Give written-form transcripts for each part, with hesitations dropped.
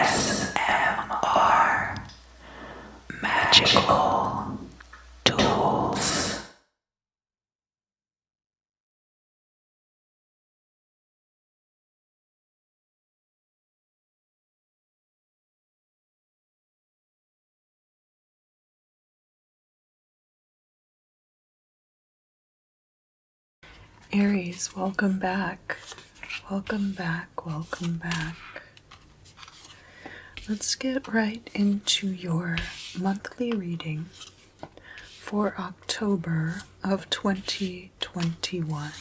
ASMR Magical Tools. Aries, welcome back. Welcome back, welcome back. Let's get right into your monthly reading for October of 2021.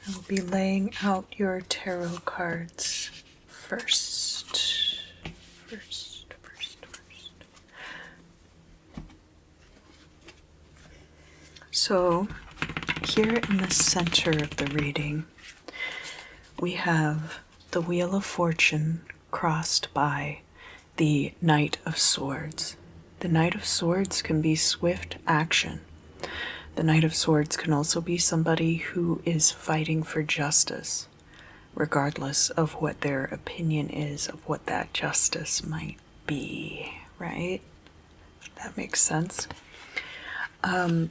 I will be laying out your tarot cards first. So, here in the center of the reading, we have the Wheel of Fortune crossed by the Knight of Swords. The Knight of Swords can be swift action. The Knight of Swords can also be somebody who is fighting for justice, regardless of what their opinion is of what that justice might be, right? If that makes sense.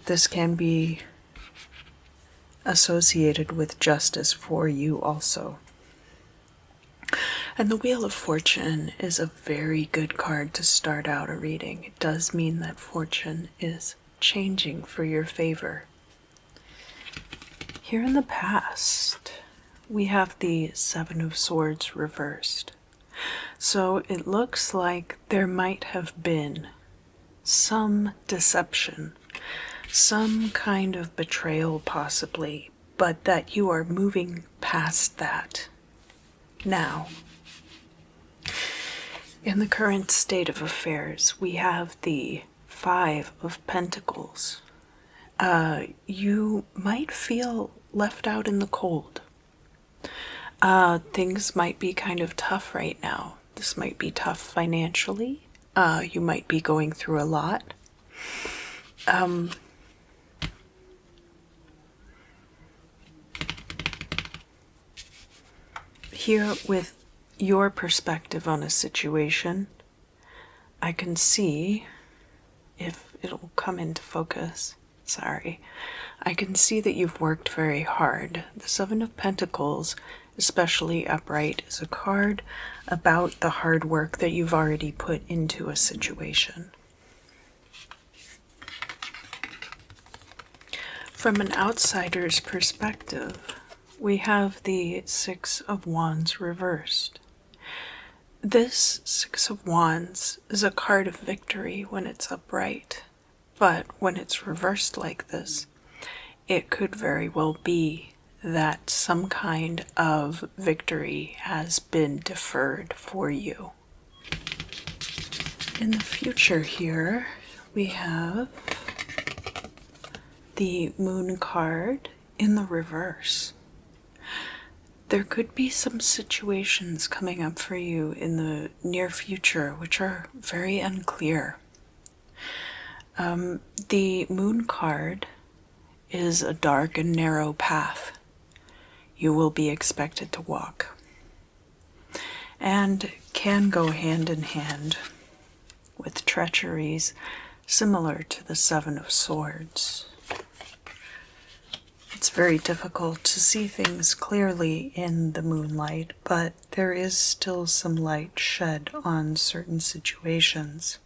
This can be associated with justice for you also. And the Wheel of Fortune is a very good card to start out a reading. It does mean that fortune is changing for your favor. Here in the past, we have the Seven of Swords reversed. So it looks like there might have been some deception, some kind of betrayal possibly, but that you are moving past that now. In the current state of affairs, we have the Five of Pentacles. You might feel left out in the cold. Things might be kind of tough right now. This might be tough financially. You might be going through a lot. Here with your perspective on a situation, I can see, if it'll come into focus, sorry, I can see that you've worked very hard. The Seven of Pentacles, especially upright, is a card about the hard work that you've already put into a situation. From an outsider's perspective, we have the Six of Wands reversed. This Six of Wands is a card of victory when it's upright, but when it's reversed like this, it could very well be that some kind of victory has been deferred for you. In the future here, we have the Moon card in the reverse. There could be some situations coming up for you in the near future which are very unclear. The Moon card is a dark and narrow path you will be expected to walk, and can go hand in hand with treacheries similar to the Seven of Swords. It's very difficult to see things clearly in the moonlight, but there is still some light shed on certain situations.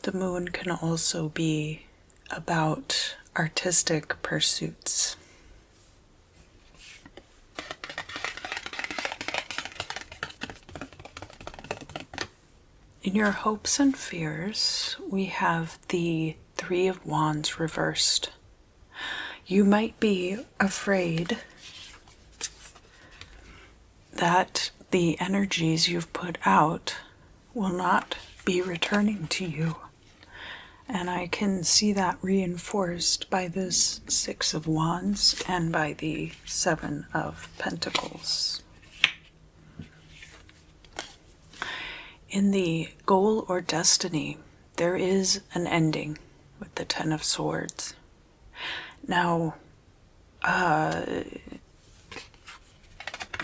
The moon can also be about artistic pursuits. In your hopes and fears, we have the Three of Wands reversed. You might be afraid that the energies you've put out will not be returning to you. And I can see that reinforced by this Six of Wands and by the Seven of Pentacles. In the goal or destiny, there is an ending with the Ten of Swords. Now,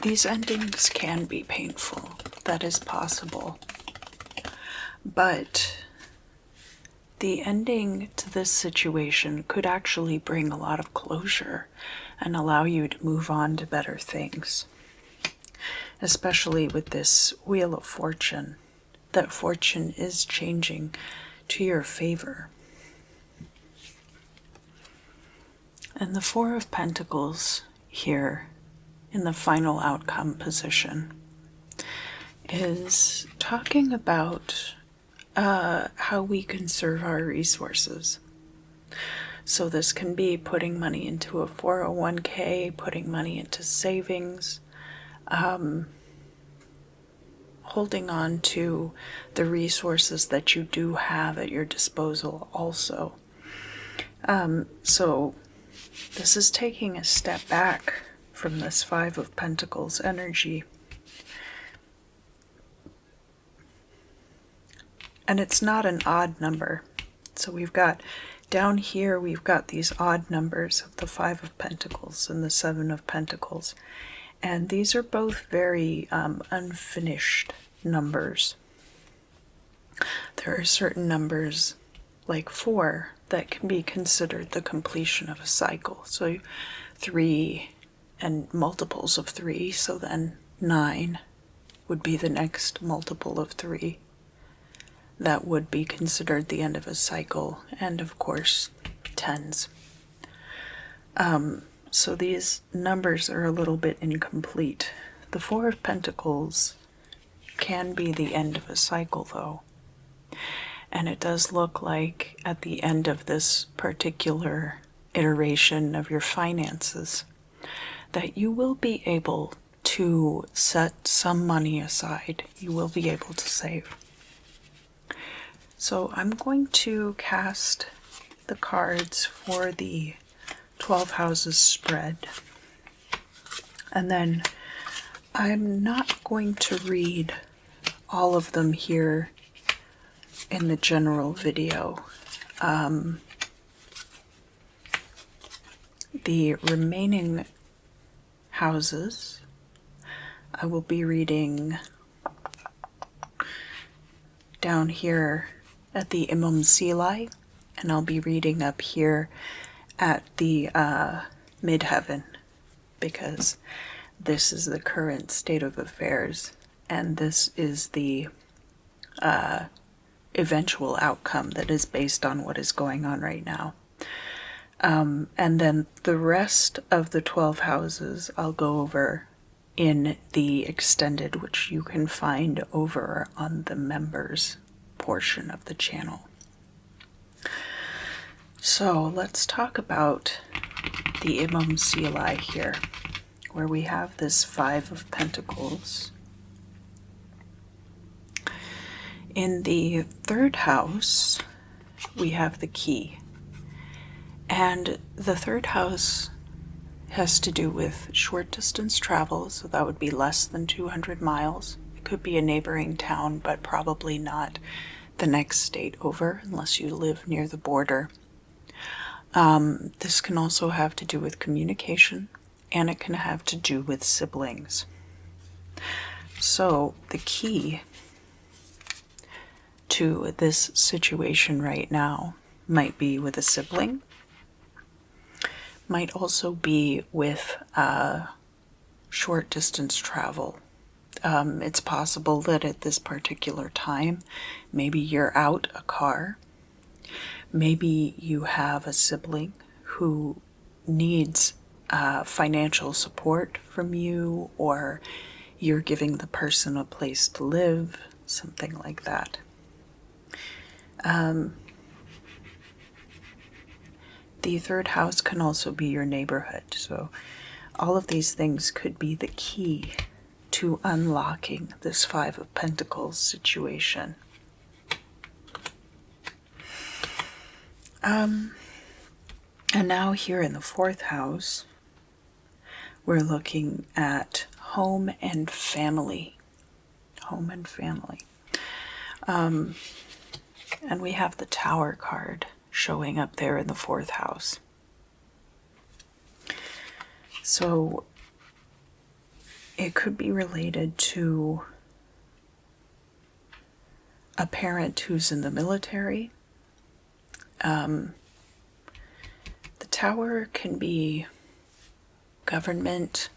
these endings can be painful. That is possible. But the ending to this situation could actually bring a lot of closure and allow you to move on to better things. Especially with this Wheel of Fortune. That fortune is changing to your favor. And the Four of Pentacles here in the final outcome position is talking about how we conserve our resources. So this can be putting money into a 401k, putting money into savings, holding on to the resources that you do have at your disposal also. So this is taking a step back from this Five of Pentacles energy. And it's not an odd number. So we've got down here, we've got these odd numbers of the Five of Pentacles and the Seven of Pentacles. And these are both very unfinished numbers. There are certain numbers, like 4, that can be considered the completion of a cycle. So 3 and multiples of 3, so then 9 would be the next multiple of 3. That would be considered the end of a cycle, and of course, 10s. So these numbers are a little bit incomplete. The Four of Pentacles can be the end of a cycle, though. And it does look like at the end of this particular iteration of your finances that you will be able to set some money aside. You will be able to save. So I'm going to cast the cards for the 12 houses spread. And then I'm not going to read all of them here in the general video. The remaining houses I will be reading down here at the Imam Silai, and I'll be reading up here at the midheaven, because this is the current state of affairs, and this is the eventual outcome that is based on what is going on right now. And then the rest of the 12 houses I'll go over in the extended, which you can find over on the members portion of the channel. So let's talk about the Imam Silai here, where we have this Five of Pentacles. In the third house, we have the Key. And the third house has to do with short distance travel, so that would be less than 200 miles. It could be a neighboring town, but probably not the next state over, unless you live near the border. This can also have to do with communication, and it can have to do with siblings. So the key to this situation right now might be with a sibling, might also be with short distance travel. It's possible that at this particular time, maybe you're out a car, maybe you have a sibling who needs financial support from you, or you're giving the person a place to live, something like that. The third house can also be your neighborhood, so all of these things could be the key to unlocking this Five of Pentacles situation. And now here in the fourth house, we're looking at home and family. Home and family. And we have the Tower card showing up there in the fourth house. It could be related to a parent who's in the military. The Tower can be government,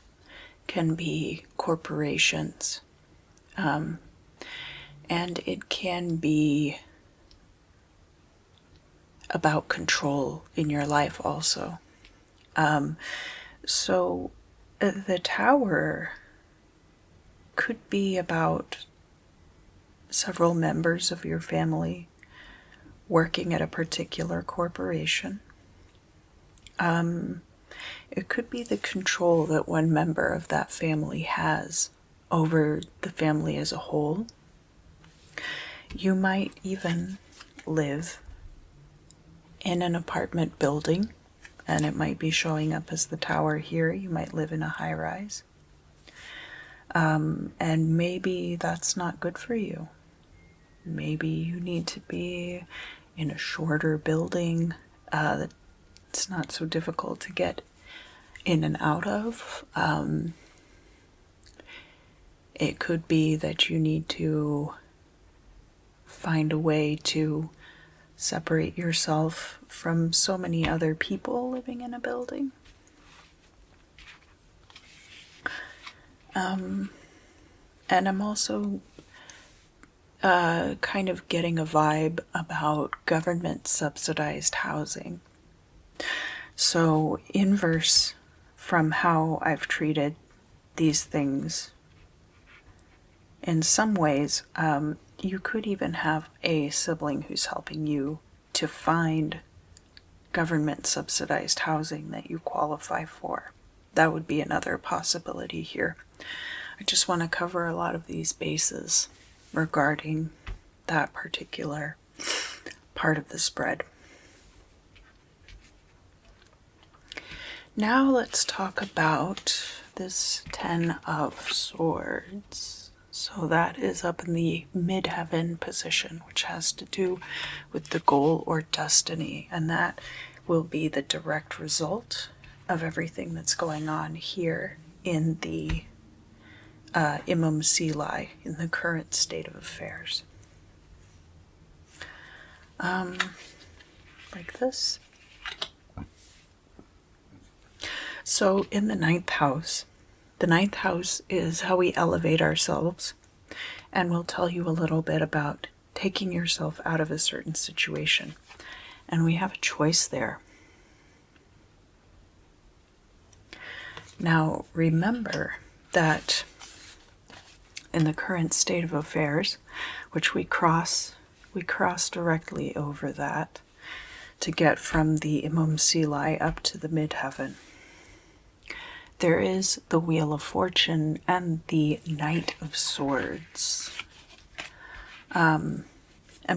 can be corporations, and it can be about control in your life also. So the Tower could be about several members of your family working at a particular corporation. It could be the control that one member of that family has over the family as a whole. You might even live in an apartment building, and it might be showing up as the Tower here. You might live in a high-rise. And maybe that's not good for you. Maybe you need to be in a shorter building that's not so difficult to get in and out of. It could be that you need to find a way to separate yourself from so many other people living in a building. And I'm also kind of getting a vibe about government subsidized housing. So inverse from how I've treated these things, in some ways, you could even have a sibling who's helping you to find government subsidized housing that you qualify for. That would be another possibility here. I just want to cover a lot of these bases regarding that particular part of the spread. Now let's talk about this Ten of Swords. So that is up in the midheaven position, which has to do with the goal or destiny, and that will be the direct result of everything that's going on here in the Imam Sili, in the current state of affairs. Like this. So in the ninth house is how we elevate ourselves, and we'll tell you a little bit about taking yourself out of a certain situation. And we have a choice there. Now remember that in the current state of affairs, which we cross directly over that to get from the Imam Sili up to the midheaven. There is the Wheel of Fortune and the Knight of Swords. And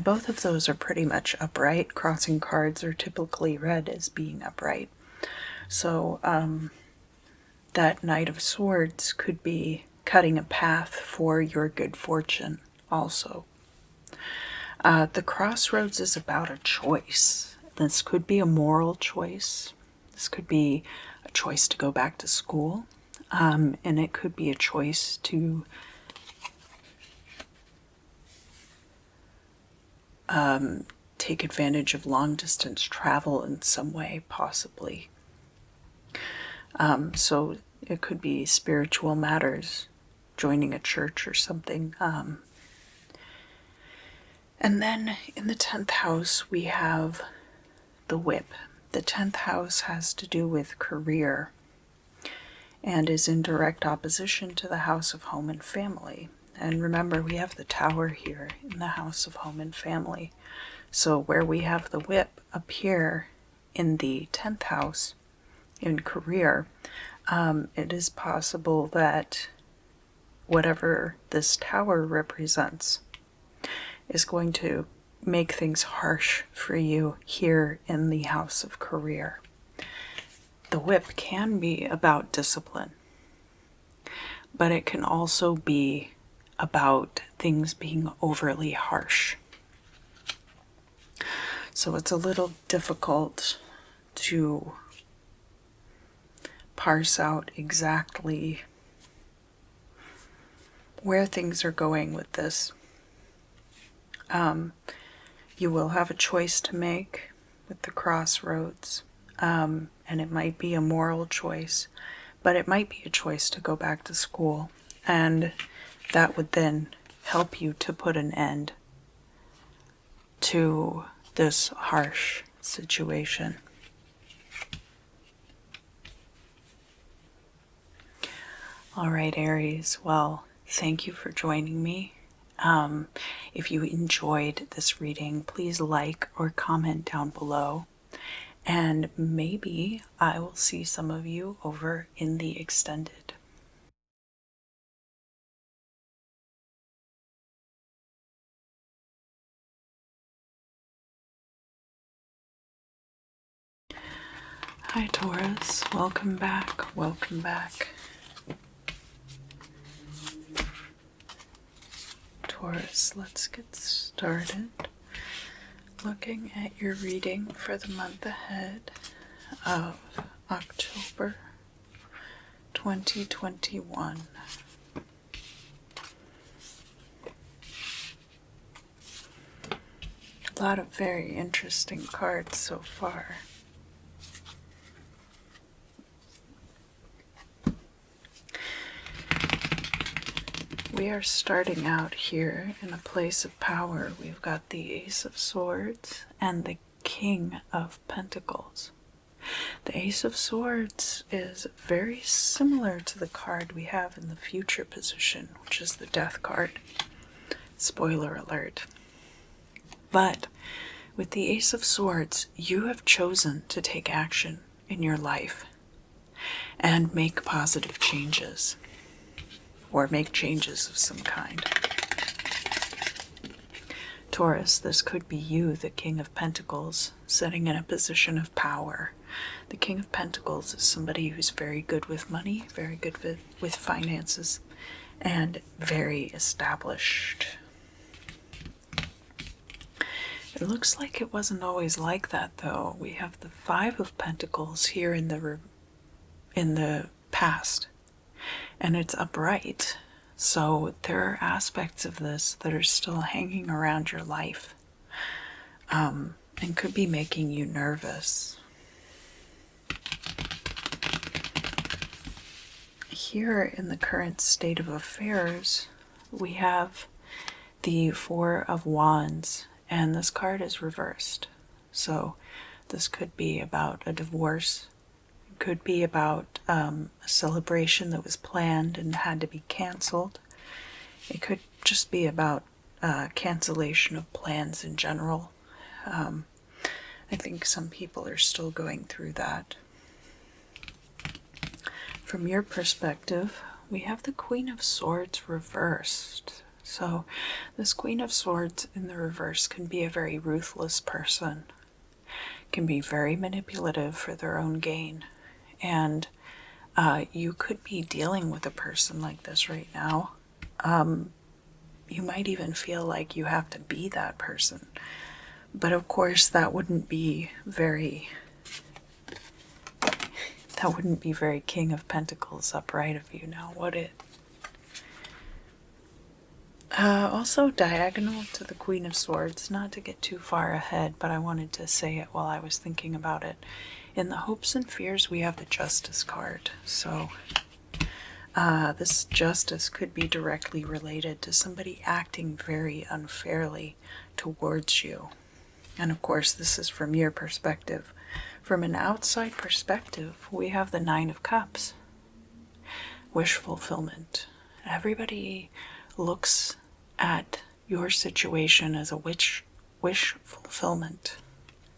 both of those are pretty much upright. Crossing cards are typically read as being upright. So that Knight of Swords could be cutting a path for your good fortune also. The crossroads is about a choice. This could be a moral choice. This could be a choice to go back to school. And it could be a choice to take advantage of long-distance travel in some way, possibly. So it could be spiritual matters, joining a church or something. And then in the 10th house, we have the Whip. The 10th house has to do with career and is in direct opposition to the house of home and family. And remember, we have the Tower here in the house of home and family. So where we have the Whip up here in the 10th house in career, it is possible that whatever this Tower represents is going to make things harsh for you here in the house of career. The Whip can be about discipline, but it can also be about things being overly harsh. So it's a little difficult to parse out exactly where things are going with this. You will have a choice to make with the crossroads, and it might be a moral choice, but it might be a choice to go back to school, and that would then help you to put an end to this harsh situation. All right, Aries, well, thank you for joining me. If you enjoyed this reading, please like or comment down below, and maybe I will see some of you over in the extended. Hi Taurus, welcome back, welcome back. Taurus, let's get started looking at your reading for the month ahead of October 2021. A lot of very interesting cards so far. We are starting out here in a place of power. We've got the Ace of Swords and the King of Pentacles. The Ace of Swords is very similar to the card we have in the future position, which is the Death card. Spoiler alert. But with the Ace of Swords, you have chosen to take action in your life and make positive changes, or make changes of some kind. Taurus, this could be you, the King of Pentacles, sitting in a position of power. The King of Pentacles is somebody who's very good with money, very good with finances, and very established. It looks like it wasn't always like that, though. We have the Five of Pentacles here in the past, and it's upright. So there are aspects of this that are still hanging around your life, and could be making you nervous. Here in the current state of affairs, we have the Four of Wands, and this card is reversed. So this could be about a divorce. It could be about a celebration that was planned and had to be canceled. It could just be about cancellation of plans in general. I think some people are still going through that. From your perspective, we have the Queen of Swords reversed. So this Queen of Swords in the reverse can be a very ruthless person, can be very manipulative for their own gain, and you could be dealing with a person like this right now. You might even feel like you have to be that person, but of course that wouldn't be very King of Pentacles upright of you now, would it? Also diagonal to the Queen of Swords, not to get too far ahead, but I wanted to say it while I was thinking about it. In the hopes and fears, we have the Justice card. So this justice could be directly related to somebody acting very unfairly towards you. And of course, this is from your perspective. From an outside perspective, we have the Nine of Cups. Wish fulfillment. Everybody looks at your situation as a wish fulfillment.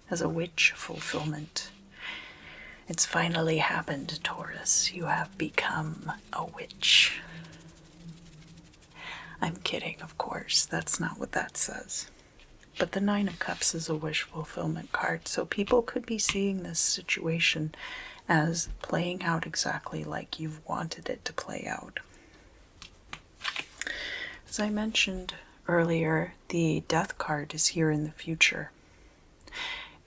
As a witch fulfillment. It's finally happened, Taurus. You have become a witch. I'm kidding, of course. That's not what that says. But the Nine of Cups is a wish fulfillment card, so people could be seeing this situation as playing out exactly like you've wanted it to play out. As I mentioned earlier, the Death card is here in the future.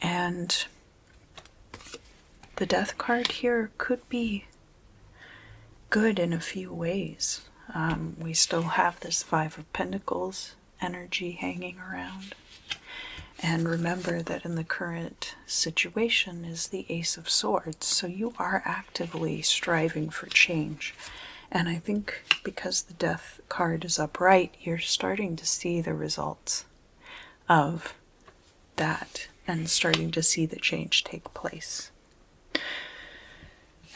And the Death card here could be good in a few ways. We still have this Five of Pentacles energy hanging around. And remember that in the current situation is the Ace of Swords, so you are actively striving for change. And I think because the Death card is upright, you're starting to see the results of that and starting to see the change take place.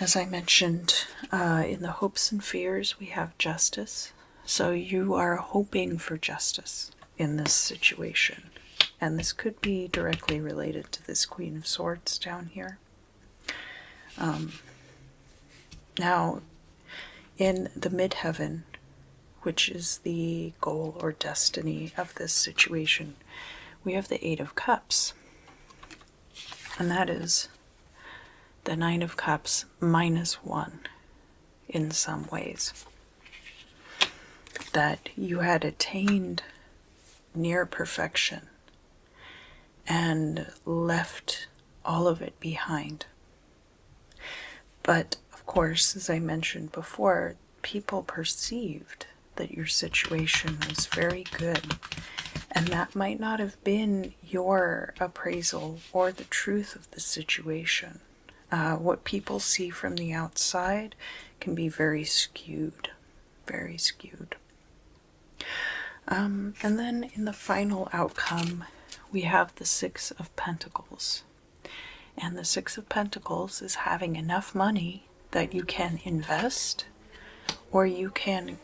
As I mentioned, in the hopes and fears, we have justice. So you are hoping for justice in this situation. And this could be directly related to this Queen of Swords down here. Now, in the midheaven, which is the goal or destiny of this situation, we have the Eight of Cups. And that is the Nine of Cups -1 in some ways. That you had attained near perfection and left all of it behind. But, of course, as I mentioned before, people perceived that your situation was very good, and that might not have been your appraisal or the truth of the situation. What people see from the outside can be very skewed, very skewed. And then in the final outcome, we have the Six of Pentacles. And the Six of Pentacles is having enough money that you can invest, or you can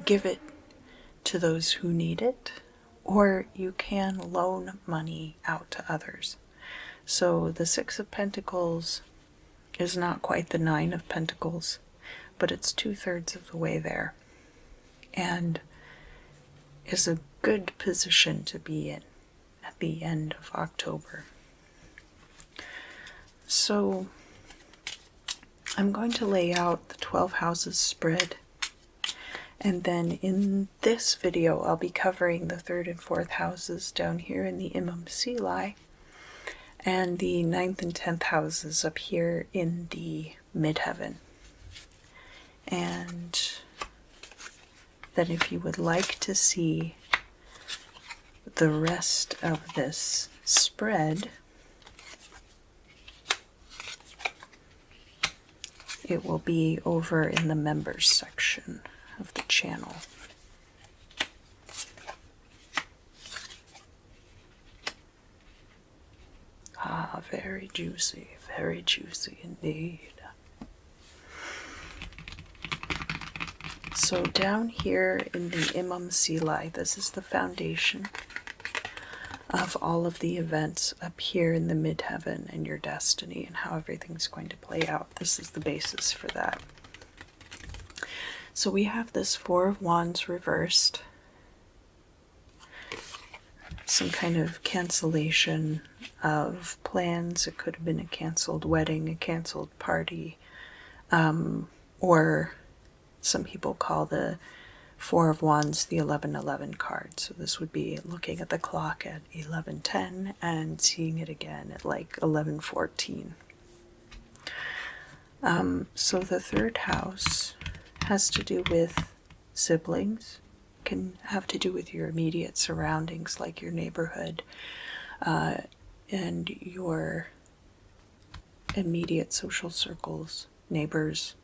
give it to those who need it, or you can loan money out to others. So the Six of Pentacles is not quite the Nine of Pentacles, but it's 2/3 of the way there, and is a good position to be in at the end of October. So I'm going to lay out the 12 houses spread, and then in this video I'll be covering the 3rd and 4th houses down here in the Imam Sili, and the 9th and 10th houses up here in the midheaven. And then if you would like to see the rest of this spread, it will be over in the members section of the channel. Ah, very juicy indeed. So down here in the Imam Sili, this is the foundation of all of the events up here in the midheaven and your destiny and how everything's going to play out. This is the basis for that. So we have this Four of Wands reversed. Some kind of cancellation of plans. It could have been a canceled wedding, a canceled party, or some people call the Four of Wands the 1111 card. So this would be looking at the clock at 11:10 and seeing it again at like 11:14. So the 3rd house has to do with siblings, can have to do with your immediate surroundings like your neighborhood and your immediate social circles, neighbors,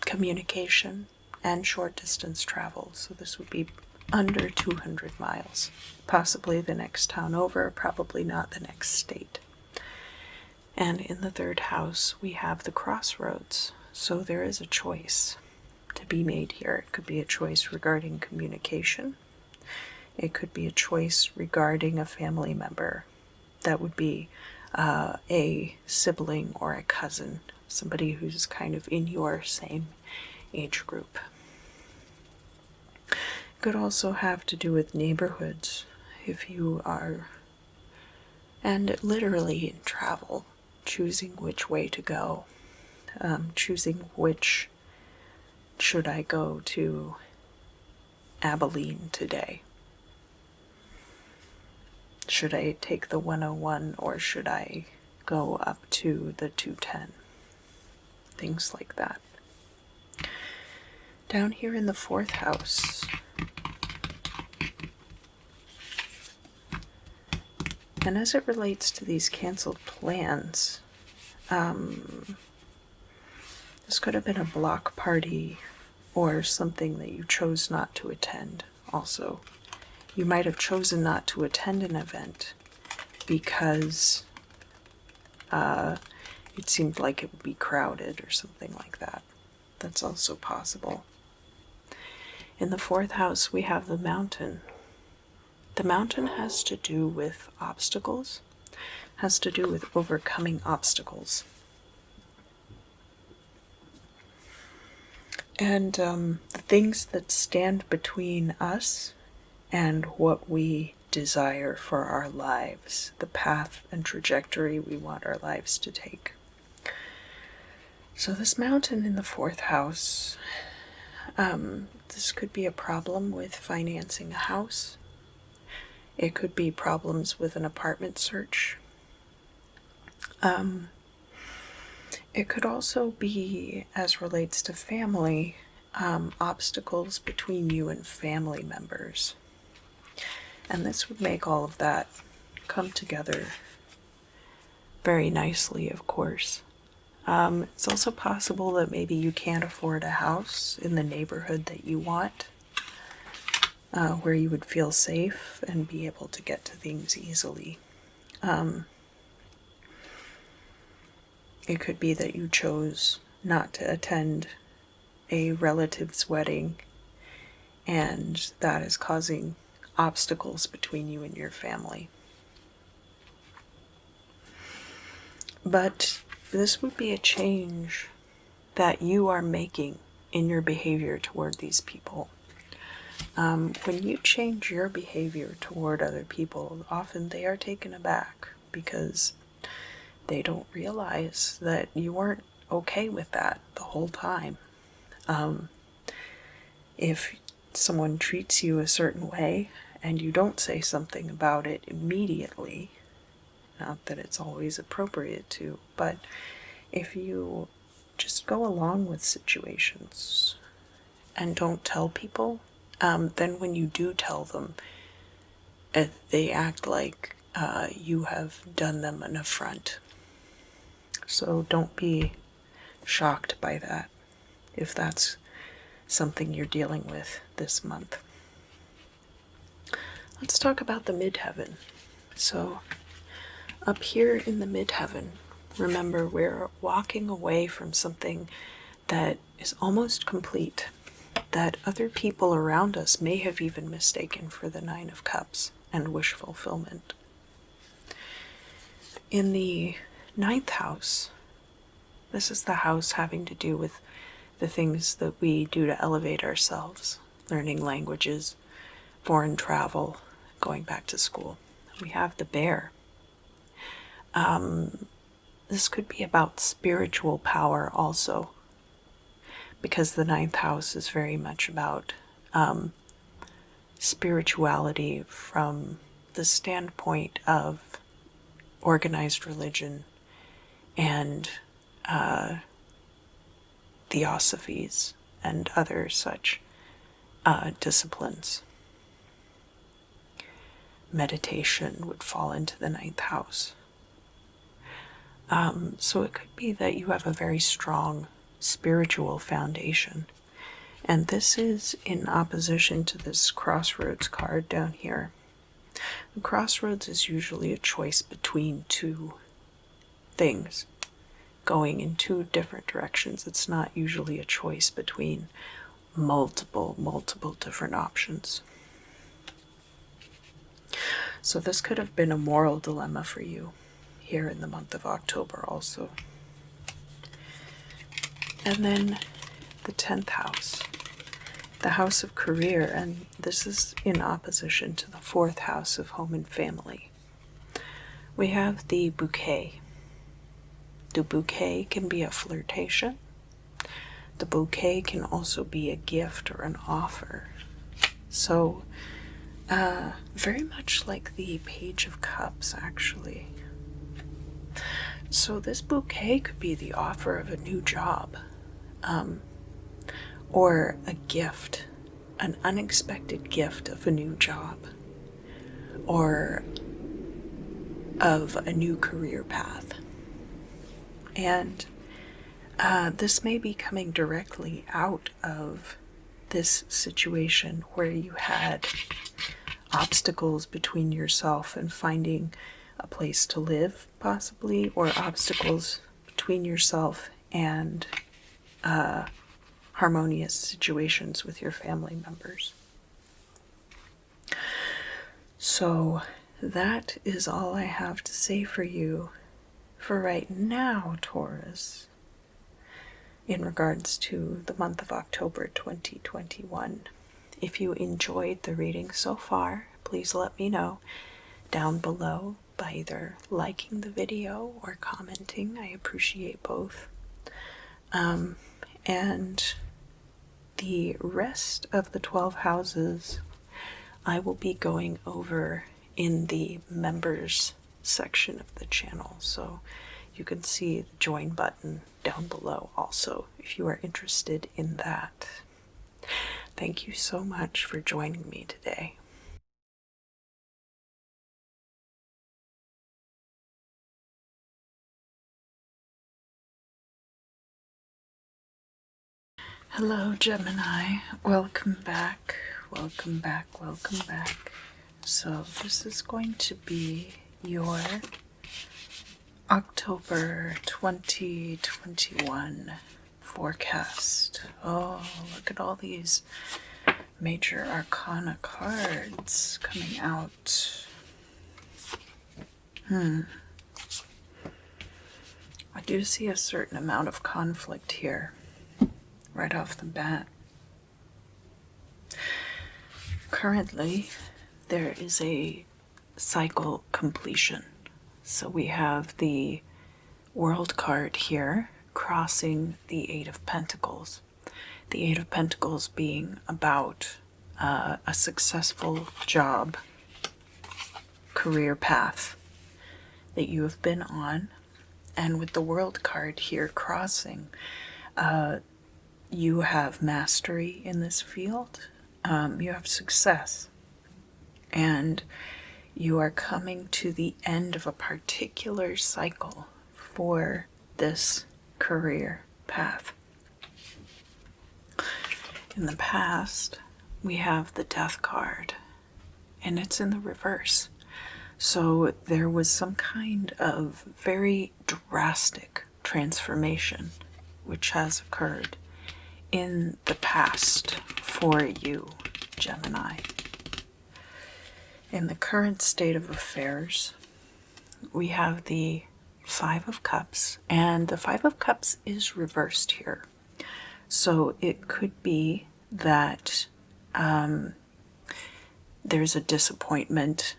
communication, and short distance travel. So this would be under 200 miles, possibly the next town over, probably not the next state. And in the 3rd house, we have the crossroads. So there is a choice to be made here. It could be a choice regarding communication. It could be a choice regarding a family member. That would be a sibling or a cousin, somebody who's kind of in your same age group. Could also have to do with neighborhoods if you are, and literally in travel, choosing which way to go, choosing which, should I go to Abilene today? Should I take the 101 or should I go up to the 210? Things like that. Down here in the 4th house, and as it relates to these canceled plans, this could have been a block party or something that you chose not to attend also. You might have chosen not to attend an event because it seemed like it would be crowded or something like that. That's also possible. In the 4th house, we have the mountain. The mountain has to do with obstacles, has to do with overcoming obstacles. And the things that stand between us and what we desire for our lives, the path and trajectory we want our lives to take. So this mountain in the 4th house, this could be a problem with financing a house. It could be problems with an apartment search. It could also be, as relates to family, obstacles between you and family members. And this would make all of that come together very nicely, of course. It's also possible that maybe you can't afford a house in the neighborhood that you want, where you would feel safe and be able to get to things easily. It could be that you chose not to attend a relative's wedding, and that is causing obstacles between you and your family. But this would be a change that you are making in your behavior toward these people. When you change your behavior toward other people, often they are taken aback because they don't realize that you weren't okay with that the whole time. If someone treats you a certain way and you don't say something about it immediately, not that it's always appropriate to, but if you just go along with situations and don't tell people, then when you do tell them, they act like you have done them an affront. So don't be shocked by that if that's something you're dealing with this month. Let's talk about the midheaven. So up here in the midheaven, remember we're walking away from something that is almost complete, that other people around us may have even mistaken for the 9 of Cups and wish fulfillment. In the 9th house, this is the house having to do with the things that we do to elevate ourselves, learning languages, foreign travel, going back to school. We have the bear. This could be about spiritual power also, because the 9th house is very much about spirituality from the standpoint of organized religion and theosophies and other such disciplines. Meditation would fall into the 9th house. So it could be that you have a very strong spiritual foundation. And this is in opposition to this crossroads card down here. The crossroads is usually a choice between two things, going in two different directions. It's not usually a choice between multiple different options. So this could have been a moral dilemma for you here in the month of October also. And then the 10th house, the house of career, and this is in opposition to the 4th house of home and family. We have the bouquet. The bouquet can be a flirtation. The bouquet can also be a gift or an offer. So, very much like the Page of Cups, actually. So this bouquet could be the offer of a new job, or a gift, an unexpected gift of a new job or of a new career path. And this may be coming directly out of this situation where you had obstacles between yourself and finding a place to live, possibly, or obstacles between yourself and harmonious situations with your family members. So that is all I have to say for you for right now, Taurus, in regards to the month of October 2021. If you enjoyed the reading so far, please let me know down below by either liking the video or commenting. I appreciate both. And the rest of the 12 houses I will be going over in the members section of the channel, so you can see the join button down below also if you are interested in that. Thank you so much for joining me today. Hello, Gemini. Welcome back. Welcome back. Welcome back. So this is going to be your October 2021 forecast. Oh, look at all these major arcana cards coming out. I do see a certain amount of conflict here right off the bat. Currently, there is a cycle completion. So we have the World card here crossing the Eight of Pentacles. The Eight of Pentacles being about a successful job, career path that you have been on. And with the World card here crossing, you have mastery in this field. You have success. And you are coming to the end of a particular cycle for this career path. In the past, we have the Death card, and it's in the reverse. So there was some kind of very drastic transformation which has occurred in the past for you, Gemini. In the current state of affairs, we have the Five of Cups, and the Five of Cups is reversed here. So it could be that there's a disappointment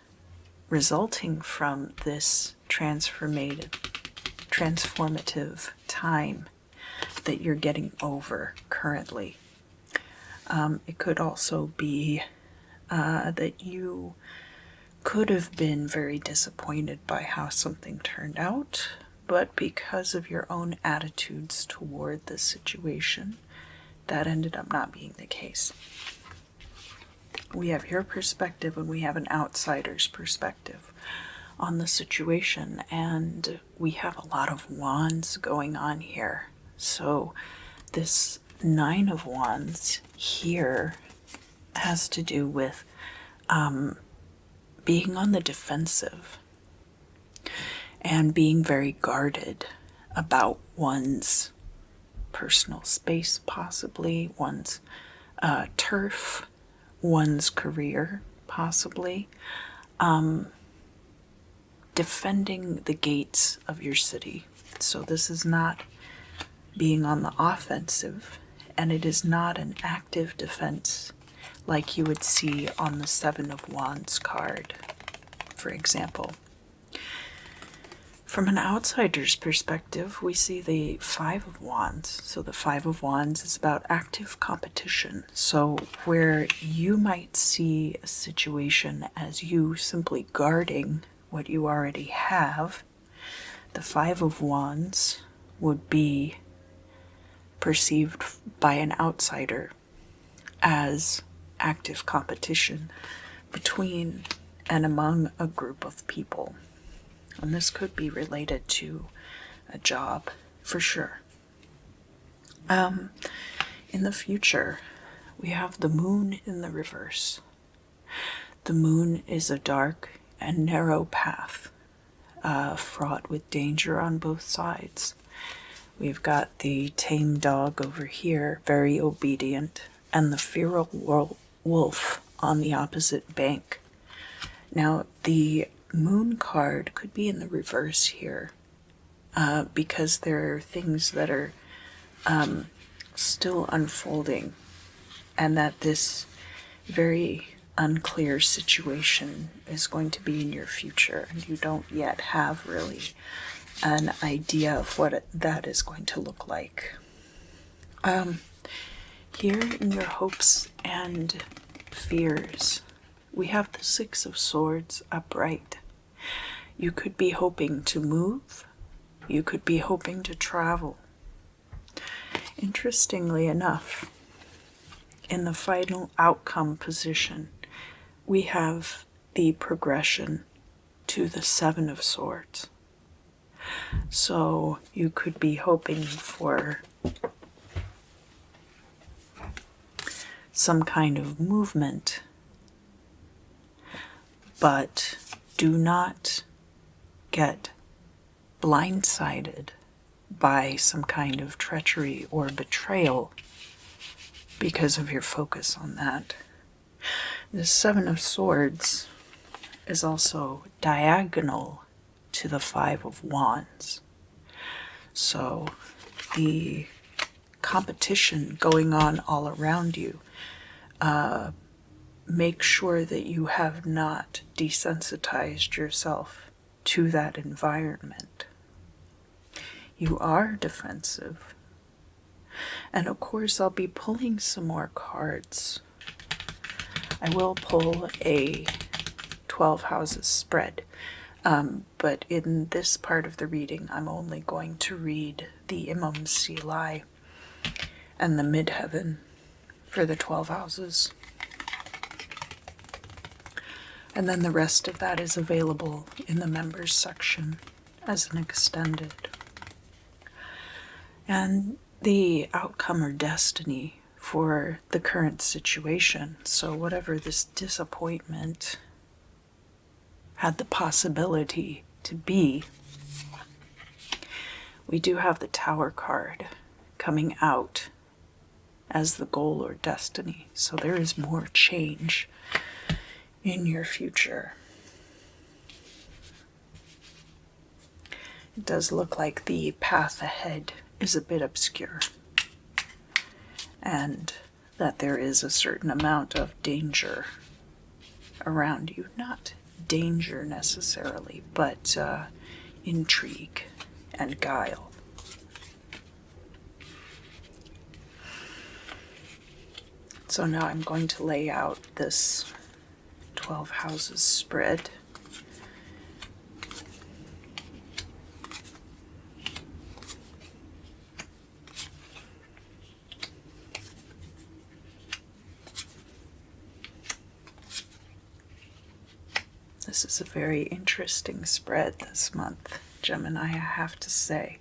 resulting from this transformative time that you're getting over currently. It could also be that you could have been very disappointed by how something turned out, but because of your own attitudes toward the situation, that ended up not being the case. We have your perspective and we have an outsider's perspective on the situation, and we have a lot of wands going on here. So this Nine of Wands here has to do with being on the defensive and being very guarded about one's personal space, possibly one's turf, one's career, possibly, defending the gates of your city. So this is not being on the offensive, and it is not an active defense like you would see on the Seven of Wands card, for example. From an outsider's perspective, we see the Five of Wands. So the Five of Wands is about active competition. So where you might see a situation as you simply guarding what you already have, the Five of Wands would be perceived by an outsider as active competition between and among a group of people. And this could be related to a job, for sure. In the future, we have the moon in the reverse. The moon is a dark and narrow path, fraught with danger on both sides. We've got the tame dog over here, very obedient, and the feral wolf on the opposite bank. Now, the moon card could be in the reverse here, because there are things that are still unfolding, and that this very unclear situation is going to be in your future, and you don't yet have really an idea of what that is going to look like. Here in your hopes and fears, we have the Six of Swords upright. You could be hoping to move. You could be hoping to travel. Interestingly enough, in the final outcome position, we have the progression to the Seven of Swords. So you could be hoping for some kind of movement, but do not get blindsided by some kind of treachery or betrayal because of your focus on that. The Seven of Swords is also diagonal to the Five of Wands. So the competition going on all around you, make sure that you have not desensitized yourself to that environment. You are defensive. And of course, I'll be pulling some more cards. I will pull a 12 houses spread, but in this part of the reading, I'm only going to read the Imam Silai and the midheaven for the 12 houses. And then the rest of that is available in the members section as an extended. And the outcome or destiny for the current situation. So whatever this disappointment had the possibility to be, we do have the Tower card coming out as the goal or destiny. So there is more change in your future. It does look like the path ahead is a bit obscure, and that there is a certain amount of danger around you. Not danger necessarily, but intrigue and guile. So now I'm going to lay out this 12 houses spread. This is a very interesting spread this month, Gemini, I have to say.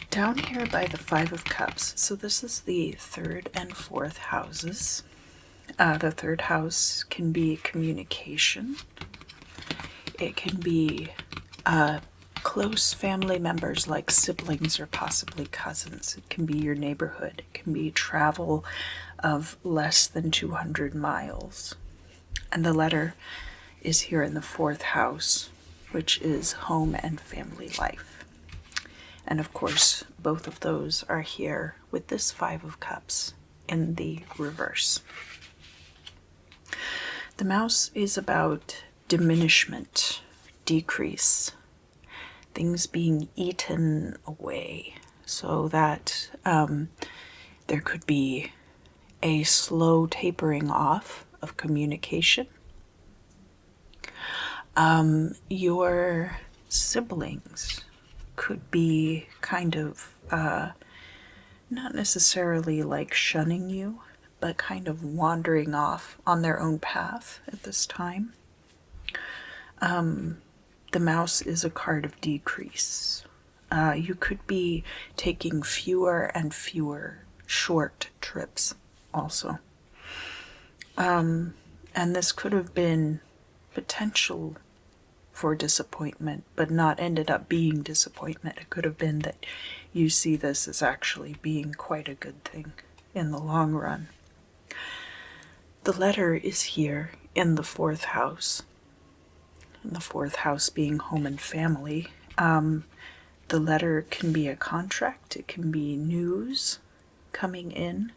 Down here by the Five of Cups, so this is the third and fourth houses. The third house can be communication. It can be close family members like siblings or possibly cousins. It can be your neighborhood. It can be travel of less than 200 miles. And the letter is here in the fourth house, which is home and family life. And of course, both of those are here with this Five of Cups in the reverse. The mouse is about diminishment, decrease, things being eaten away, so that there could be a slow tapering off of communication. Your siblings could be kind of not necessarily like shunning you, but kind of wandering off on their own path at this time. The mouse is a card of decrease. You could be taking fewer and fewer short trips also. And this could have been potential for disappointment, but not ended up being disappointment. It could have been that you see this as actually being quite a good thing in the long run. The letter is here in the 4th house. In the 4th house being home and family. The letter can be a contract, it can be news coming in,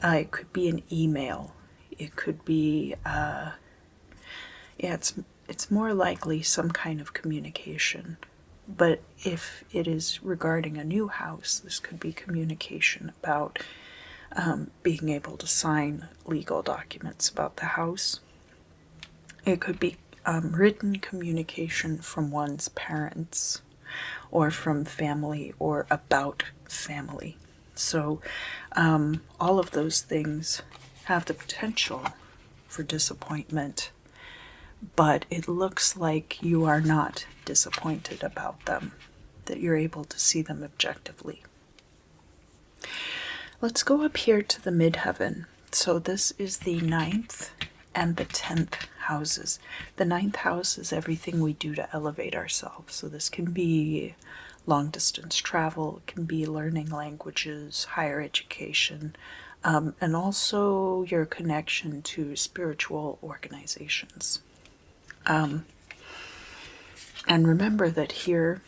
it could be an email, it could be, it's more likely some kind of communication. But if it is regarding a new house, this could be communication about being able to sign legal documents about the house. It could be written communication from one's parents or from family or about family. So all of those things have the potential for disappointment, but it looks like you are not disappointed about them, that you're able to see them objectively. Let's go up here to the midheaven. So this is the 9th and the 10th houses. The 9th house is everything we do to elevate ourselves. So this can be long distance travel, it can be learning languages, higher education, and also your connection to spiritual organizations. And remember that here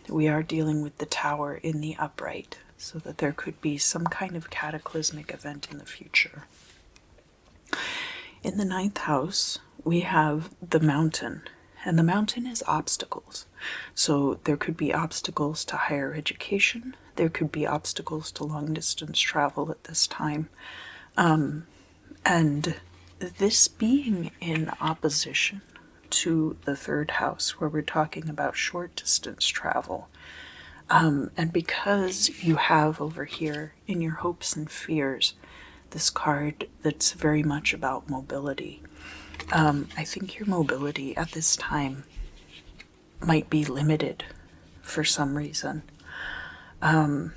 we are dealing with the Tower in the upright, so that there could be some kind of cataclysmic event in the future. In the 9th house, we have the Mountain, and the Mountain is obstacles. So there could be obstacles to higher education, there could be obstacles to long distance travel at this time. And this being in opposition to the 3rd house, where we're talking about short distance travel, and because you have over here in your hopes and fears this card that's very much about mobility, I think your mobility at this time might be limited for some reason. And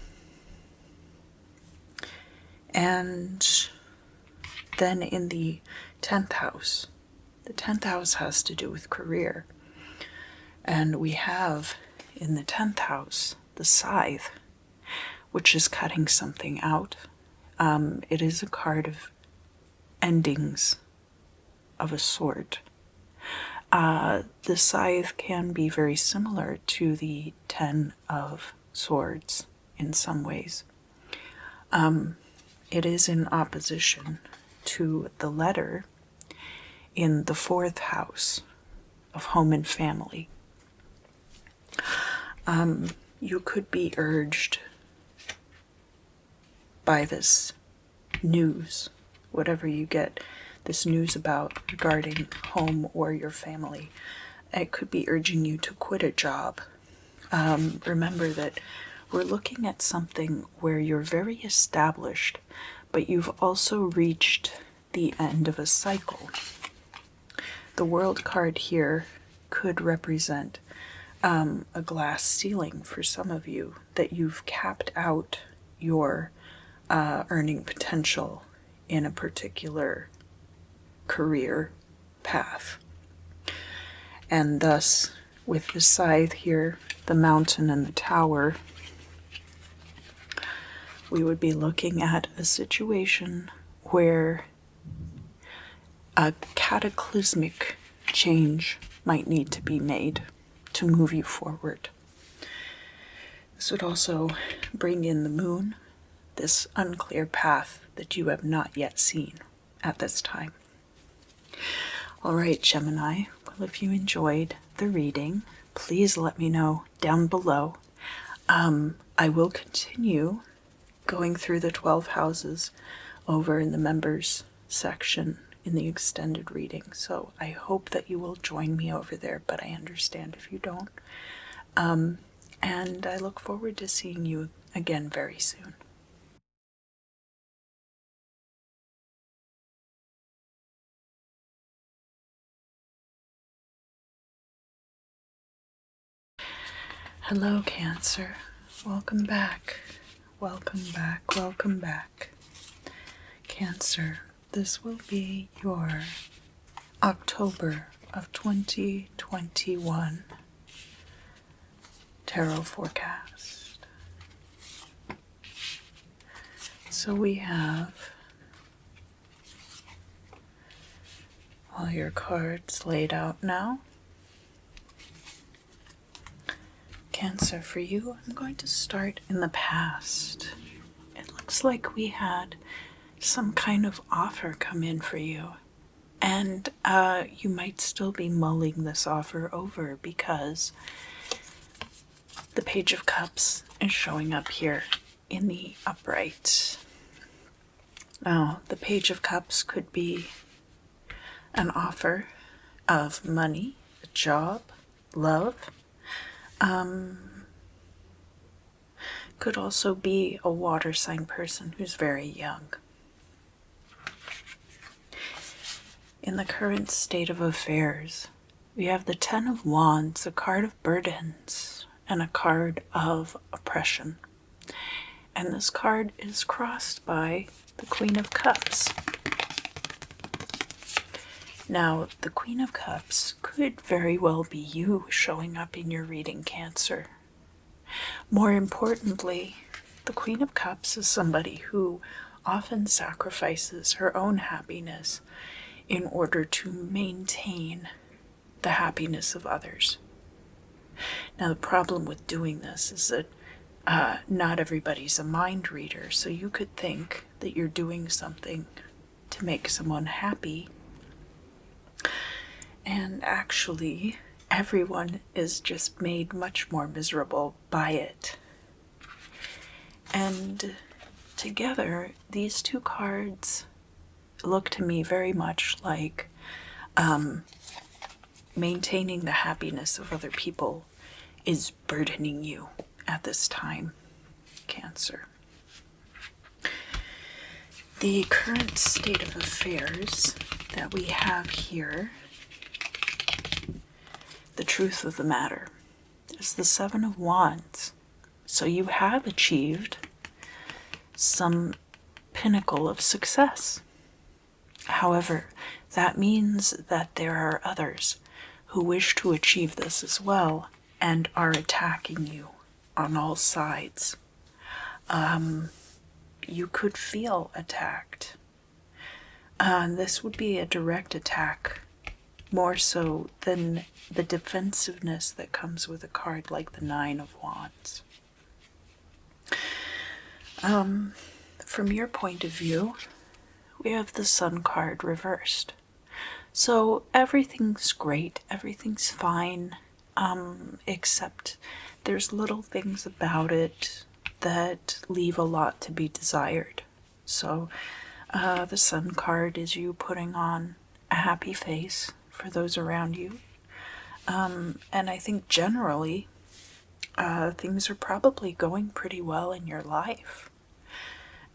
then in the 10th house, the 10th house has to do with career. And we have in the 10th house the Scythe, which is cutting something out. It is a card of endings of a sort. The Scythe can be very similar to the 10 of Swords in some ways. It is in opposition to the letter in the 4th house of home and family. You could be urged by this news, whatever you get this news about regarding home or your family. It could be urging you to quit a job. Remember that we're looking at something where you're very established, but you've also reached the end of a cycle. The World card here could represent a glass ceiling for some of you, that you've capped out your earning potential in a particular career path. And thus, with the Scythe here, the Mountain and the Tower, we would be looking at a situation where a cataclysmic change might need to be made to move you forward. This would also bring in the Moon, this unclear path that you have not yet seen at this time. All right, Gemini, well, if you enjoyed the reading, please let me know down below. I will continue going through the 12 houses over in the members section in the extended reading, so I hope that you will join me over there, but I understand if you don't. And I look forward to seeing you again very soon. Hello, Cancer. Welcome back. Welcome back. Welcome back. Cancer, this will be your October of 2021 tarot forecast. So we have all your cards laid out now. Cancer, for you, I'm going to start in the past. It looks like we had some kind of offer come in for you. And you might still be mulling this offer over because the Page of Cups is showing up here in the upright. Now, the Page of Cups could be an offer of money, a job, love. Could also be a water sign person who's very young. In the current state of affairs, we have the Ten of Wands, a card of burdens, and a card of oppression. And this card is crossed by the Queen of Cups. Now, the Queen of Cups could very well be you showing up in your reading, Cancer. More importantly, the Queen of Cups is somebody who often sacrifices her own happiness in order to maintain the happiness of others. Now, the problem with doing this is that not everybody's a mind reader, so you could think that you're doing something to make someone happy, and actually everyone is just made much more miserable by it. And together, these two cards look to me very much like maintaining the happiness of other people is burdening you at this time, Cancer. The current state of affairs that we have here, the truth of the matter, is the Seven of Wands. So you have achieved some pinnacle of success. However, that means that there are others who wish to achieve this as well and are attacking you on all sides. You could feel attacked. This would be a direct attack, more so than the defensiveness that comes with a card like the Nine of Wands. From your point of view, we have the Sun card reversed. So everything's great, everything's fine, except there's little things about it that leave a lot to be desired. So the Sun card is you putting on a happy face for those around you. And I think generally things are probably going pretty well in your life.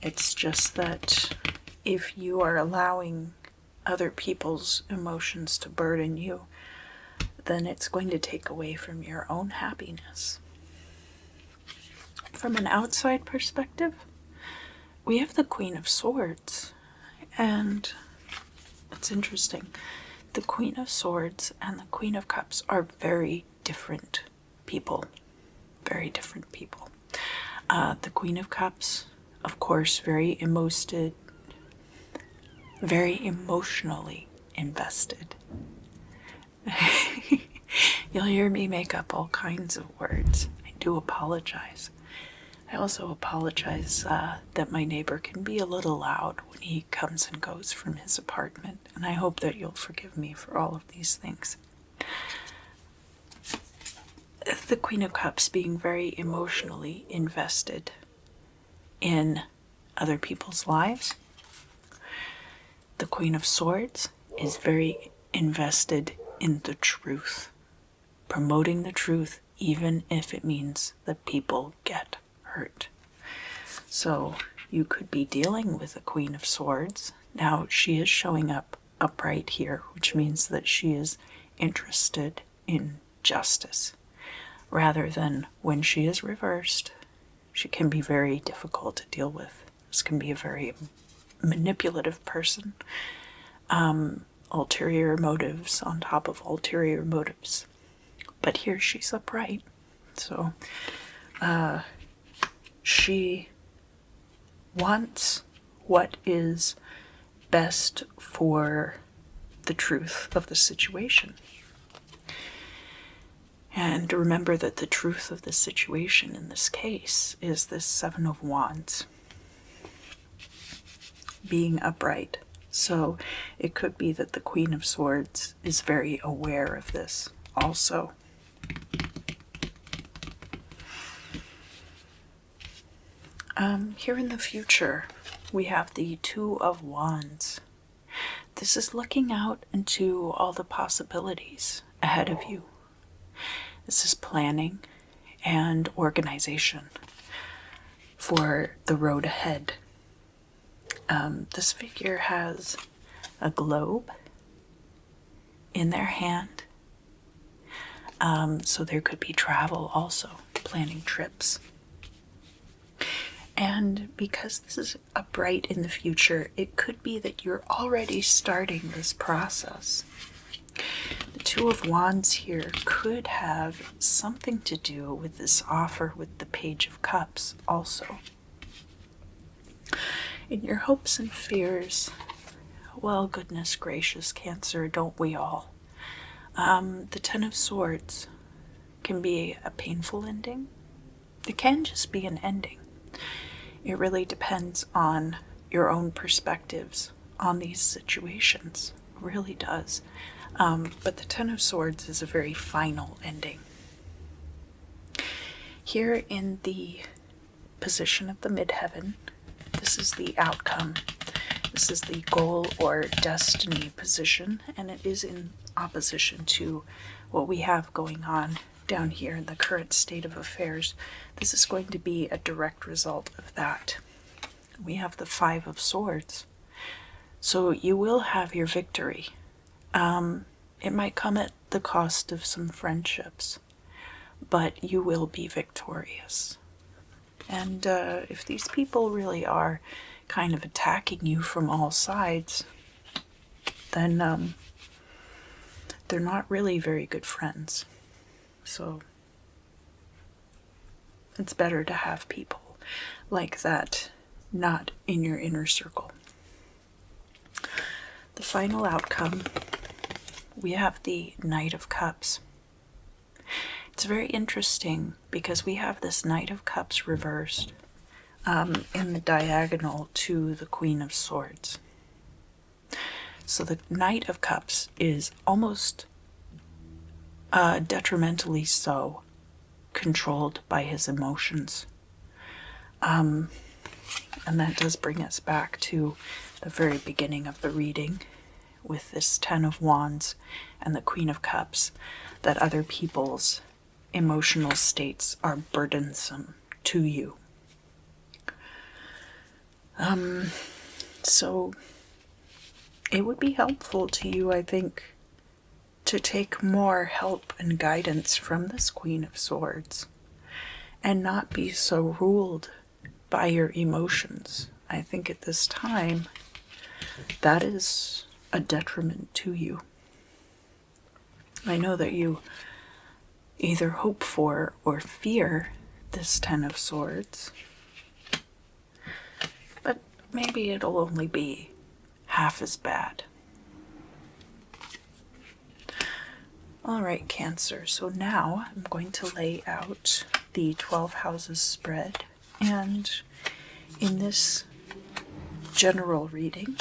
It's just that if you are allowing other people's emotions to burden you, then it's going to take away from your own happiness. From an outside perspective, we have the Queen of Swords, and it's interesting. The Queen of Swords and the Queen of Cups are very different people. Very different people. The Queen of Cups, of course, very emotionally invested. You'll hear me make up all kinds of words. I do apologize. I also apologize that my neighbor can be a little loud when he comes and goes from his apartment, and I hope that you'll forgive me for all of these things. The Queen of Cups being very emotionally invested in other people's lives. The Queen of Swords is very invested in the truth, promoting the truth even if it means that people get hurt. So you could be dealing with the Queen of Swords. Now she is showing up upright here, which means that she is interested in justice. rather than when she is reversed. She can be very difficult to deal with. This can be a very manipulative person. Ulterior motives on top of ulterior motives. But here she's upright. So she wants what is best for the truth of the situation. And remember that the truth of the situation in this case is this Seven of Wands being upright. So it could be that the Queen of Swords is very aware of this also. Here in the future, we have the Two of Wands. This is looking out into all the possibilities ahead of you. This is planning and organization for the road ahead. This figure has a globe in their hand. So there could be travel also, planning trips. And because this is upright in the future, it could be that you're already starting this process. The Two of Wands here could have something to do with this offer with the Page of Cups also. In your hopes and fears, well, goodness gracious, Cancer, don't we all? The Ten of Swords can be a painful ending. It can just be an ending. It really depends on your own perspectives on these situations. It really does. But the Ten of Swords is a very final ending. Here in the position of the midheaven, this is the outcome. This is the goal or destiny position, and it is in opposition to what we have going on down here in the current state of affairs. This is going to be a direct result of that. We have the Five of Swords. So you will have your victory. It might come at the cost of some friendships, but you will be victorious. And if these people really are kind of attacking you from all sides, then they're not really very good friends. So it's better to have people like that not in your inner circle. The final outcome, we have the Knight of Cups. It's very interesting because we have this Knight of Cups reversed in the diagonal to the Queen of Swords. So the Knight of Cups is almost detrimentally so controlled by his emotions. And that does bring us back to the very beginning of the reading with this Ten of Wands and the Queen of Cups, that other people's emotional states are burdensome to you. So it would be helpful to you, I think, to take more help and guidance from this Queen of Swords and not be so ruled by your emotions. I think at this time that is a detriment to you. I know that you either hope for or fear this Ten of Swords, but maybe it'll only be half as bad. Alright, Cancer, so now I'm going to lay out the 12 houses spread, and in this general reading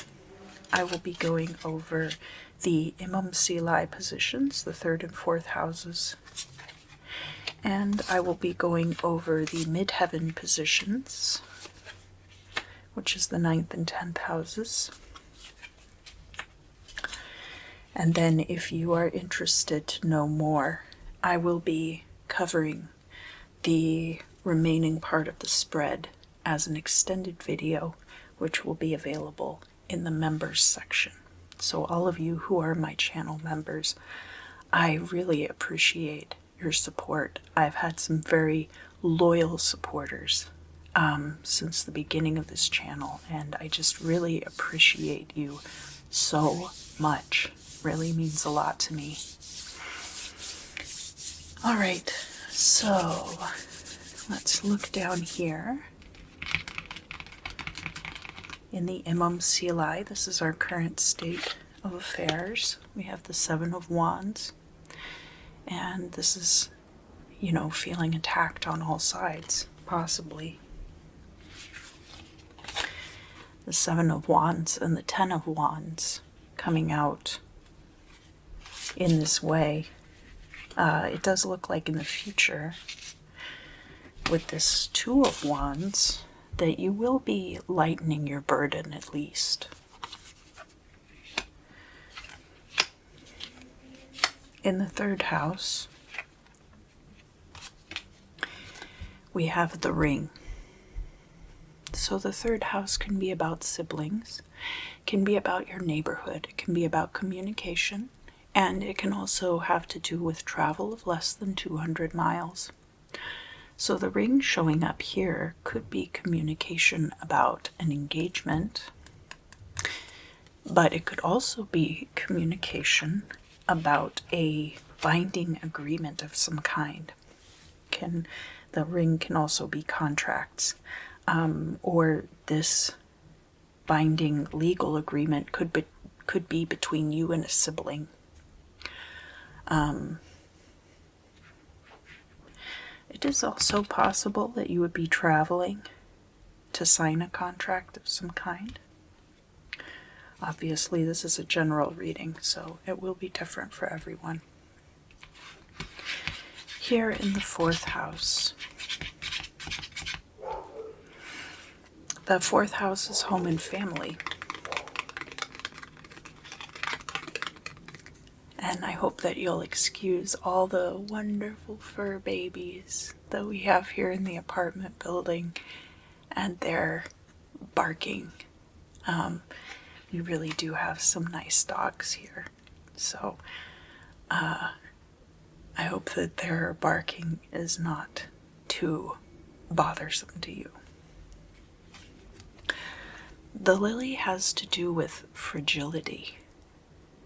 I will be going over the Imam Silai positions, the 3rd and 4th houses, and I will be going over the midheaven positions, which is the 9th and 10th houses. And then if you are interested to know more, I will be covering the remaining part of the spread as an extended video, which will be available in the members section. So all of you who are my channel members, I really appreciate your support. I've had some very loyal supporters since the beginning of this channel, and I just really appreciate you so much. Really means a lot to me. All right, so let's look down here in the Imam Silai. This is our current state of affairs. We have the Seven of Wands, and this is, you know, feeling attacked on all sides, possibly. The Seven of Wands and the Ten of Wands coming out in this way. It does look like in the future, with this Two of Wands, that you will be lightening your burden at least. In the third house, we have the Ring. So the third house can be about siblings, can be about your neighborhood, it can be about communication, and it can also have to do with travel of less than 200 miles. So the Ring showing up here could be communication about an engagement, but it could also be communication about a binding agreement of some kind. The Ring can also be contracts, or this binding legal agreement could be between you and a sibling. It is also possible that you would be traveling to sign a contract of some kind. Obviously, this is a general reading, so it will be different for everyone. Here in the fourth house, the fourth house is home and family. And I hope that you'll excuse all the wonderful fur babies that we have here in the apartment building and their barking. We really do have some nice dogs here. So I hope that their barking is not too bothersome to you. The lily has to do with fragility.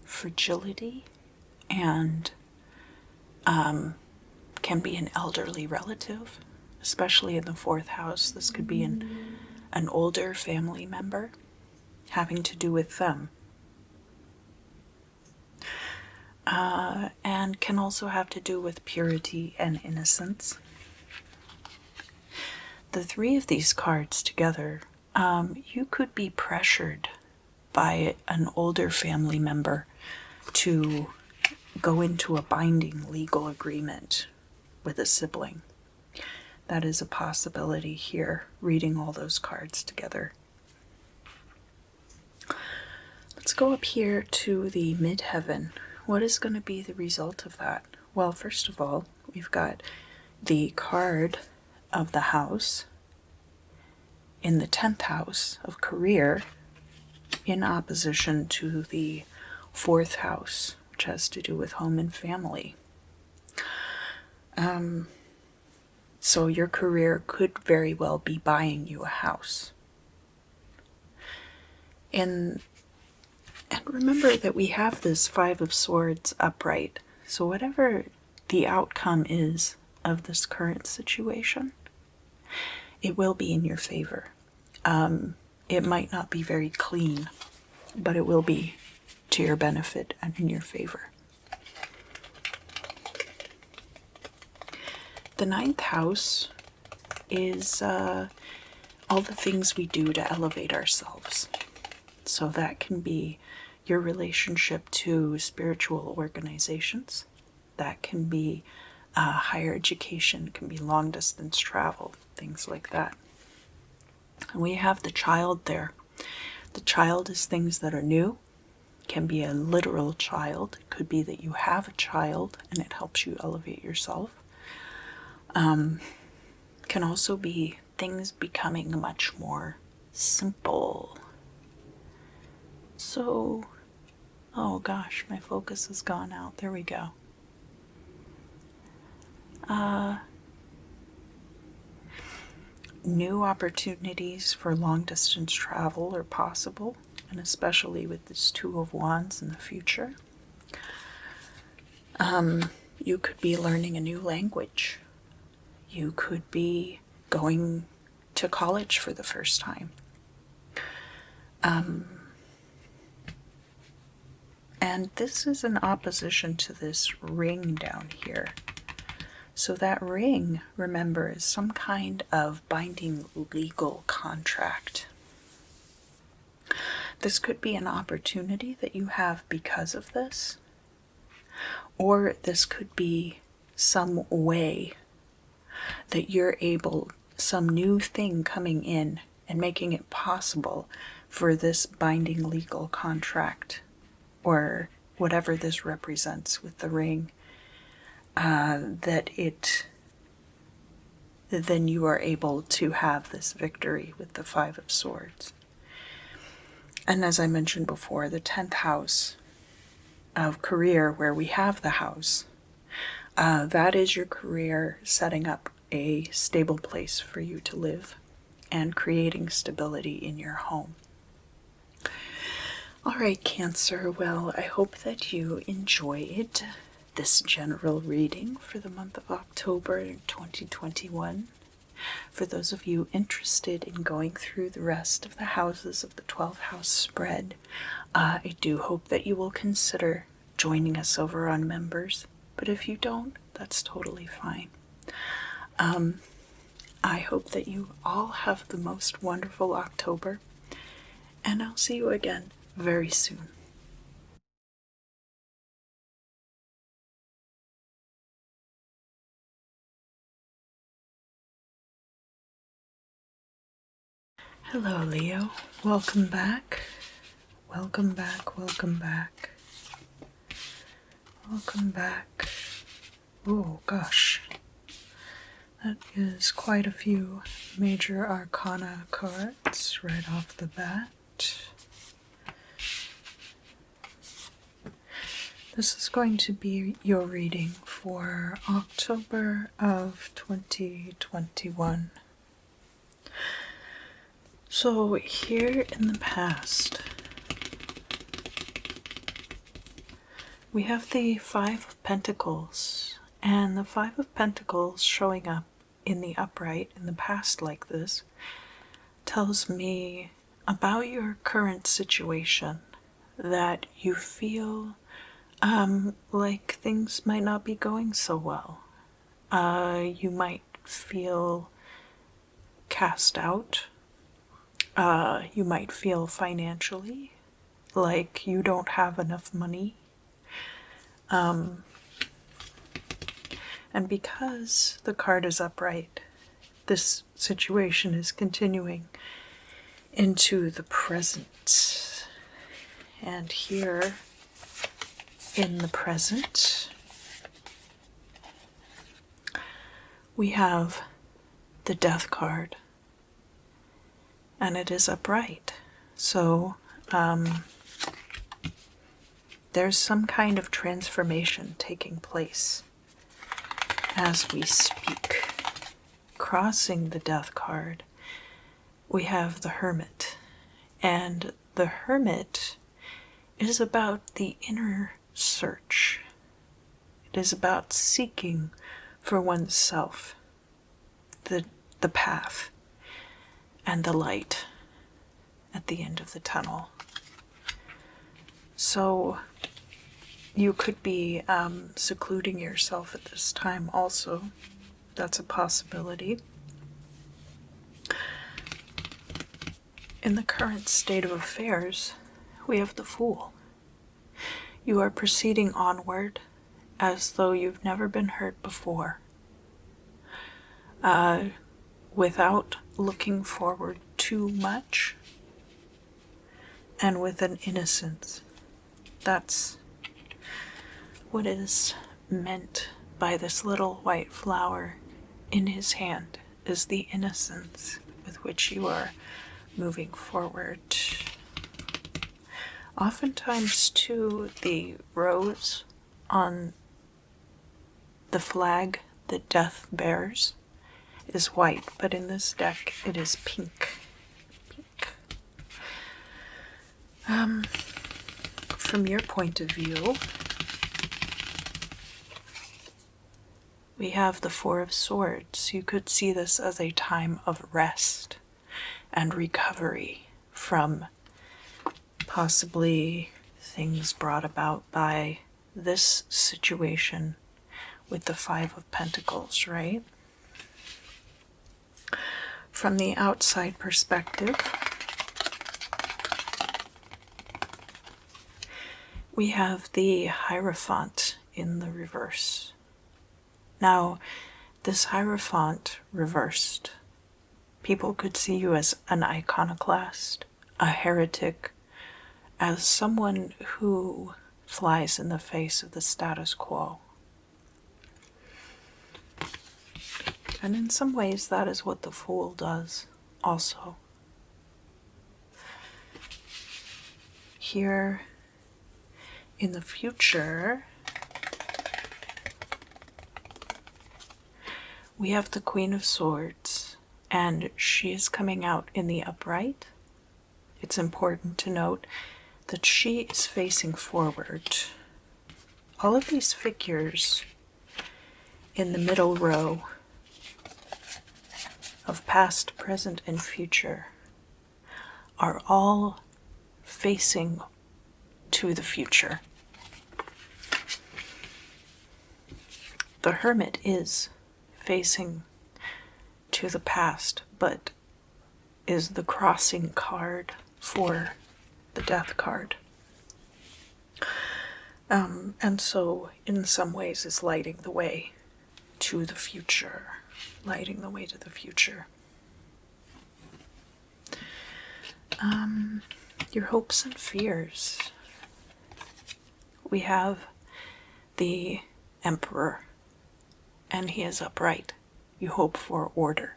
Fragility and can be an elderly relative, especially in the fourth house. This could be an older family member, having to do with them. And can also have to do with purity and innocence. The three of these cards together, you could be pressured by an older family member to go into a binding legal agreement with a sibling. That is a possibility here, reading all those cards together. Let's go up here to the midheaven. What is going to be the result of that? Well, first of all, we've got the card of the house in the 10th house of career in opposition to the 4th house, which has to do with home and family. So your career could very well be buying you a house. And remember that we have this 5 of Swords upright. So whatever the outcome is of this current situation, it will be in your favor. It might not be very clean, but it will be to your benefit and in your favor. The 9th house is all the things we do to elevate ourselves. So that can be your relationship to spiritual organizations. That can be higher education, can be long distance travel, things like that. And we have the child there. The child is things that are new. Can be a literal child. It could be that you have a child and it helps you elevate yourself. Can also be things becoming much more simple. So, oh gosh, my focus has gone out. There we go. New opportunities for long-distance travel are possible, and especially with this Two of Wands in the future. You could be learning a new language. You could be going to college for the first time. And this is in opposition to this ring down here. So that ring, remember, is some kind of binding legal contract. This could be an opportunity that you have because of this, or this could be some way that you're able, some new thing coming in and making it possible for this binding legal contract, or whatever this represents with the ring, then you are able to have this victory with the Five of Swords. And as I mentioned before, the 10th house of career, where we have the house, that is your career, setting up a stable place for you to live and creating stability in your home. All right, Cancer, well, I hope that you enjoyed this general reading for the month of October 2021. For those of you interested in going through the rest of the houses of the 12th house spread, I do hope that you will consider joining us over on Members. But if you don't, that's totally fine. I hope that you all have the most wonderful October, and I'll see you again very soon. Hello, Leo. Welcome back. Welcome back, welcome back. Welcome back. Oh, gosh. That is quite a few major arcana cards right off the bat. This is going to be your reading for October of 2021. So here in the past, we have the Five of Pentacles, and the Five of Pentacles showing up in the upright in the past like this tells me about your current situation, that you feel like things might not be going so well. You might feel cast out. You might feel financially like you don't have enough money. And because the card is upright, this situation is continuing into the present. And here in the present, we have the Death card, and it is upright. So there's some kind of transformation taking place as we speak. Crossing the Death card, we have the Hermit, and the Hermit is about the inner search. It is about seeking for oneself, the path and the light at the end of the tunnel. So you could be secluding yourself at this time also. That's a possibility. In the current state of affairs, we have the Fool. You are proceeding onward as though you've never been hurt before, without looking forward too much, and with an innocence. That's what is meant by this little white flower in his hand, is the innocence with which you are moving forward. Oftentimes, too, the rose on the flag the death bears is white, but in this deck it is pink. From your point of view, we have the Four of Swords. You could see this as a time of rest and recovery from possibly things brought about by this situation with the Five of Pentacles, right? From the outside perspective, we have the Hierophant in the reverse. Now, this Hierophant reversed, people could see you as an iconoclast, a heretic, as someone who flies in the face of the status quo. And in some ways, that is what the Fool does also. Here in the future, we have the Queen of Swords, and she is coming out in the upright. It's important to note that she is facing forward. All of these figures in the middle row of past, present, and future are all facing to the future. The Hermit is facing to the past, but is the crossing card for the Death card. And so, in some ways, is lighting the way to the future. Lighting the way to the future. Your hopes and fears. We have the Emperor, and he is upright. You hope for order.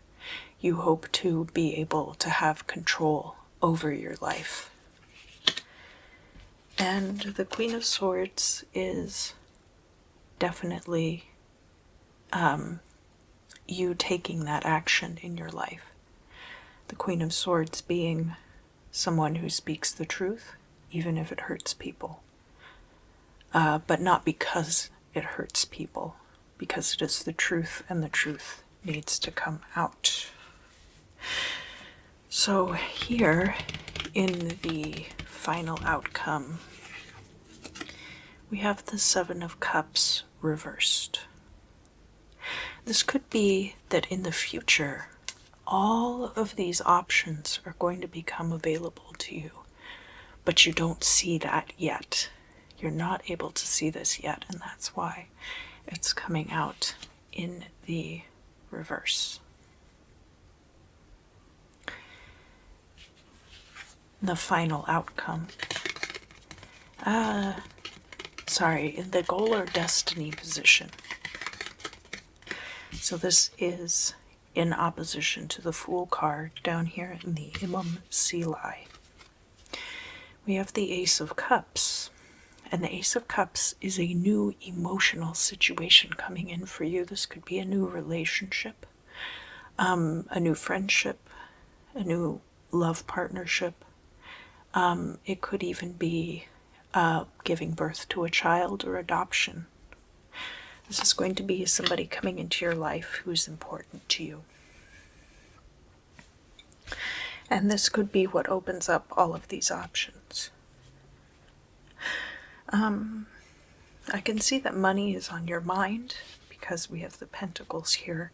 You hope to be able to have control over your life. And the Queen of Swords is definitely you taking that action in your life. The Queen of Swords being someone who speaks the truth, even if it hurts people. But not because it hurts people, because it is the truth, and the truth needs to come out. So here, in the final outcome, we have the Seven of Cups reversed. This could be that in the future, all of these options are going to become available to you, but you don't see that yet. You're not able to see this yet, and that's why it's coming out in the reverse. The final outcome. In the goal or destiny position. So this is in opposition to the Fool card down here in the Imam Silai. We have the Ace of Cups. And the Ace of Cups is a new emotional situation coming in for you. This could be a new relationship, a new friendship, a new love partnership. It could even be giving birth to a child or adoption. This is going to be somebody coming into your life who's important to you. And this could be what opens up all of these options. I can see that money is on your mind because we have the Pentacles here,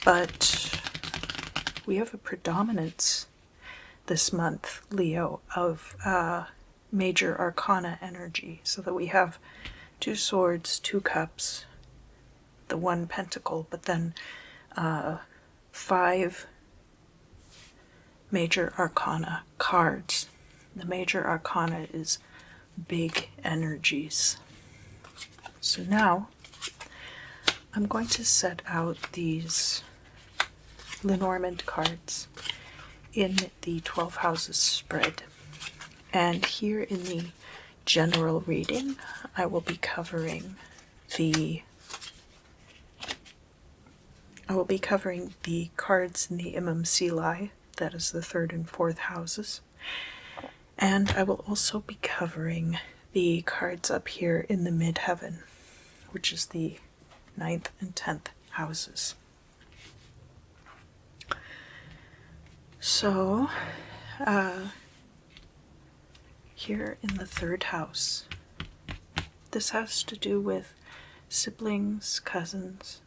but we have a predominance this month, Leo, of major arcana energy, so that we have 2 swords, 2 cups, the 1 pentacle, but then 5 major arcana cards. The major arcana is big energies. So now I'm going to set out these Lenormand cards in the 12 houses spread. And here in the general reading, I will be covering the I will be covering the cards in the MMCLI, that is the 3rd and 4th houses. And I will also be covering the cards up here in the midheaven, which is the 9th and 10th houses. So, here in the 3rd house, this has to do with siblings, cousins,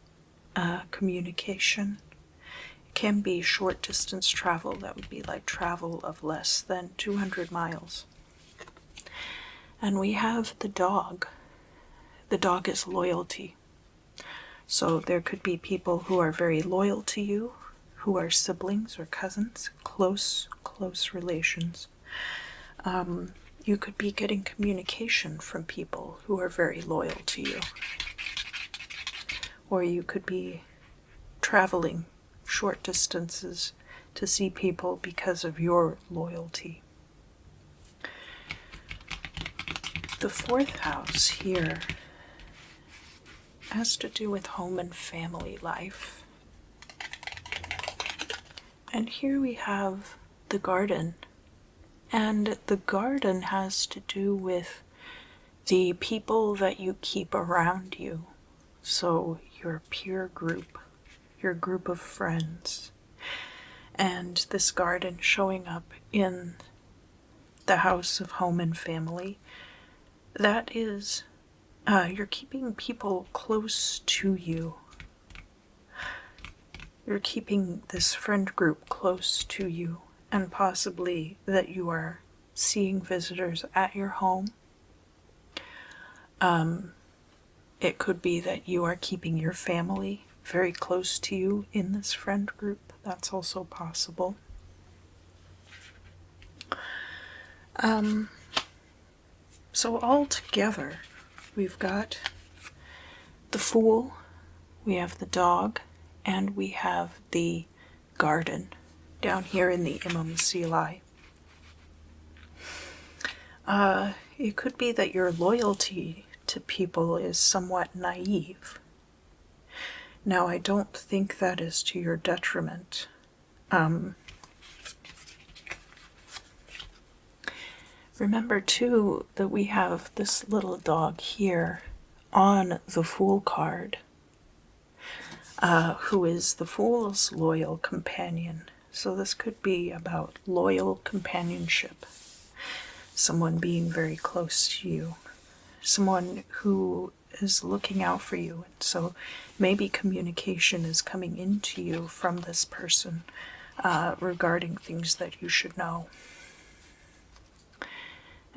communication. It can be short distance travel, that would be like travel of less than 200 miles. And we have the dog. The dog is loyalty. So there could be people who are very loyal to you, who are siblings or cousins, close relations. You could be getting communication from people who are very loyal to you. Or you could be traveling short distances to see people because of your loyalty. The 4th house here has to do with home and family life. And here we have the garden. And the garden has to do with the people that you keep around you. So your peer group, your group of friends. And this garden showing up in the house of home and family, that is, you're keeping people close to you. You're keeping this friend group close to you, and possibly that you are seeing visitors at your home. It could be that you are keeping your family very close to you in this friend group. That's also possible. So all together, we've got the Fool, we have the dog, and we have the garden down here in the MMCLI. It could be that your loyalty to people is somewhat naive. Now, I don't think that is to your detriment. Remember, too, that we have this little dog here on the Fool card, who is the Fool's loyal companion. So this could be about loyal companionship, someone being very close to you, someone who is looking out for you. And so maybe communication is coming into you from this person regarding things that you should know.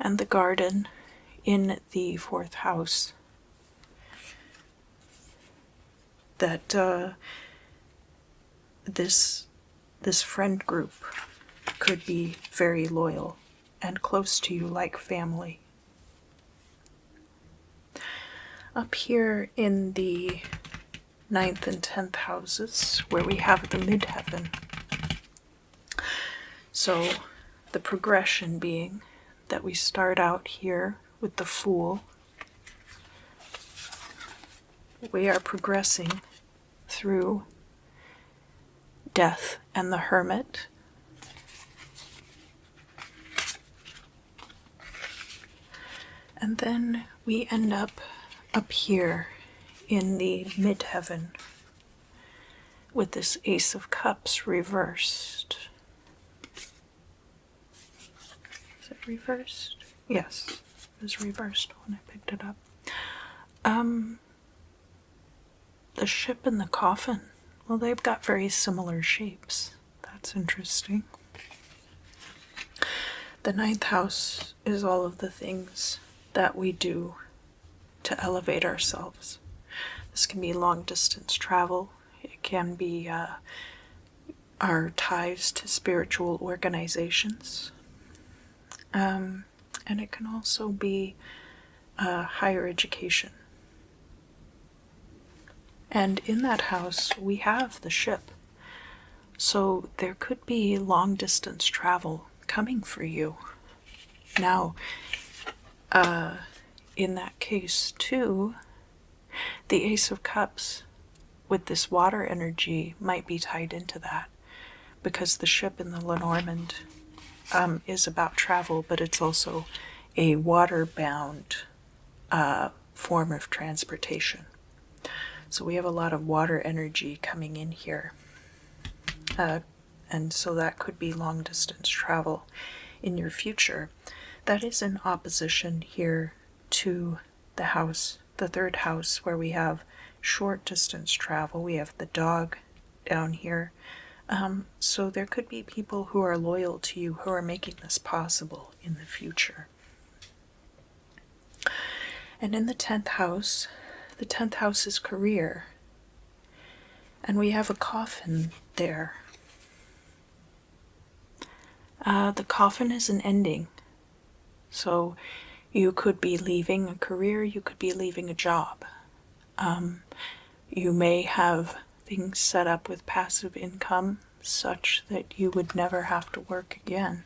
And the garden in the 4th house, that this friend group could be very loyal and close to you like family. Up here in the 9th and 10th houses, where we have the midheaven. So the progression being that we start out here with the Fool. We are progressing through Death and the Hermit. And then we end up here in the midheaven with this Ace of Cups reversed. Is it reversed? Yes, it was reversed when I picked it up. The ship and the coffin. Well, they've got very similar shapes. That's interesting. The 9th house is all of the things that we do to elevate ourselves. This can be long distance travel. It can be our ties to spiritual organizations. And it can also be higher education. And in that house, we have the ship. So there could be long distance travel coming for you. Now, in that case, too, the Ace of Cups with this water energy might be tied into that, because the ship in the Lenormand is about travel, but it's also a water-bound form of transportation. So we have a lot of water energy coming in here. And so that could be long-distance travel in your future. That is in opposition here to the house, the third house, where we have short-distance travel. We have the dog down here. So there could be people who are loyal to you who are making this possible in the future. And in the 10th house is career. And we have a coffin there. The coffin is an ending. So you could be leaving a career, you could be leaving a job. You may have things set up with passive income such that you would never have to work again,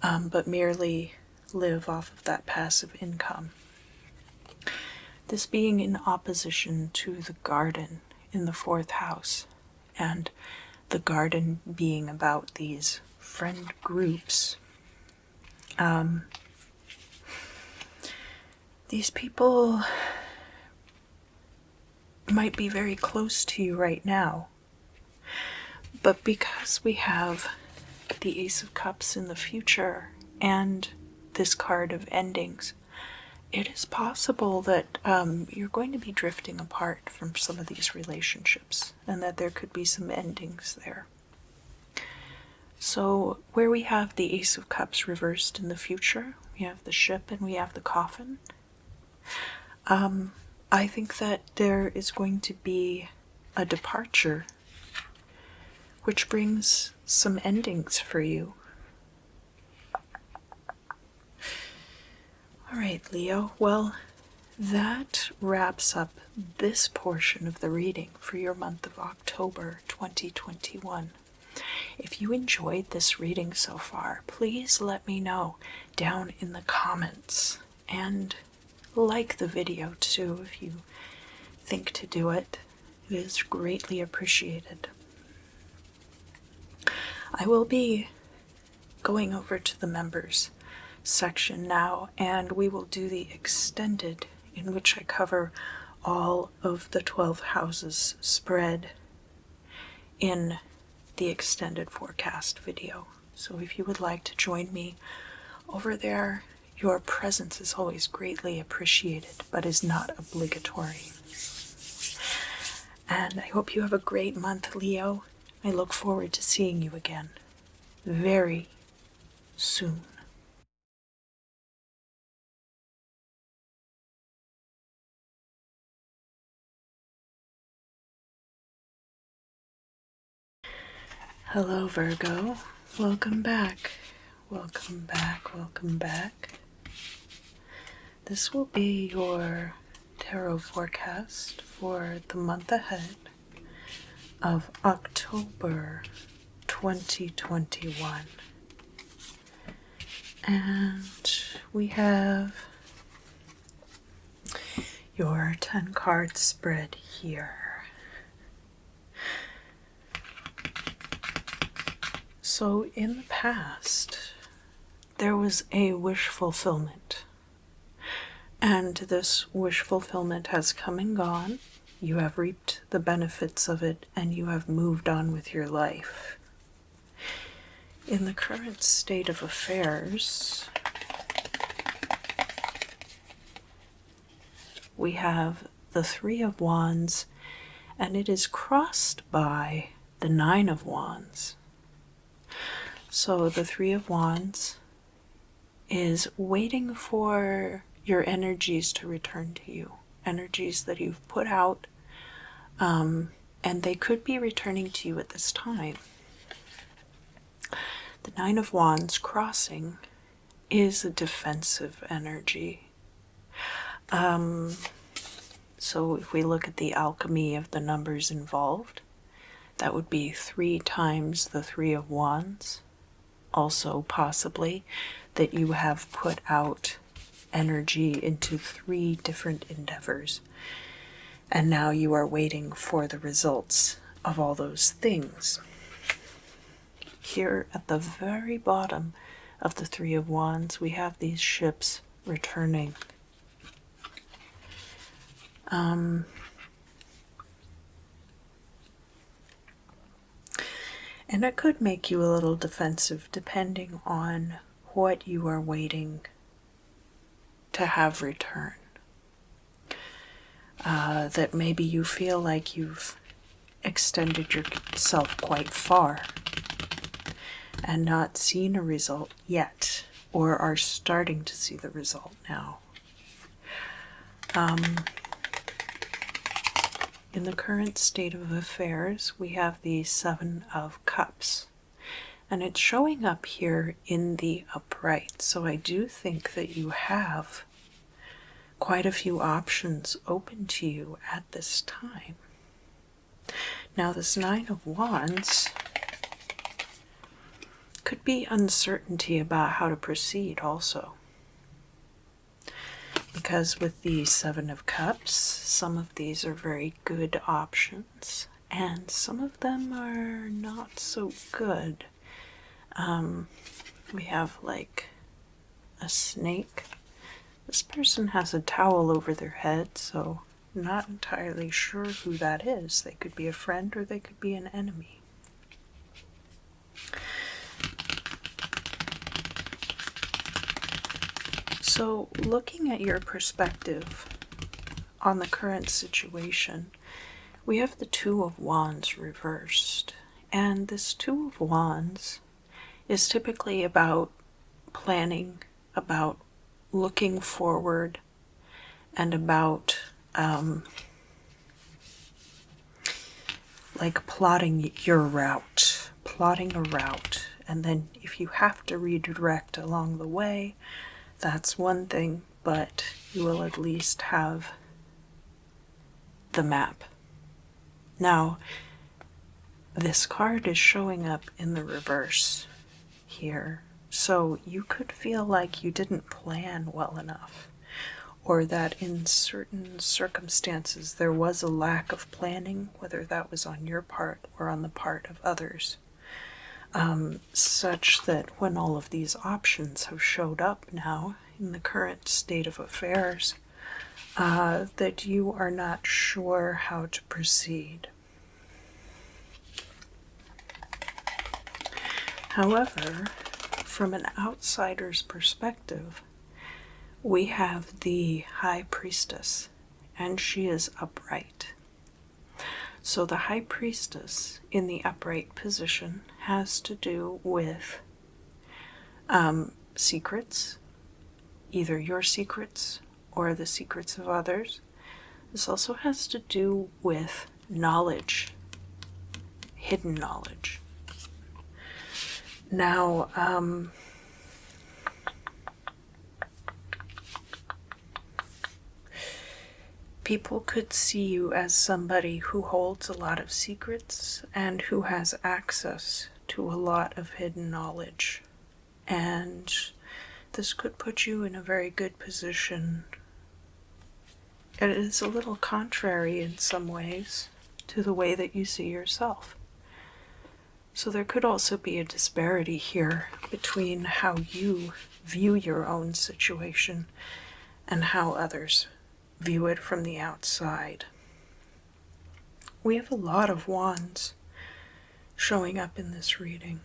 but merely live off of that passive income. This being in opposition to the garden in the 4th house, and the garden being about these friend groups. These people might be very close to you right now, but because we have the Ace of Cups in the future and this card of endings, it is possible that you're going to be drifting apart from some of these relationships, and that there could be some endings there. So where we have the Ace of Cups reversed in the future, we have the ship and we have the coffin. I think that there is going to be a departure, which brings some endings for you. All right, Leo. Well, that wraps up this portion of the reading for your month of October 2021. If you enjoyed this reading so far, please let me know down in the comments, and like the video too if you think to do it. It is greatly appreciated. I will be going over to the members section now, and we will do the extended, in which I cover all of the 12 houses spread in the extended forecast video. So if you would like to join me over there, your presence is always greatly appreciated, but is not obligatory. And I hope you have a great month, Leo. I look forward to seeing you again very soon. Hello, Virgo. Welcome back. Welcome back. Welcome back. This will be your tarot forecast for the month ahead of October 2021. And we have your 10 card spread here. So in the past, there was a wish fulfillment, and this wish fulfillment has come and gone. You have reaped the benefits of it, and you have moved on with your life. In the current state of affairs, we have the 3 of Wands, and it is crossed by the 9 of Wands. So the 3 of Wands is waiting for your energies to return to you, energies that you've put out, and they could be returning to you at this time. The 9 of Wands crossing is a defensive energy. So if we look at the alchemy of the numbers involved, that would be 3 times the 3 of Wands. Also possibly that you have put out energy into 3 different endeavors. And now you are waiting for the results of all those things. Here at the very bottom of the Three of Wands, we have these ships returning. And it could make you a little defensive depending on what you are waiting to have return. That maybe you feel like you've extended yourself quite far and not seen a result yet, or are starting to see the result now. In the current state of affairs, we have the Seven of Cups, and it's showing up here in the upright, so I do think that you have quite a few options open to you at this time. Now, this Nine of Wands could be uncertainty about how to proceed also. Because with the Seven of Cups, some of these are very good options, and some of them are not so good. We have like a snake. This person has a towel over their head, so I'm not entirely sure who that is. They could be a friend or they could be an enemy. So, looking at your perspective on the current situation, we have the Two of Wands reversed. And this Two of Wands is typically about planning, about looking forward, and about like plotting your route, plotting a route. And then if you have to redirect along the way, that's one thing, but you will at least have the map. Now, this card is showing up in the reverse here, so you could feel like you didn't plan well enough, or that in certain circumstances there was a lack of planning, whether that was on your part or on the part of others. Such that when all of these options have showed up now in the current state of affairs, that you are not sure how to proceed. However, from an outsider's perspective, we have the High Priestess, and she is upright. So the High Priestess in the upright position has to do with secrets, either your secrets or the secrets of others. This also has to do with knowledge, hidden knowledge. Now, people could see you as somebody who holds a lot of secrets and who has access to a lot of hidden knowledge. And this could put you in a very good position. It is a little contrary in some ways to the way that you see yourself. So there could also be a disparity here between how you view your own situation and how others view it from the outside. We have a lot of wands showing up in this reading.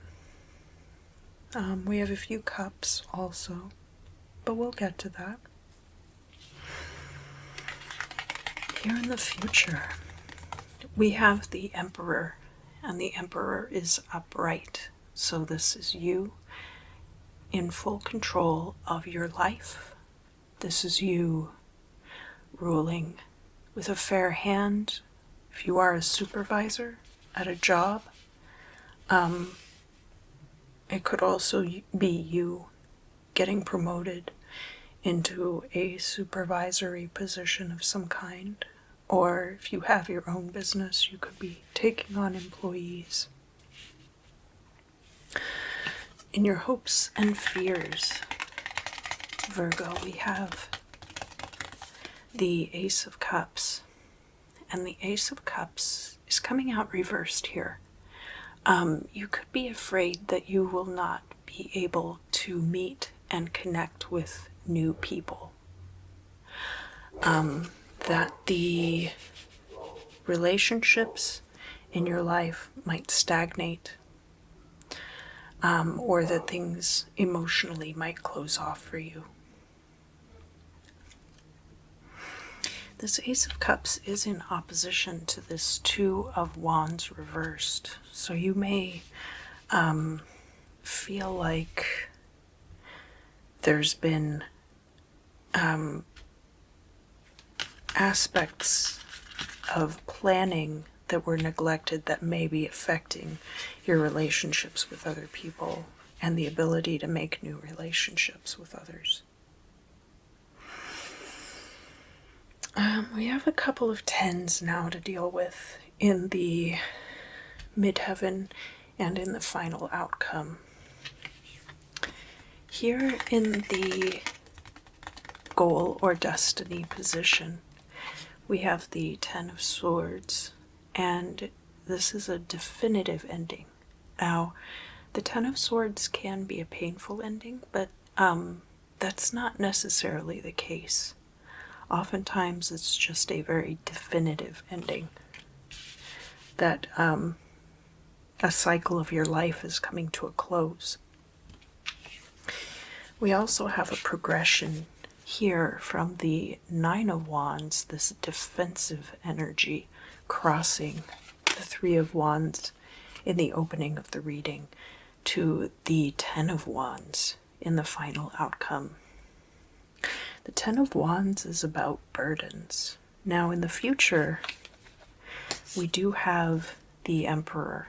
We have a few cups also, but we'll get to that. Here in the future, we have the Emperor, and the Emperor is upright. So this is you in full control of your life. This is you ruling with a fair hand. If you are a supervisor at a job, it could also be you getting promoted into a supervisory position of some kind. Or if you have your own business, you could be taking on employees. In your hopes and fears, Virgo, we have the Ace of Cups. and the Ace of Cups is coming out reversed here. You could be afraid that you will not be able to meet and connect with new people. That the relationships in your life might stagnate, or that things emotionally might close off for you. This Ace of Cups is in opposition to this Two of Wands reversed. So you may feel like there's been aspects of planning that were neglected that may be affecting your relationships with other people and the ability to make new relationships with others. We have a couple of tens now to deal with in the midheaven and in the final outcome. Here in the goal or destiny position, we have the Ten of Swords, and this is a definitive ending. Now, the Ten of Swords can be a painful ending, but that's not necessarily the case. Oftentimes it's just a very definitive ending, that a cycle of your life is coming to a close. We also have a progression here from the Nine of Wands, this defensive energy, crossing the Three of Wands in the opening of the reading to the Ten of Wands in the final outcome. The Ten of Wands is about burdens. Now in the future, we do have the Emperor.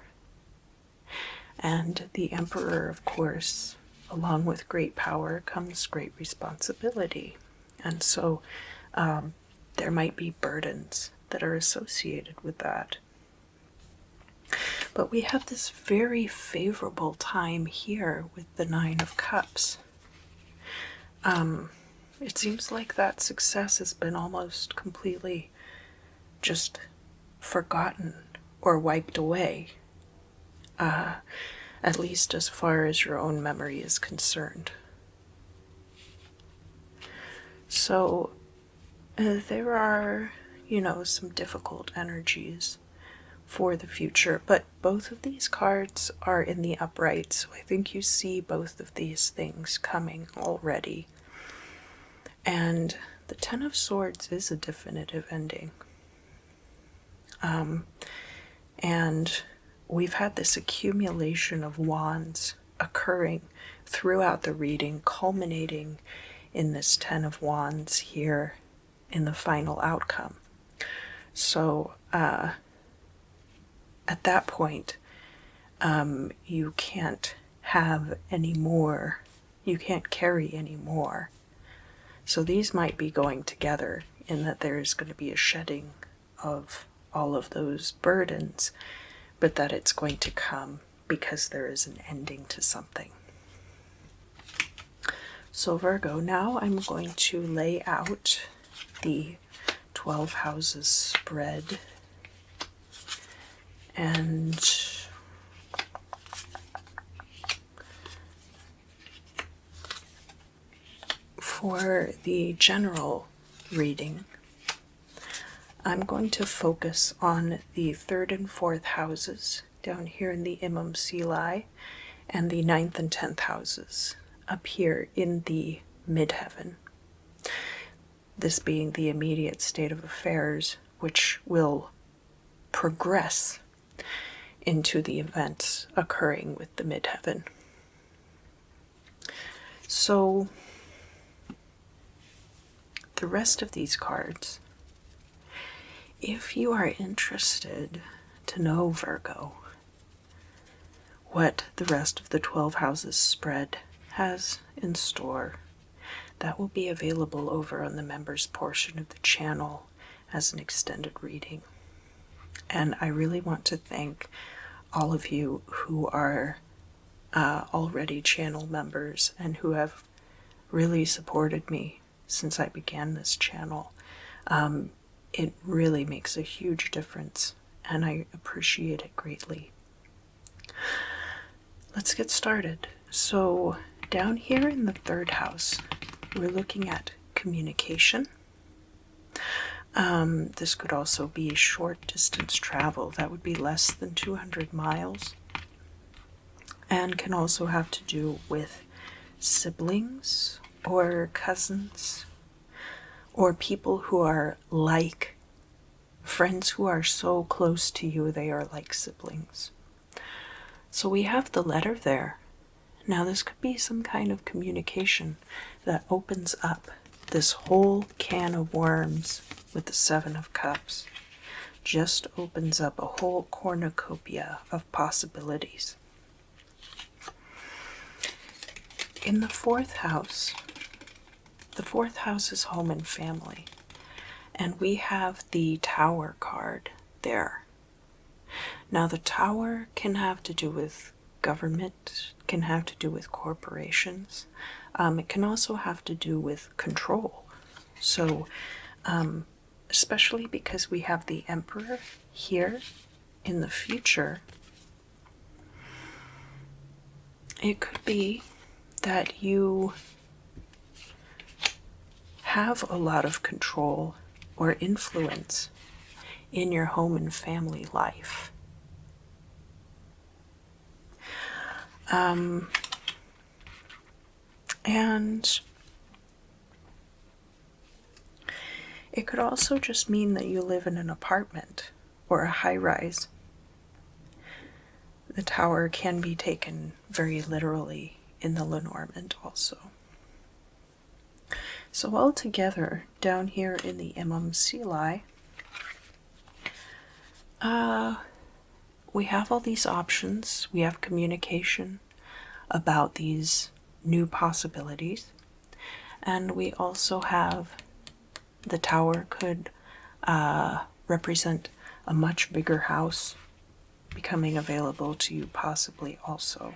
And the Emperor, of course, along with great power comes great responsibility. And so there might be burdens that are associated with that. But we have this very favorable time here with the Nine of Cups. It seems like that success has been almost completely just forgotten or wiped away, at least as far as your own memory is concerned. So there are, some difficult energies for the future, but both of these cards are in the upright, so I think you see both of these things coming already. And the Ten of Swords is a definitive ending. And we've had this accumulation of wands occurring throughout the reading, culminating in this Ten of Wands here in the final outcome. So at that point, you can't have any more, you can't carry any more. So these might be going together in that there is going to be a shedding of all of those burdens, but that it's going to come because there is an ending to something. So Virgo, now I'm going to lay out the 12 houses spread, and for the general reading, I'm going to focus on the 3rd and 4th houses down here in the Imam Silai, and the 9th and 10th houses up here in the midheaven. This being the immediate state of affairs, which will progress into the events occurring with the midheaven. So the rest of these cards, if you are interested to know, Virgo, what the rest of the 12 houses spread has in store, that will be available over on the members portion of the channel as an extended reading. And I really want to thank all of you who are already channel members and who have really supported me since I began this channel. it really makes a huge difference, and I appreciate it greatly. Let's get started. So down here in the third house, we're looking at communication. This could also be short distance travel. That would be less than 200 miles. And can also have to do with siblings or cousins or people who are like friends who are so close to you they are like siblings. So we have the letter there. Now this could be some kind of communication that opens up this whole can of worms with the Seven of Cups. Just opens up a whole cornucopia of possibilities. In the fourth house is home and family, and we have the Tower card there. Now the Tower can have to do with government, can have to do with corporations. It can also have to do with control. So, especially because we have the Emperor here in the future, it could be that you have a lot of control or influence in your home and family life. And it could also just mean that you live in an apartment or a high-rise. The Tower can be taken very literally in the Lenormand also. So altogether, down here in the Imam Sili, we have all these options. We have communication about these new possibilities. And we also have the Tower could represent a much bigger house becoming available to you possibly also.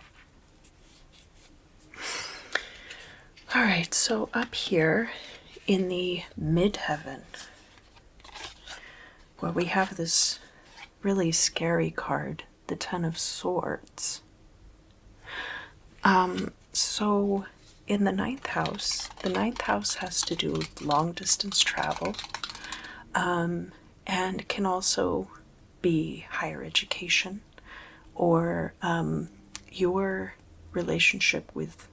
All right, so up here in the midheaven, where we have this really scary card, the Ten of Swords. So in the ninth house has to do with long distance travel, and can also be higher education or your relationship with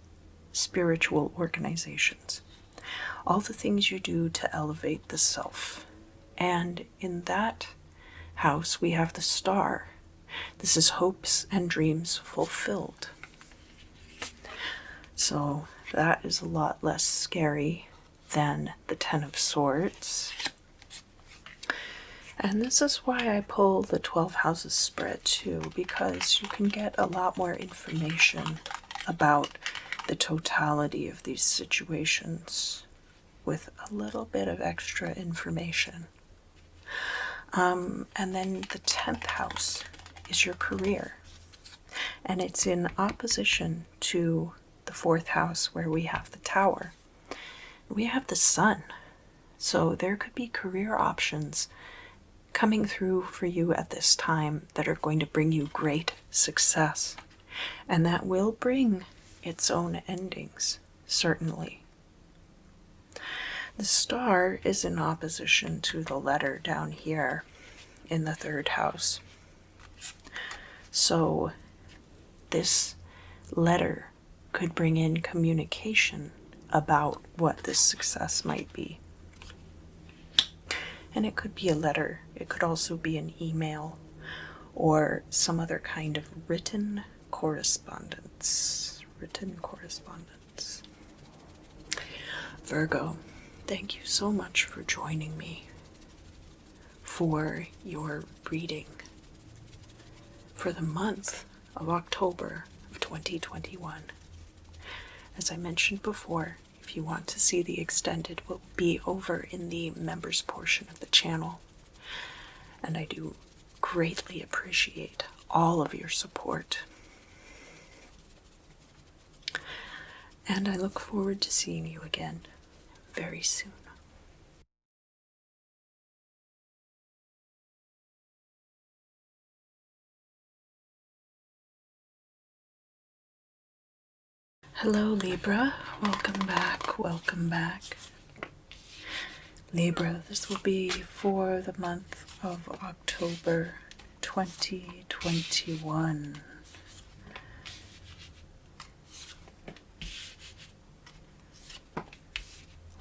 spiritual organizations. All the things you do to elevate the self. And in that house, we have the Star. This is hopes and dreams fulfilled. So that is a lot less scary than the Ten of Swords. And this is why I pull the 12 houses spread too, because you can get a lot more information about the totality of these situations with a little bit of extra information. And then the 10th house is your career, and it's in opposition to the 4th house where we have the Tower. We have the Sun, so there could be career options coming through for you at this time that are going to bring you great success, and that will bring its own endings, certainly. The Star is in opposition to the letter down here in the 3rd house. So this letter could bring in communication about what this success might be. And it could be a letter. It could also be an email or some other kind of written correspondence. Virgo, thank you so much for joining me for your reading for the month of October of 2021. As I mentioned before, if you want to see the extended, will be over in the members portion of the channel. And I do greatly appreciate all of your support. And I look forward to seeing you again very soon. Hello Libra, welcome back, welcome back. Libra, this will be for the month of October 2021.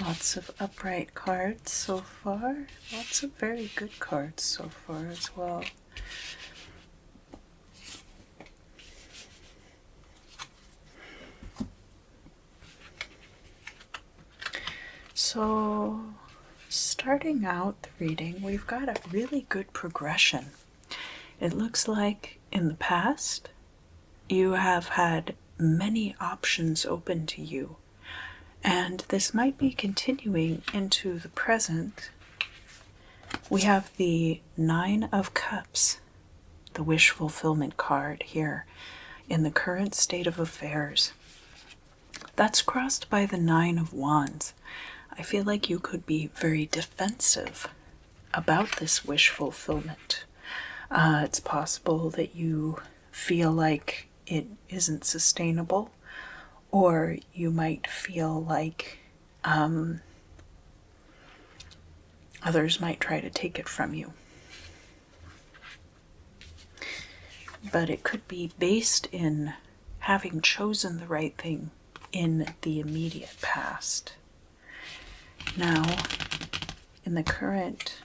Lots of upright cards so far, lots of very good cards so far as well. So, starting out the reading, we've got a really good progression. It looks like in the past, you have had many options open to you, and this might be continuing into the present. We have the Nine of Cups, the wish fulfillment card here in the current state of affairs. That's crossed by the Nine of Wands. I feel like you could be very defensive about this wish fulfillment. It's possible that you feel like it isn't sustainable, or you might feel like others might try to take it from you. But it could be based in having chosen the right thing in the immediate past. Now, in the current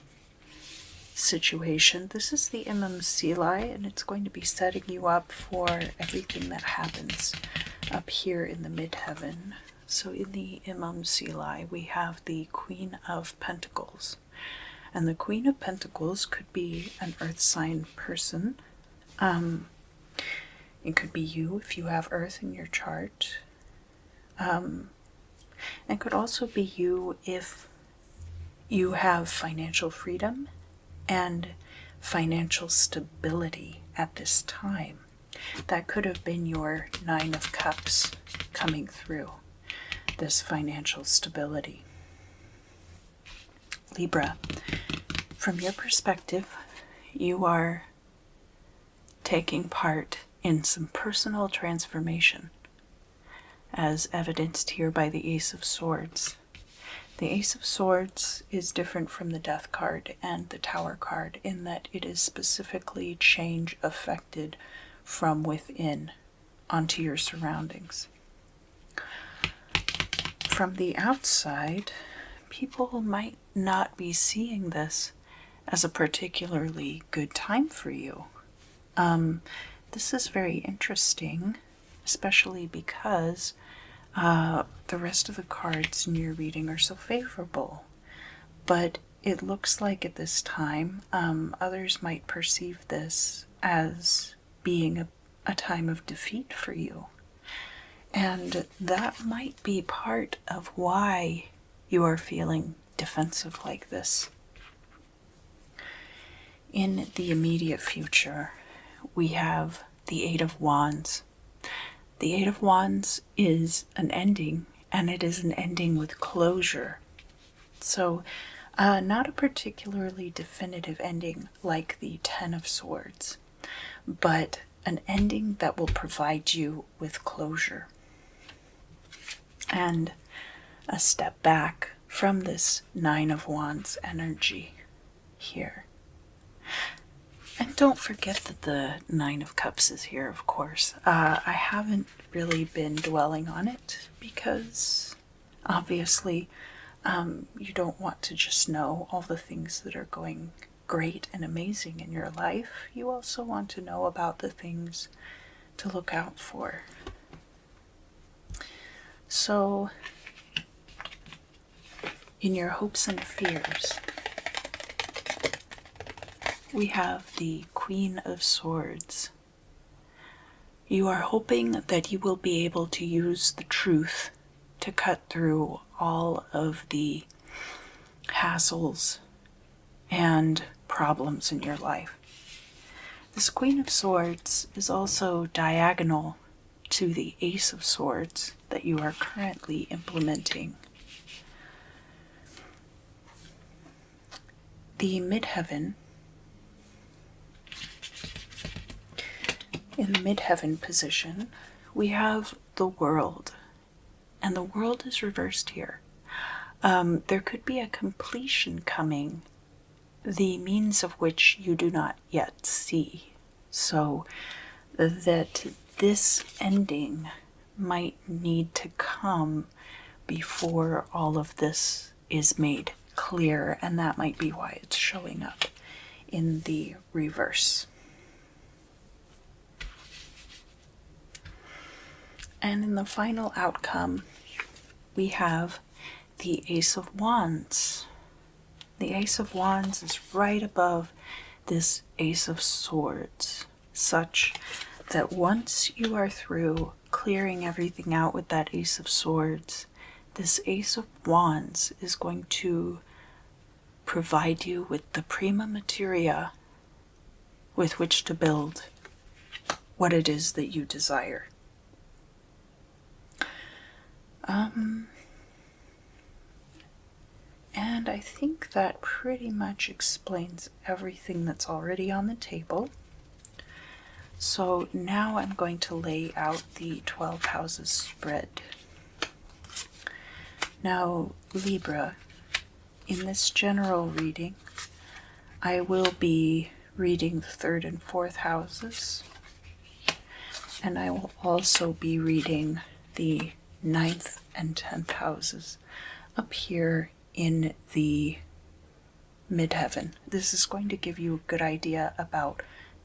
situation, this is the Imam Silai, and it's going to be setting you up for everything that happens up here in the midheaven. So in the Imam Silai, we have the Queen of Pentacles. And the Queen of Pentacles could be an earth sign person. It could be you if you have earth in your chart. And could also be you if you have financial freedom and financial stability at this time. That could have been your Nine of Cups coming through, this financial stability. Libra, from your perspective, you are taking part in some personal transformation, as evidenced here by the Ace of Swords. The Ace of Swords is different from the Death card and the Tower card in that it is specifically change affected from within onto your surroundings. From the outside, people might not be seeing this as a particularly good time for you. This is very interesting, especially because the rest of the cards in your reading are so favorable. But it looks like at this time, others might perceive this as being a time of defeat for you. And that might be part of why you are feeling defensive like this. In the immediate future, we have the Eight of Wands. The Eight of Wands is an ending, and it is an ending with closure. So, not a particularly definitive ending like the Ten of Swords, but an ending that will provide you with closure. And a step back from this Nine of Wands energy here. And don't forget that the Nine of Cups is here, of course. I haven't really been dwelling on it because, obviously, you don't want to just know all the things that are going great and amazing in your life. You also want to know about the things to look out for. So, in your hopes and fears, we have the Queen of Swords. You are hoping that you will be able to use the truth to cut through all of the hassles and problems in your life. This Queen of Swords is also diagonal to the Ace of Swords that you are currently implementing. The midheaven, in the midheaven position, we have the World. and the world is reversed here. There could be a completion coming, the means of which you do not yet see. So that this ending might need to come before all of this is made clear, and that might be why it's showing up in the reverse. And in the final outcome, we have the Ace of Wands. The Ace of Wands is right above this Ace of Swords, such that once you are through clearing everything out with that Ace of Swords, this Ace of Wands is going to provide you with the prima materia with which to build what it is that you desire. And I think that pretty much explains everything that's already on the table. So now I'm going to lay out the 12 houses spread. Now, Libra, in this general reading, I will be reading the 3rd and 4th houses, and I will also be reading the 9th and 10th houses up here in the midheaven. This is going to give you a good idea about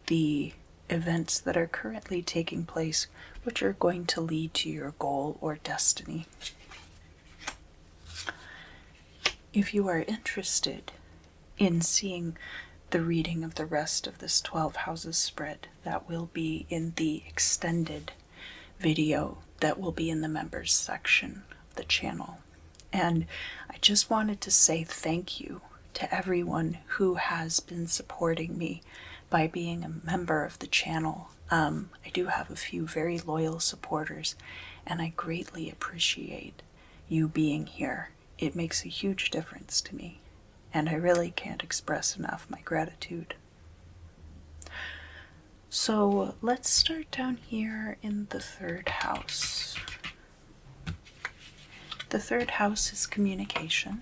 the events that are currently taking place, which are going to lead to your goal or destiny. If you are interested in seeing the reading of the rest of this 12 houses spread, that will be in the extended video that will be in the members section of the channel. And I just wanted to say thank you to everyone who has been supporting me by being a member of the channel. I do have a few very loyal supporters, and I greatly appreciate you being here. It makes a huge difference to me, and I really can't express enough my gratitude. So let's start down here in the 3rd house. The 3rd house is communication.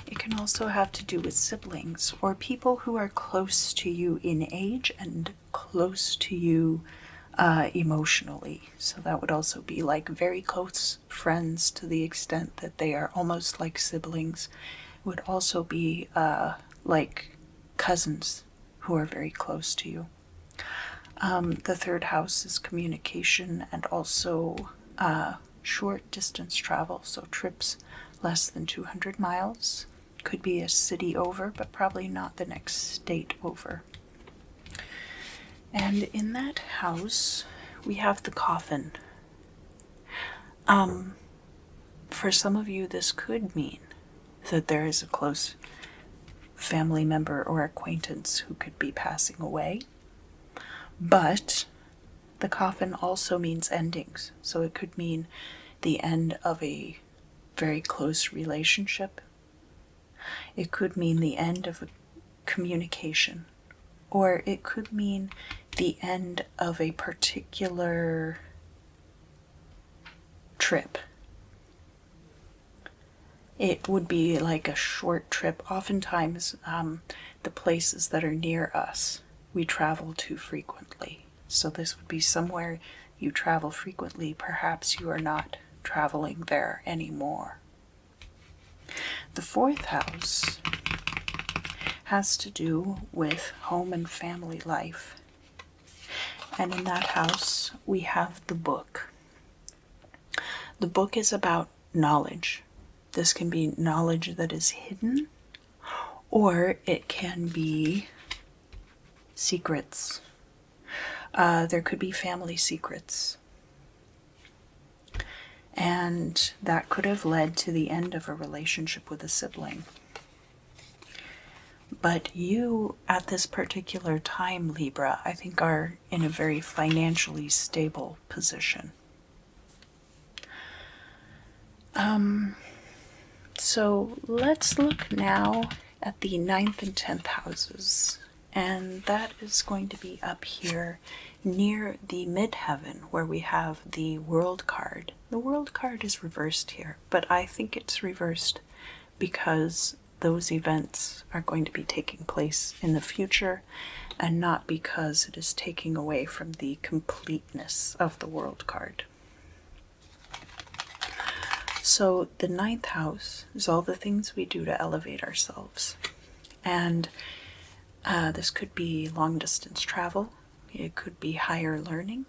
It can also have to do with siblings or people who are close to you in age and close to you emotionally. So that would also be like very close friends to the extent that they are almost like siblings. It would also be like cousins who are very close to you. The 3rd house is communication and also short distance travel, so trips less than 200 miles. Could be a city over, but probably not the next state over. And in that house, we have the coffin. For some of you, this could mean that there is a close family member or acquaintance who could be passing away. But the coffin also means endings, so it could mean the end of a very close relationship. It could mean the end of a communication, or it could mean the end of a particular trip. It would be like a short trip. Oftentimes, the places that are near us, we travel to frequently. So this would be somewhere you travel frequently. Perhaps you are not traveling there anymore. The 4th house has to do with home and family life. And in that house, we have the book. The book is about knowledge. This can be knowledge that is hidden, or it can be secrets. There could be family secrets. And that could have led to the end of a relationship with a sibling. But you, at this particular time, Libra, I think are in a very financially stable position. So let's look now at the 9th and 10th houses and that is going to be up here near the midheaven where we have the world card. The world card is reversed here, but I think it's reversed because those events are going to be taking place in the future and not because it is taking away from the completeness of the world card. So the 9th house is all the things we do to elevate ourselves. And this could be long distance travel. It could be higher learning.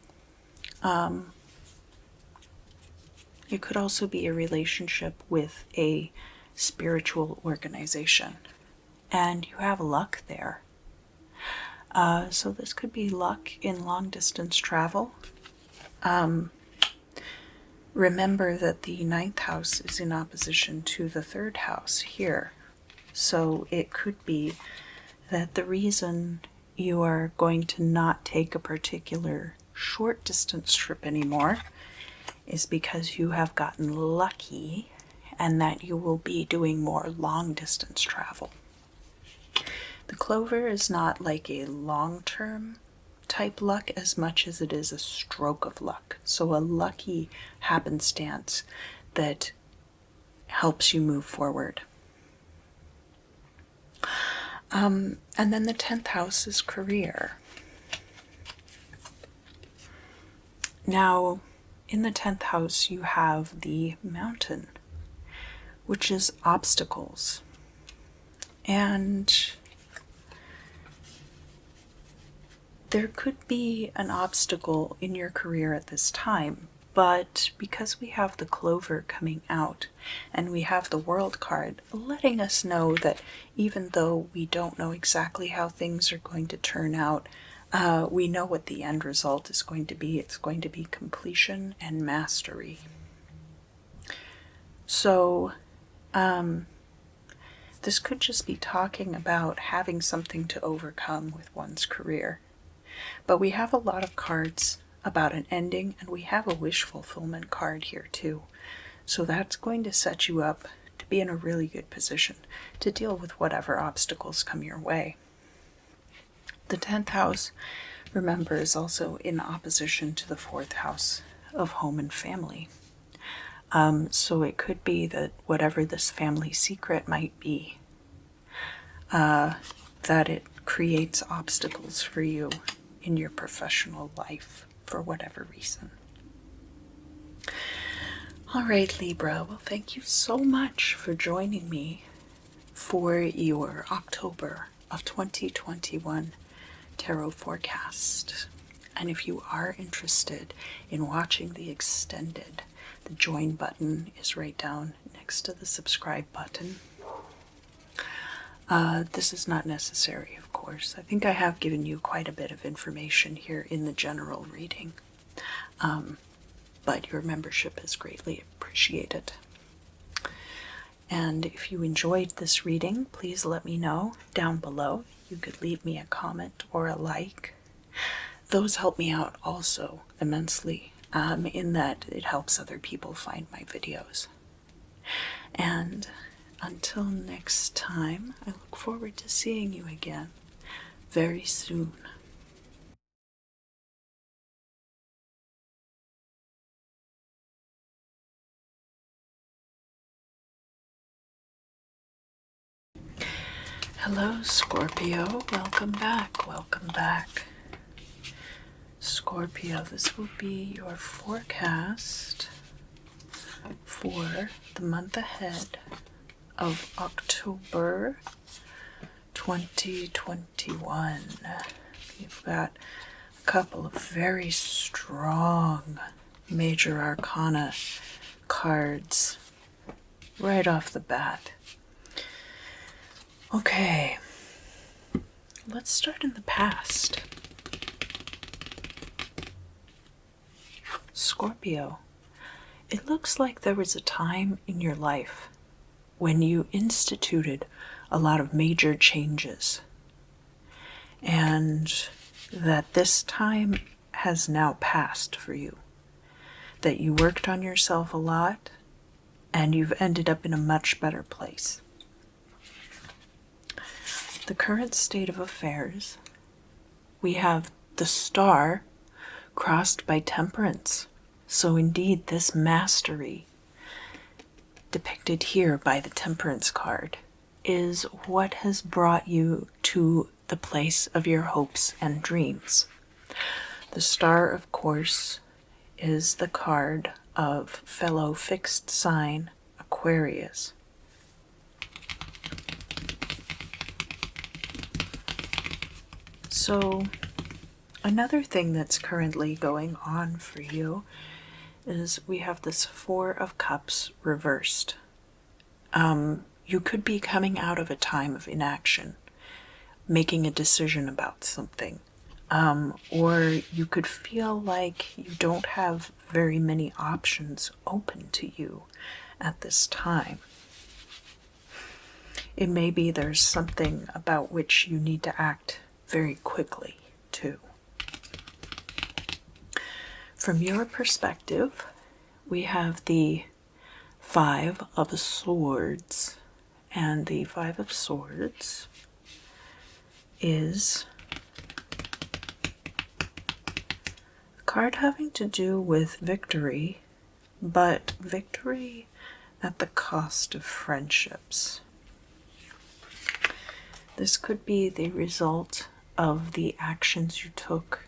It could also be a relationship with a spiritual organization. And you have luck there. So this could be luck in long distance travel. Remember that the 9th house is in opposition to the 3rd house here. So it could be that the reason you are going to not take a particular short distance trip anymore is because you have gotten lucky and that you will be doing more long distance travel. The clover is not like a long-term type luck as much as it is a stroke of luck. So a lucky happenstance that helps you move forward. And then the 10th house is career. Now, in the 10th house, you have the mountain, which is obstacles. And there could be an obstacle in your career at this time, but because we have the clover coming out and we have the world card letting us know that even though we don't know exactly how things are going to turn out, we know what the end result is going to be. It's going to be completion and mastery. So this could just be talking about having something to overcome with one's career. But we have a lot of cards about an ending, and we have a wish fulfillment card here too. So that's going to set you up to be in a really good position to deal with whatever obstacles come your way. The 10th house, remember, is also in opposition to the 4th house of home and family. So it could be that whatever this family secret might be, that it creates obstacles for you in your professional life for whatever reason. All right, Libra. Well, thank you so much for joining me for your October of 2021 tarot forecast. And if you are interested in watching the extended, the join button is right down next to the subscribe button. This is not necessary, of course. I think I have given you quite a bit of information here in the general reading, but your membership is greatly appreciated. And if you enjoyed this reading, please let me know down below. You could leave me a comment or a like. Those help me out also immensely, in that it helps other people find my videos. And until next time, I look forward to seeing you again very soon. Hello, Scorpio. Welcome back. Welcome back. Scorpio, this will be your forecast for the month ahead of October 2021. You've got a couple of very strong major arcana cards right off the bat. Okay, let's start in the past. Scorpio, it looks like there was a time in your life when you instituted a lot of major changes, and that this time has now passed for you. That you worked on yourself a lot, and you've ended up in a much better place. the current state of affairs, we have the star crossed by temperance. So indeed, this mastery depicted here by the temperance card is what has brought you to the place of your hopes and dreams. The star, of course, is the card of fellow fixed sign Aquarius. So another thing that's currently going on for you is we have this Four of Cups reversed. You could be coming out of a time of inaction, making a decision about something. Or you could feel like you don't have very many options open to you at this time. It may be there's something about which you need to act very quickly, too. From your perspective, we have the Five of Swords, and the Five of Swords is a card having to do with victory, but victory at the cost of friendships. This could be the result of the actions you took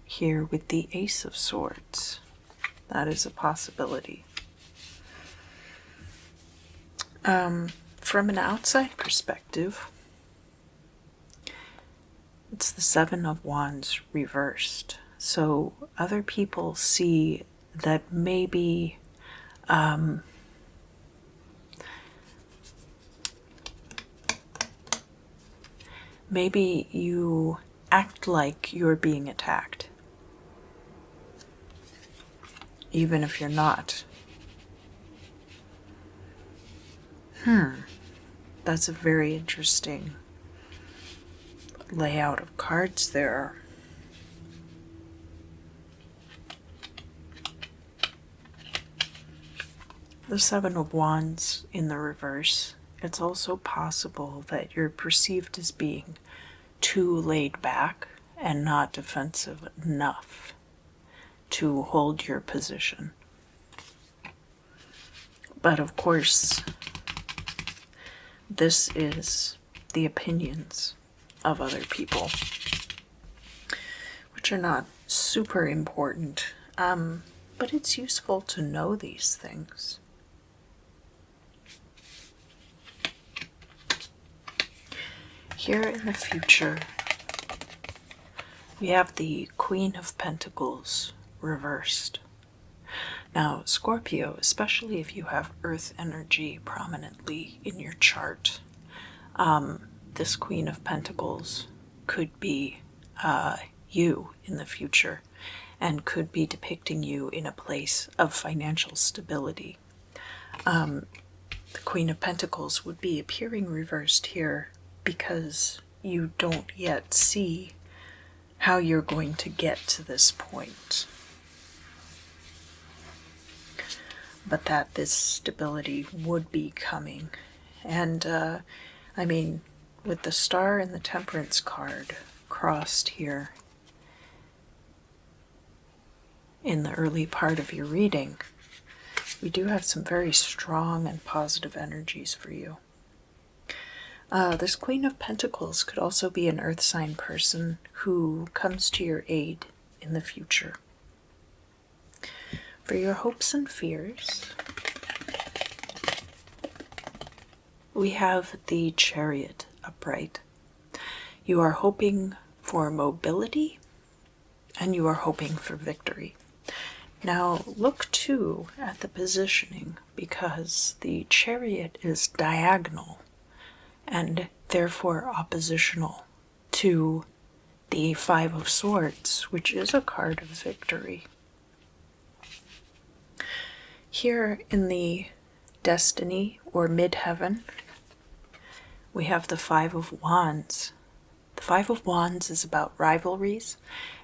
here with the Ace of Swords. That is a possibility. From an outside perspective, it's the Seven of Wands reversed. So other people see that maybe maybe you act like you're being attacked, even if you're not. That's a very interesting layout of cards there. The Seven of Wands in the reverse. It's also possible that you're perceived as being too laid back and not defensive enough to hold your position. But of course, this is the opinions of other people, which are not super important, but it's useful to know these things. Here in the future, we have the Queen of Pentacles reversed. Now, Scorpio, especially if you have Earth energy prominently in your chart, this Queen of Pentacles could be you in the future and could be depicting you in a place of financial stability. The Queen of Pentacles would be appearing reversed here because you don't yet see how you're going to get to this point. But that this stability would be coming. And, I mean, with the Star and the Temperance card crossed here in the early part of your reading, we do have some very strong and positive energies for you. This Queen of Pentacles could also be an earth sign person who comes to your aid in the future. For your hopes and fears, we have the Chariot upright. You are hoping for mobility and you are hoping for victory. Now look too at the positioning, because the Chariot is diagonal and therefore oppositional to the Five of Swords, which is a card of victory. Here in the Destiny or Midheaven, we have the Five of Wands. The Five of Wands is about rivalries.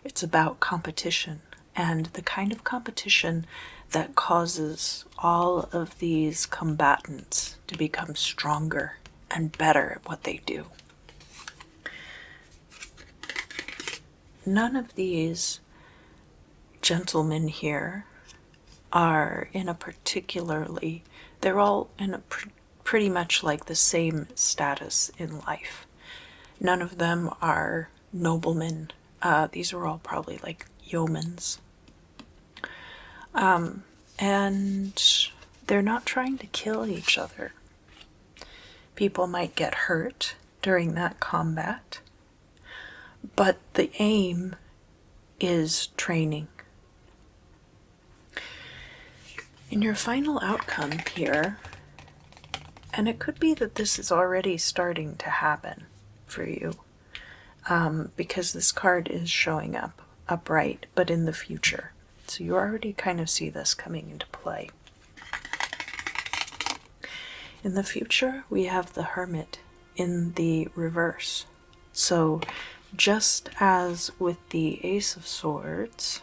It's about competition, and the kind of competition that causes all of these combatants to become stronger and better at what they do. none of these gentlemen here are in a particularly, they're all in a pretty much like the same status in life. None of them are noblemen. These are all probably like yeomans. And they're not trying to kill each other. People might get hurt during that combat, but the aim is training. In your final outcome here, and it could be that this is already starting to happen for you, because this card is showing up upright, but in the future. So you already kind of see this coming into play. In the future, we have the Hermit in the reverse. So just as with the Ace of Swords,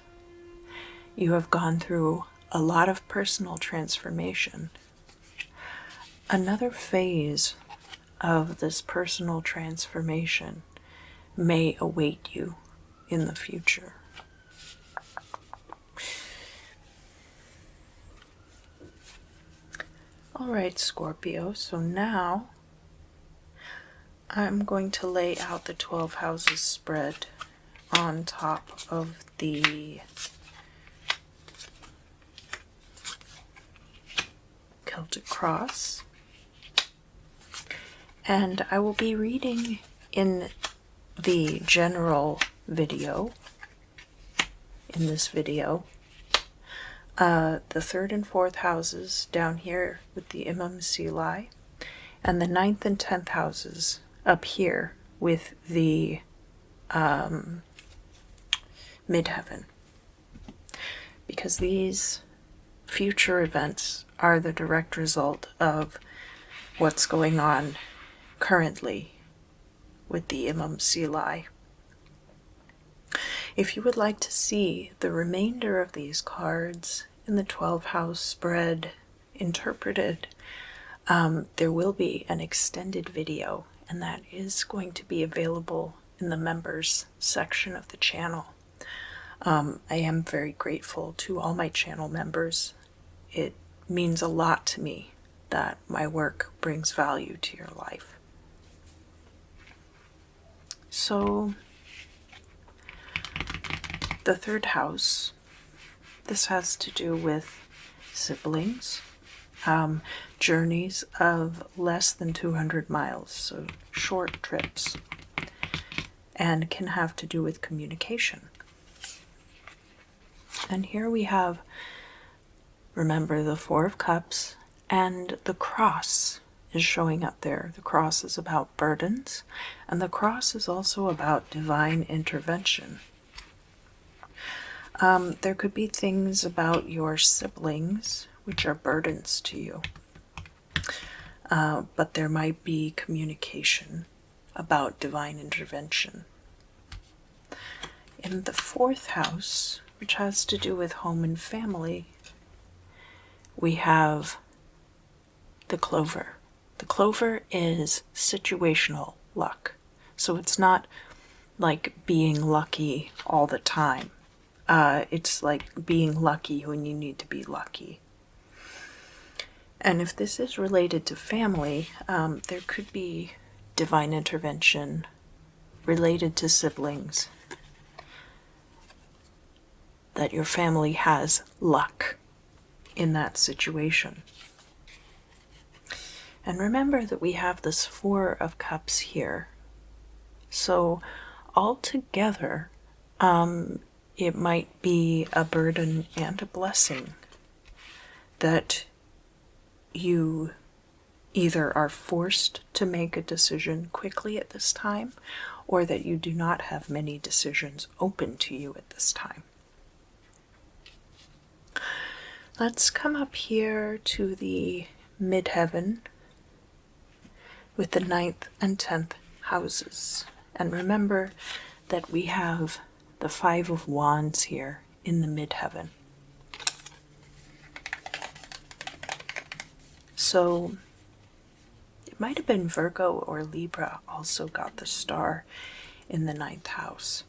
you have gone through a lot of personal transformation. Another phase of this personal transformation may await you in the future. All right, Scorpio, so now I'm going to lay out the 12 houses spread on top of the Celtic cross. And I will be reading in the general video, in this video, the 3rd and 4th houses down here with the Imam Sili, and the 9th and 10th houses up here with the midheaven. Because these future events are the direct result of what's going on currently with the Imam Sili. If you would like to see the remainder of these cards in the 12 house spread interpreted, there will be an extended video, and that is going to be available in the members section of the channel. I am very grateful to all my channel members. It means a lot to me that my work brings value to your life. So, the 3rd house, this has to do with siblings, journeys of less than 200 miles, so short trips, and can have to do with communication. And here we have, remember, the 4 of Cups, and the cross is showing up there. The cross is about burdens, and the cross is also about divine intervention. There could be things about your siblings which are burdens to you, but there might be communication about divine intervention. In the 4th house, which has to do with home and family, we have the clover. The clover is situational luck. So it's not like being lucky all the time. It's like being lucky when you need to be lucky. And if this is related to family, there could be divine intervention related to siblings, that your family has luck in that situation. And remember that we have this 4 of Cups here. So altogether, it might be a burden and a blessing that you either are forced to make a decision quickly at this time, or that you do not have many decisions open to you at this time. Let's come up here to the midheaven with the 9th and 10th houses. And remember that we have the 5 of Wands here in the midheaven. So it might have been Virgo or Libra also got the star in the 9th house.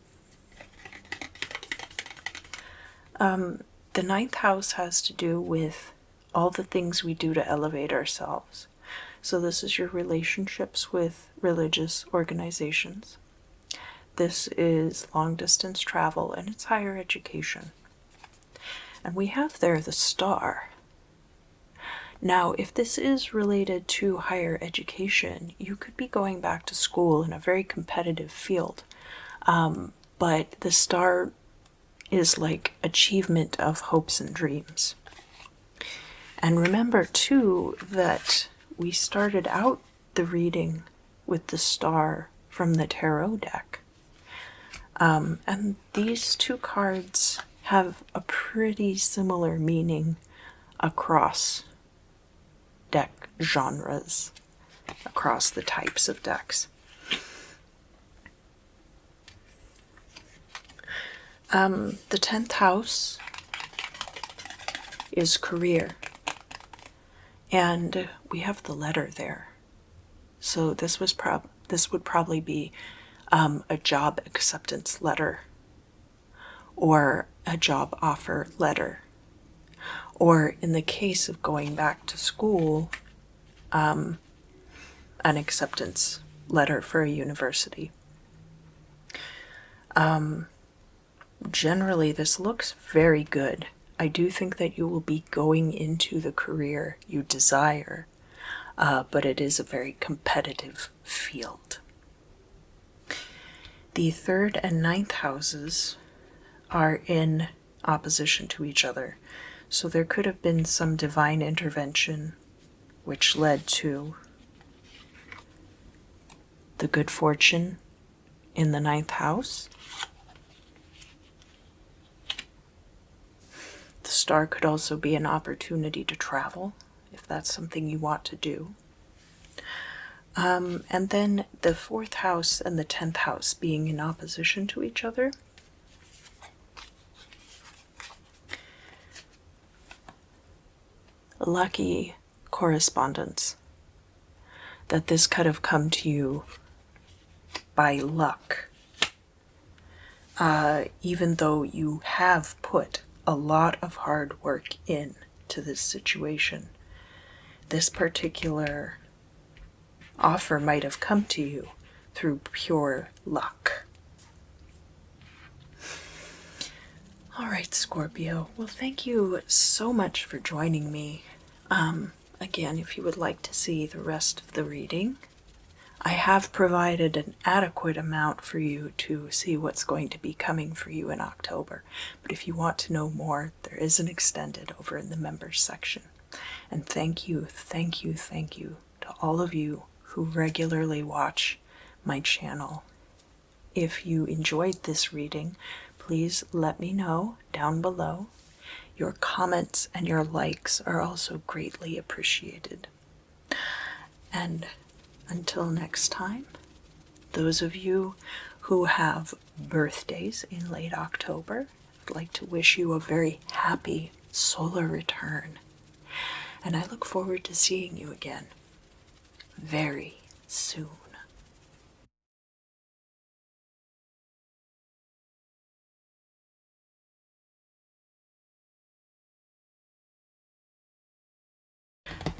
The ninth house has to do with all the things we do to elevate ourselves. So this is your relationships with religious organizations. This is long distance travel, and it's higher education. And we have there the star. Now, if this is related to higher education, you could be going back to school in a very competitive field. But the star is like achievement of hopes and dreams. And remember, too, that we started out the reading with the star from the tarot deck. And these two cards have a pretty similar meaning across deck genres, across the types of decks. The 10th house is career, and we have the letter there. So this would probably be a job acceptance letter, or a job offer letter, or in the case of going back to school, an acceptance letter for a university. Generally, this looks very good. I do think that you will be going into the career you desire, but it is a very competitive field. The 3rd and 9th houses are in opposition to each other, so there could have been some divine intervention which led to the good fortune in the 9th house. The star could also be an opportunity to travel, if that's something you want to do. And then the 4th house and the 10th house being in opposition to each other. Lucky correspondence. That this could have come to you by luck. Even though you have put a lot of hard work into this situation, this particular offer might have come to you through pure luck. All right, Scorpio. Well, thank you so much for joining me. Again, if you would like to see the rest of the reading, I have provided an adequate amount for you to see what's going to be coming for you in October. But if you want to know more, there is an extended over in the members section. And thank you to all of you who regularly watch my channel. If you enjoyed this reading, please let me know down below. Your comments and your likes are also greatly appreciated. And until next time, those of you who have birthdays in late October, I'd like to wish you a very happy solar return. And I look forward to seeing you again very soon.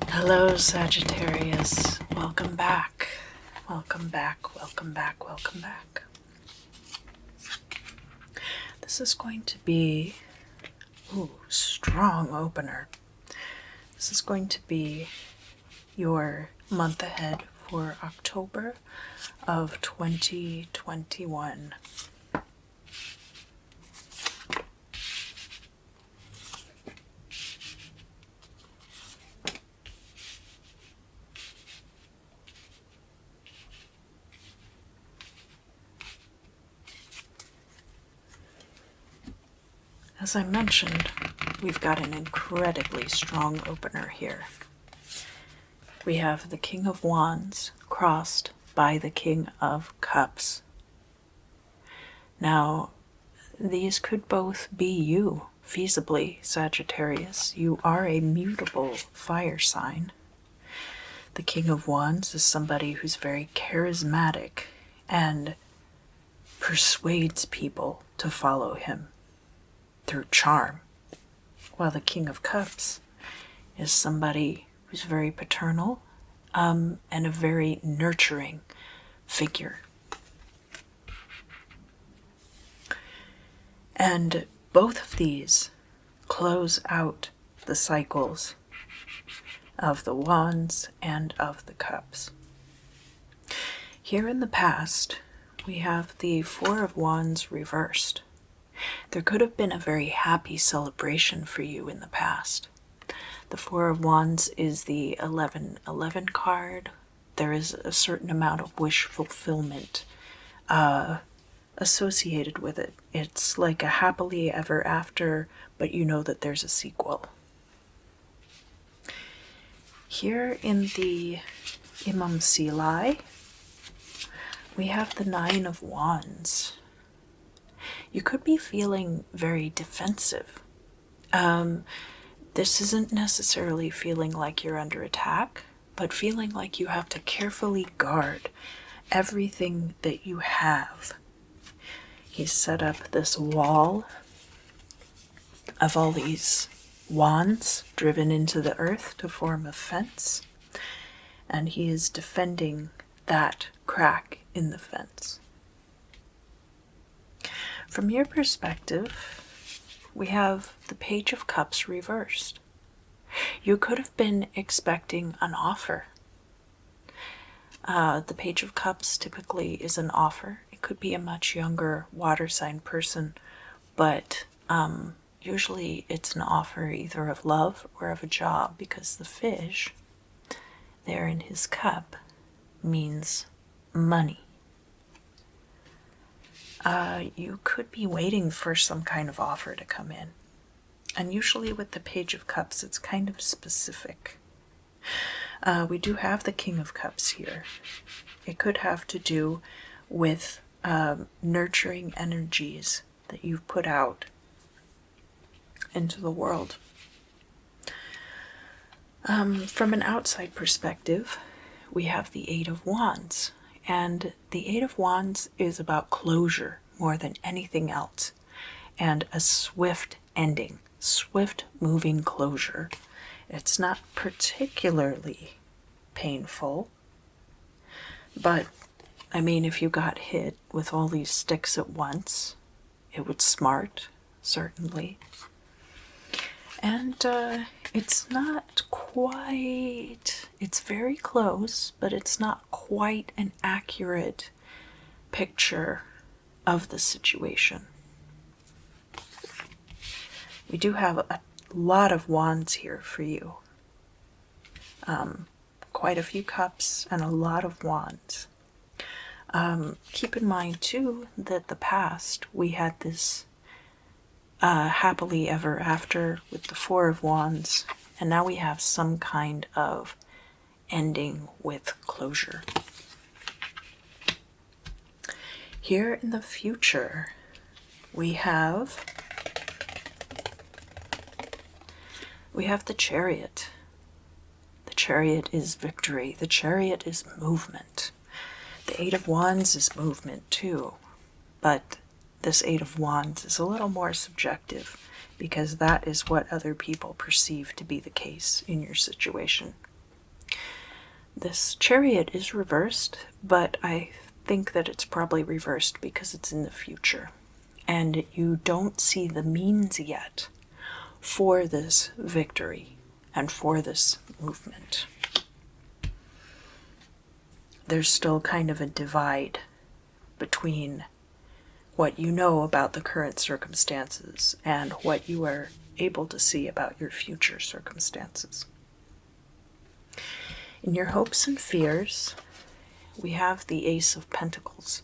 Hello, Sagittarius. Welcome back. Welcome back, welcome back, welcome back. This is going to be, strong opener. This is going to be your month ahead for October of 2021. As I mentioned, we've got an incredibly strong opener here. We have the King of Wands crossed by the King of Cups. Now, these could both be you, feasibly, Sagittarius. You are a mutable fire sign. The King of Wands is somebody who's very charismatic and persuades people to follow him. through charm, while the King of Cups is somebody who's very paternal and a very nurturing figure. And both of these close out the cycles of the Wands and of the Cups. Here in the past, we have the Four of Wands reversed. There could have been a very happy celebration for you in the past. The Four of Wands is the 1111 card. There is a certain amount of wish fulfillment associated with it. It's like a happily ever after, but you know that there's a sequel. Here in the Imam Silai, we have the Nine of Wands. You could be feeling very defensive. This isn't necessarily feeling like you're under attack, but feeling like you have to carefully guard everything that you have. He's set up this wall of all these wands driven into the earth to form a fence, and he is defending that crack in the fence. From your perspective, we have the Page of Cups reversed. You could have been expecting an offer. The Page of Cups typically is an offer. It could be a much younger water sign person, but usually it's an offer either of love or of a job, because the fish there in his cup means money. You could be waiting for some kind of offer to come in. And usually with the Page of Cups, it's kind of specific. We do have the King of Cups here. It could have to do with nurturing energies that you've put out into the world. From an outside perspective, we have the Eight of Wands. And the Eight of Wands is about closure more than anything else, and a swift ending, swift moving closure. It's not particularly painful, but I mean, if you got hit with all these sticks at once, it would smart, certainly. And it's not quite, it's very close, but it's not quite an accurate picture of the situation. We do have a lot of wands here for you. Quite a few cups and a lot of wands. Keep in mind too that the past we had this happily ever after with the Four of Wands, and now we have some kind of ending with closure. Here in the future, we have the Chariot. The Chariot is victory. The Chariot is movement. The Eight of Wands is movement too, but this Eight of Wands is a little more subjective, because that is what other people perceive to be the case in your situation. This Chariot is reversed, but I think that it's probably reversed because it's in the future, and you don't see the means yet for this victory and for this movement. There's still kind of a divide between what you know about the current circumstances and what you are able to see about your future circumstances. In your hopes and fears, we have the Ace of Pentacles,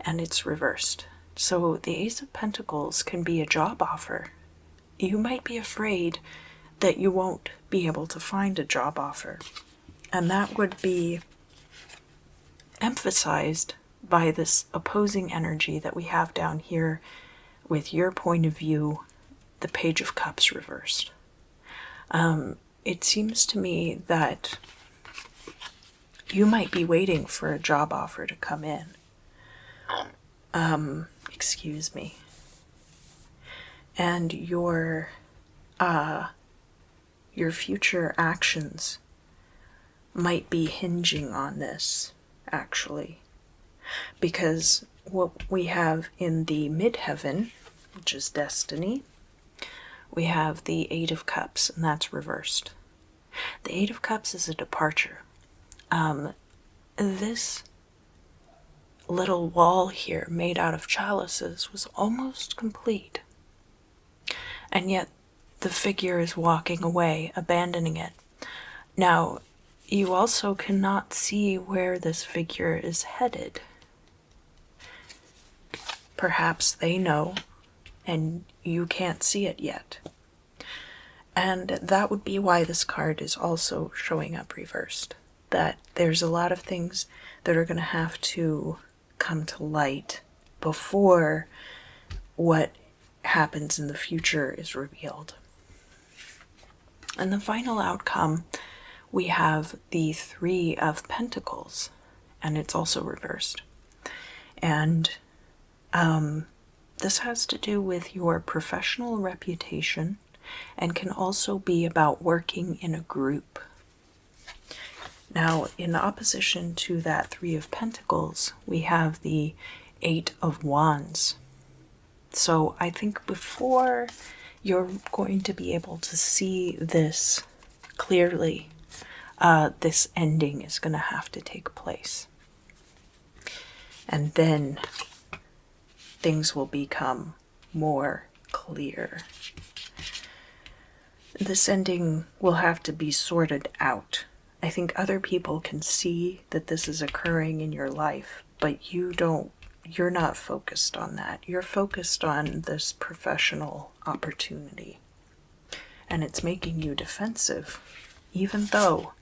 and it's reversed. So the Ace of Pentacles can be a job offer. You might be afraid that you won't be able to find a job offer, and that would be emphasized by this opposing energy that we have down here with your point of view, the Page of Cups reversed. It seems to me that you might be waiting for a job offer to come in. Excuse me. and your future actions might be hinging on this, actually. Because what we have in the midheaven, which is destiny, we have the Eight of Cups, and that's reversed. The Eight of Cups is a departure. This little wall here made out of chalices was almost complete. And yet the figure is walking away, abandoning it. Now, you also cannot see where this figure is headed. Perhaps they know, and you can't see it yet. And that would be why this card is also showing up reversed. That there's a lot of things that are going to have to come to light before what happens in the future is revealed. And the final outcome, we have the Three of Pentacles, and it's also reversed. And this has to do with your professional reputation and can also be about working in a group. Now, in opposition to that Three of Pentacles, we have the Eight of Wands. So I think before you're going to be able to see this clearly, this ending is going to have to take place. And then things will become more clear. This ending will have to be sorted out. I think other people can see that this is occurring in your life, but you're not focused on that. You're focused on this professional opportunity. And it's making you defensive, even though,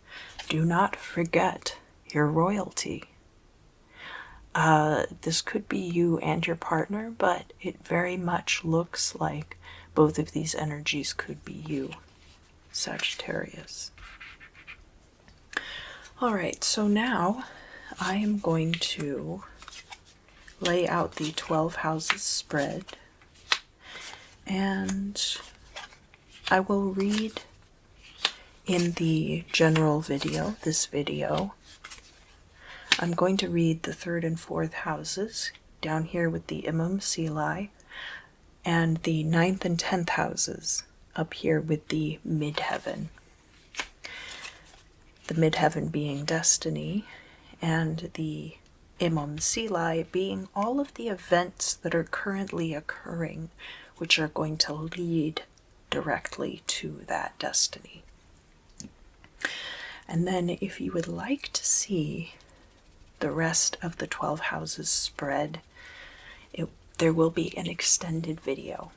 do not forget your royalty. This could be you and your partner, but it very much looks like both of these energies could be you, Sagittarius. Alright, so now I am going to lay out the 12 houses spread, and I will read in the general video, this video. I'm going to read the 3rd and 4th houses down here with the Imam Sili, and the 9th and 10th houses up here with the midheaven. The midheaven being destiny, and the Imam Sili being all of the events that are currently occurring, which are going to lead directly to that destiny. And then if you would like to see the rest of the 12 houses spread, there will be an extended video,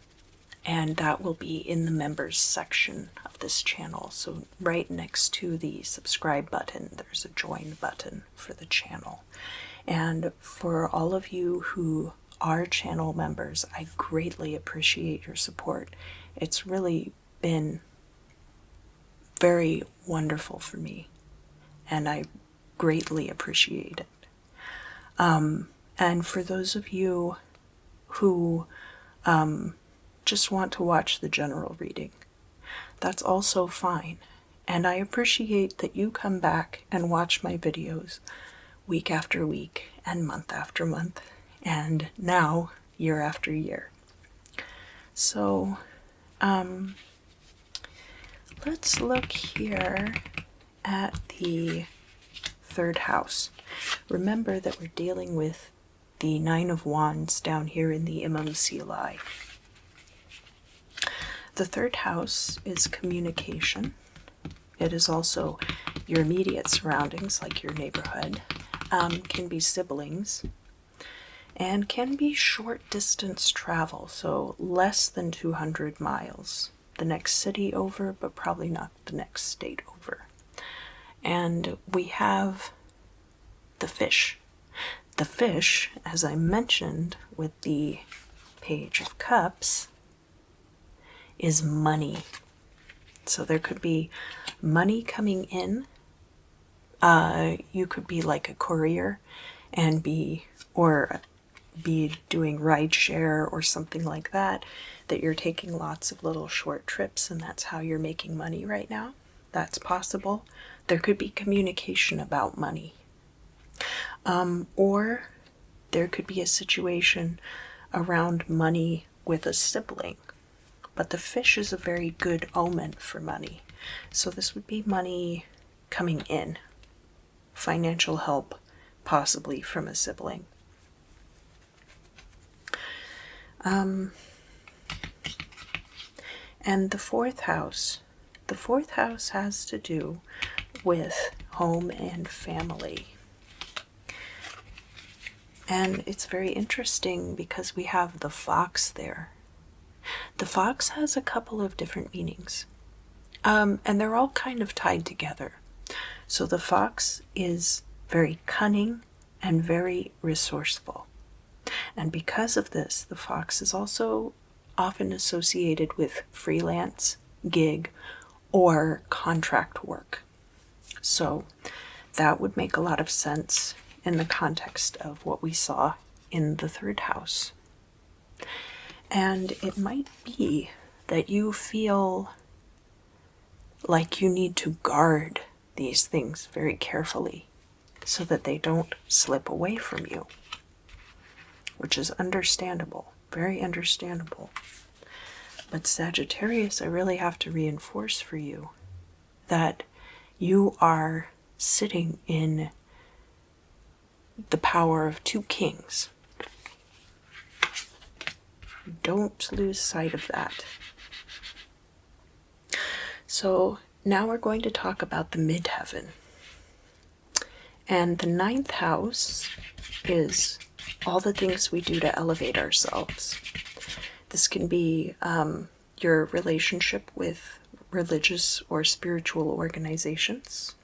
and that will be in the members section of this channel. So right next to the subscribe button, there's a join button for the channel. And for all of you who are channel members, I greatly appreciate your support. It's really been very wonderful for me, and I greatly appreciate it. And for those of you who just want to watch the general reading, that's also fine. And I appreciate that you come back and watch my videos week after week and month after month, and now year after year. So let's look here at the 3rd house. Remember that we're dealing with the 9 of Wands down here in the Imam Sili. The 3rd house is communication. It is also your immediate surroundings, like your neighborhood, can be siblings, and can be short distance travel, so less than 200 miles. The next city over, but probably not the next state over. And we have the fish. The fish, as I mentioned with the Page of Cups, is money. So there could be money coming in. You could be like a courier and or be doing rideshare or something like that, that you're taking lots of little short trips and that's how you're making money right now. That's possible. There could be communication about money. Or there could be a situation around money with a sibling. But the fish is a very good omen for money. So this would be money coming in, financial help, possibly from a sibling. And the fourth house has to do with home and family. And it's very interesting because we have the fox there. The fox has a couple of different meanings, and they're all kind of tied together. So the fox is very cunning and very resourceful. And because of this, the fox is also often associated with freelance, gig, or contract work. So that would make a lot of sense in the context of what we saw in the third house. And it might be that you feel like you need to guard these things very carefully so that they don't slip away from you, which is understandable, very understandable. But Sagittarius, I really have to reinforce for you that you are sitting in the power of two kings. Don't lose sight of that. So now we're going to talk about the midheaven. And the ninth house is all the things we do to elevate ourselves. This can be your relationship with religious or spiritual organizations.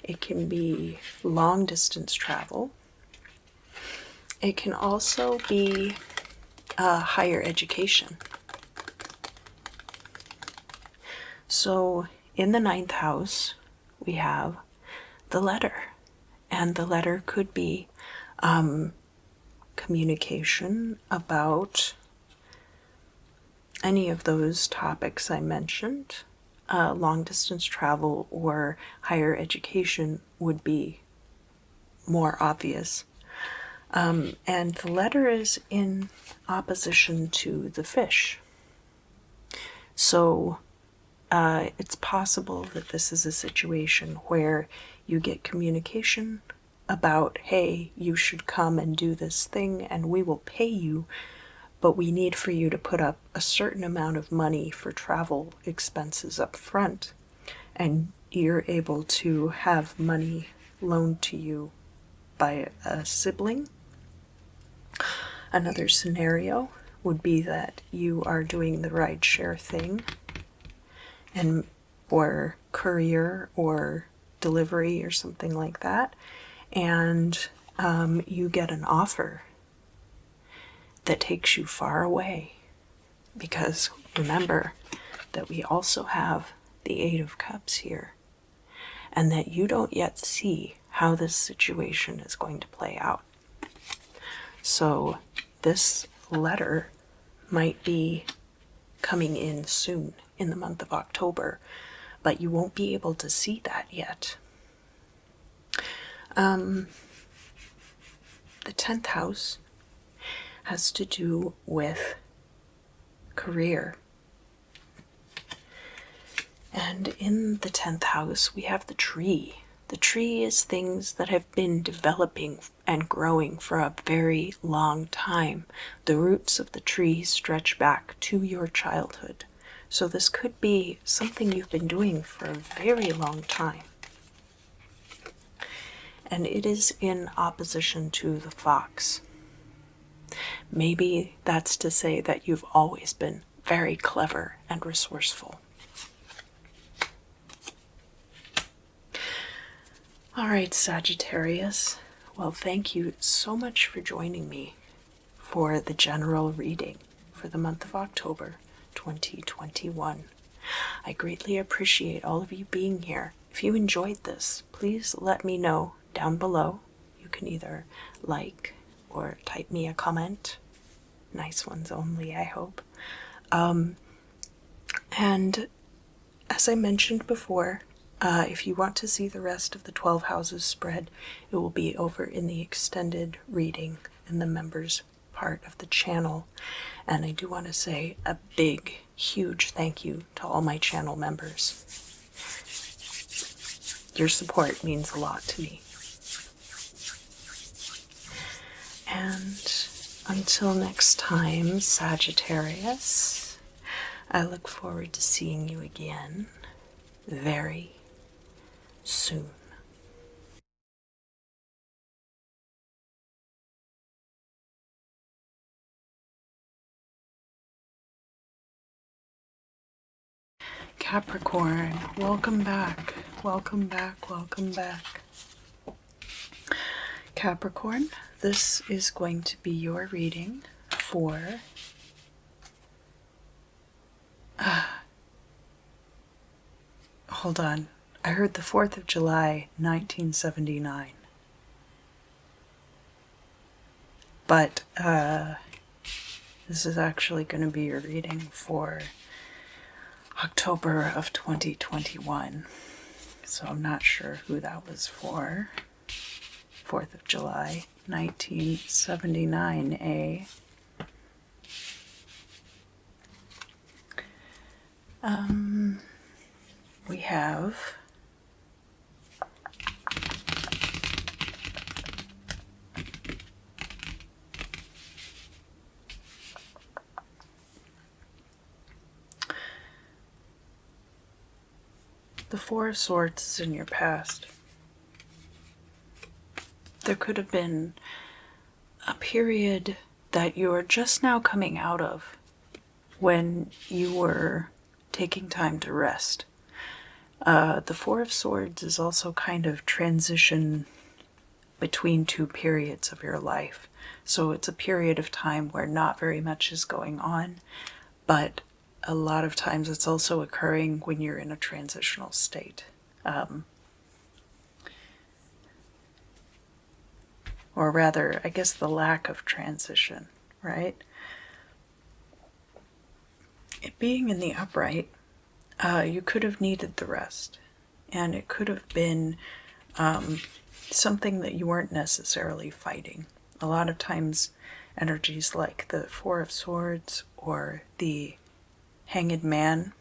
It can be long distance travel. It can also be higher education. So in the ninth house, we have the letter, and the letter could be communication about any of those topics I mentioned. Long distance travel or higher education would be more obvious. And the letter is in opposition to the fish. So it's possible that this is a situation where you get communication about, hey, you should come and do this thing and we will pay you, but we need for you to put up a certain amount of money for travel expenses up front, and you're able to have money loaned to you by a sibling. Another scenario would be that you are doing the rideshare thing, and or courier or delivery or something like that, and you get an offer that takes you far away. Because remember that we also have the Eight of Cups here, and that you don't yet see how this situation is going to play out. So this letter might be coming in soon in the month of October, but you won't be able to see that yet. The 10th house has to do with career. And in the 10th house, we have the tree. The tree is things that have been developing and growing for a very long time. The roots of the tree stretch back to your childhood. So this could be something you've been doing for a very long time. And it is in opposition to the fox. Maybe that's to say that you've always been very clever and resourceful. All right, Sagittarius. Well, thank you so much for joining me for the general reading for the month of October 2021. I greatly appreciate all of you being here. If you enjoyed this, please let me know down below. You can either like, or type me a comment. Nice ones only, I hope. And as I mentioned before, if you want to see the rest of the 12 houses spread, it will be over in the extended reading in the members part of the channel. And I do want to say a big, huge thank you to all my channel members. Your support means a lot to me. And until next time, Sagittarius, I look forward to seeing you again very soon. Capricorn, welcome back, welcome back, welcome back. Capricorn, this is going to be your reading for hold on. I heard the 4th of July, 1979. But this is actually going to be your reading for October of 2021. So I'm not sure who that was for. 4th of July, 1979, eh? We have the 4 of Swords is in your past. There could have been a period that you're just now coming out of when you were taking time to rest. The 4 of Swords is also kind of transition between 2 periods of your life. So it's a period of time where not very much is going on, but a lot of times it's also occurring when you're in a transitional state. Or rather, I guess the lack of transition, right? It being in the upright, you could have needed the rest, and it could have been something that you weren't necessarily fighting. A lot of times energies like the 4 of Swords or the Hanged Man,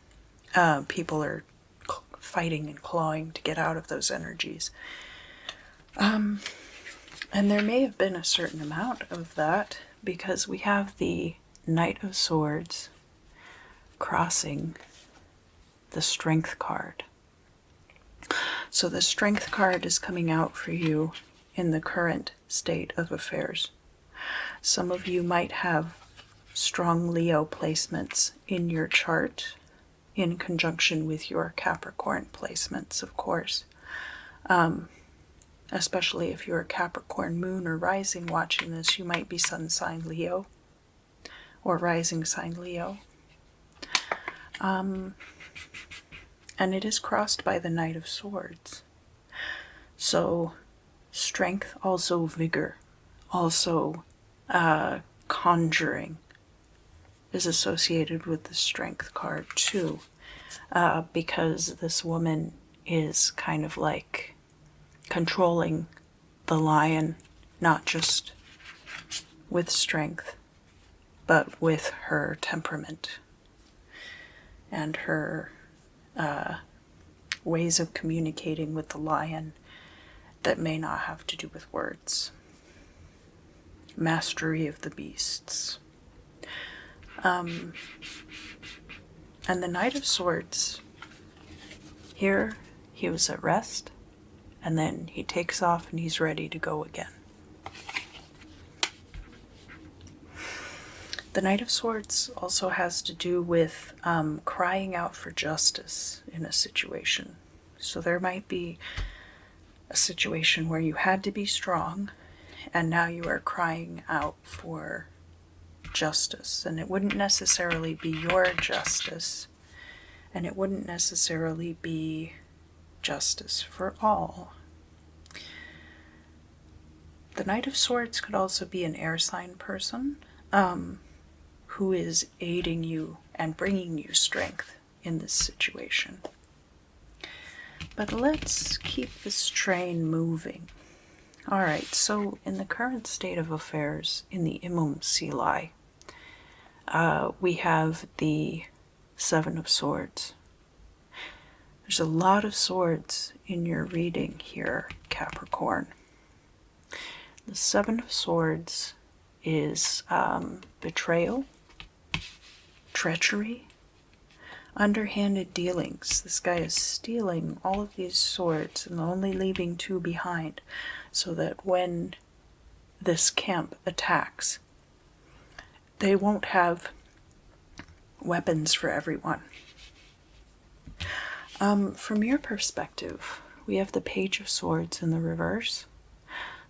people are fighting and clawing to get out of those energies. And there may have been a certain amount of that because we have the Knight of Swords crossing the Strength card. So the Strength card is coming out for you in the current state of affairs. Some of you might have strong Leo placements in your chart in conjunction with your Capricorn placements, of course. Especially if you're a Capricorn moon or rising watching this, you might be sun sign Leo or rising sign Leo. And it is crossed by the Knight of Swords. So strength, also vigor, also conjuring is associated with the Strength card too, because this woman is kind of like controlling the lion, not just with strength, but with her temperament and her ways of communicating with the lion that may not have to do with words. Mastery of the beasts. And the Knight of Swords, here he was at rest, and then he takes off and he's ready to go again. The Knight of Swords also has to do with crying out for justice in a situation. So there might be a situation where you had to be strong, and now you are crying out for justice. And it wouldn't necessarily be your justice, and it wouldn't necessarily be justice for all. The Knight of Swords could also be an air sign person who is aiding you and bringing you strength in this situation. But let's keep this train moving. All right, so in the current state of affairs in the Imum Sili, we have the Seven of Swords. There's a lot of swords in your reading here, Capricorn. The Seven of Swords is betrayal, treachery, underhanded dealings. This guy is stealing all of these swords and only leaving two behind, so that when this camp attacks, they won't have weapons for everyone. From your perspective, we have the Page of Swords in the reverse.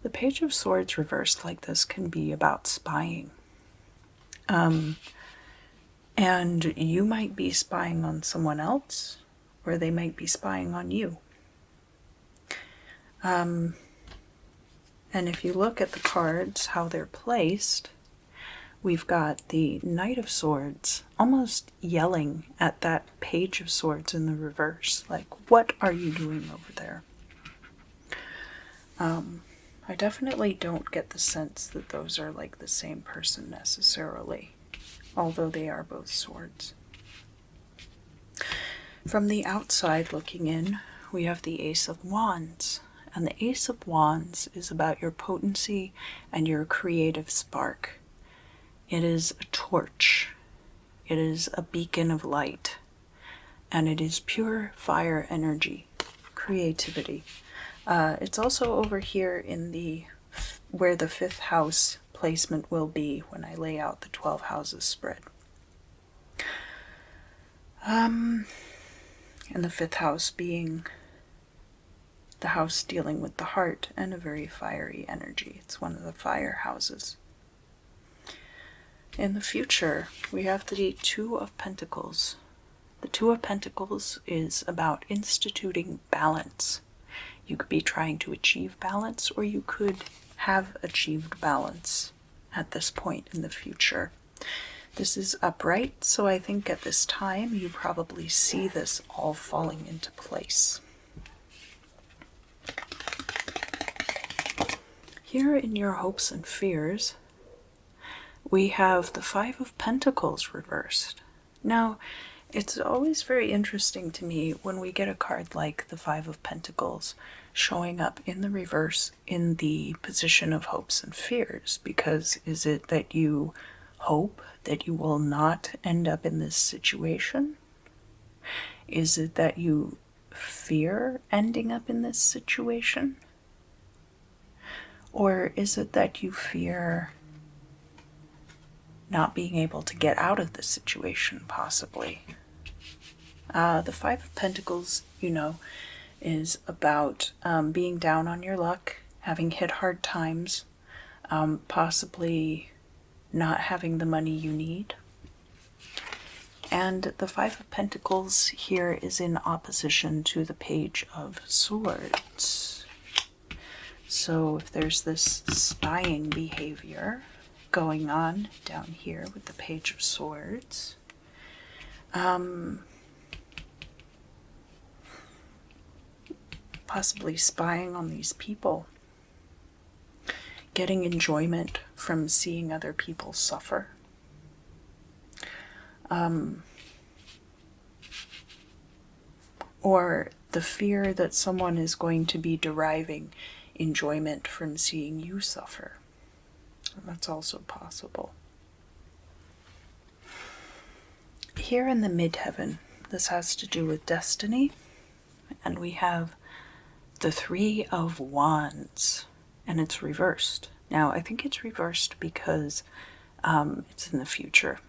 The Page of Swords reversed like this can be about spying. And you might be spying on someone else, or they might be spying on you. And if you look at the cards, how they're placed, we've got the Knight of Swords almost yelling at that Page of Swords in the reverse, like, what are you doing over there? I definitely don't get the sense that those are like the same person necessarily, although they are both swords. From the outside looking in, we have the Ace of Wands. And the Ace of Wands is about your potency and your creative spark. It is a torch. It is a beacon of light. And it is pure fire energy, creativity. It's also over here in the where the 5th house placement will be when I lay out the 12 houses spread. And the 5th house being the house dealing with the heart and a very fiery energy. It's one of the fire houses. In the future, we have the Two of Pentacles. The Two of Pentacles is about instituting balance. You could be trying to achieve balance, or you could have achieved balance at this point in the future. This is upright, so I think at this time you probably see this all falling into place. Here in your hopes and fears, we have the Five of Pentacles reversed. Now, it's always very interesting to me when we get a card like the Five of Pentacles showing up in the reverse in the position of hopes and fears, because is it that you hope that you will not end up in this situation? Is it that you fear ending up in this situation? Or is it that you fear not being able to get out of this situation, possibly? The Five of Pentacles, you know, is about being down on your luck, having hit hard times, possibly not having the money you need. And the Five of Pentacles here is in opposition to the Page of Swords. So if there's this spying behavior going on down here with the Page of Swords, possibly spying on these people, getting enjoyment from seeing other people suffer, or the fear that someone is going to be deriving enjoyment from seeing you suffer. That's also possible. Here in the midheaven, this has to do with destiny, and we have the Three of Wands, and it's reversed. Now, I think it's reversed because it's in the future.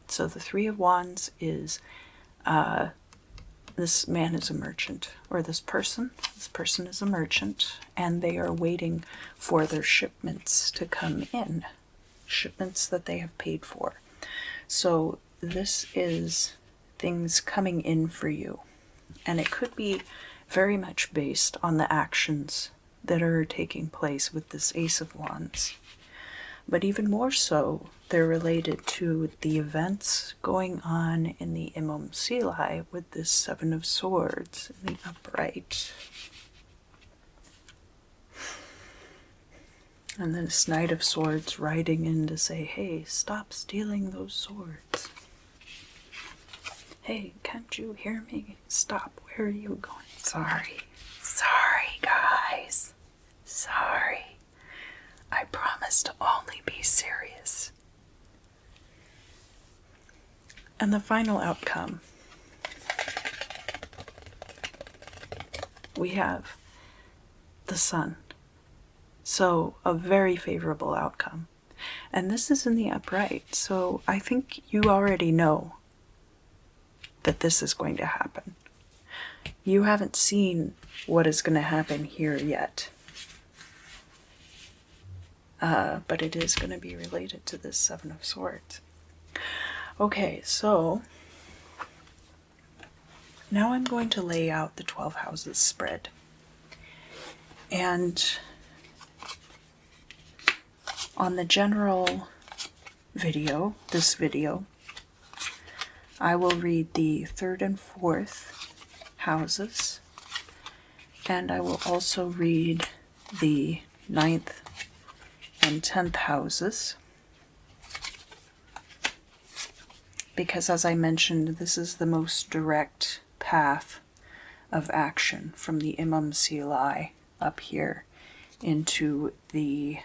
So the Three of Wands is this man is a merchant, or this person is a merchant, and they are waiting for their shipments to come in, shipments that they have paid for. So this is things coming in for you, and it could be very much based on the actions that are taking place with this Ace of Wands. But even more so, they're related to the events going on in the Imam Sili with this Seven of Swords in the upright. And then this Knight of Swords riding in to say, hey, stop stealing those swords. Hey, can't you hear me? Stop, where are you going? Sorry. Sorry, guys. Sorry. I promise to only be serious. And the final outcome, we have the Sun. So, a very favorable outcome. And this is in the upright, so I think you already know that this is going to happen. You haven't seen what is going to happen here yet. But it is going to be related to this Seven of Swords. Okay, so now I'm going to lay out the 12 houses spread. And on the general video, this video, I will read the 3rd and 4th houses, and I will also read the 9th and 10th houses, because as I mentioned, this is the most direct path of action from the Imam Sili up here into the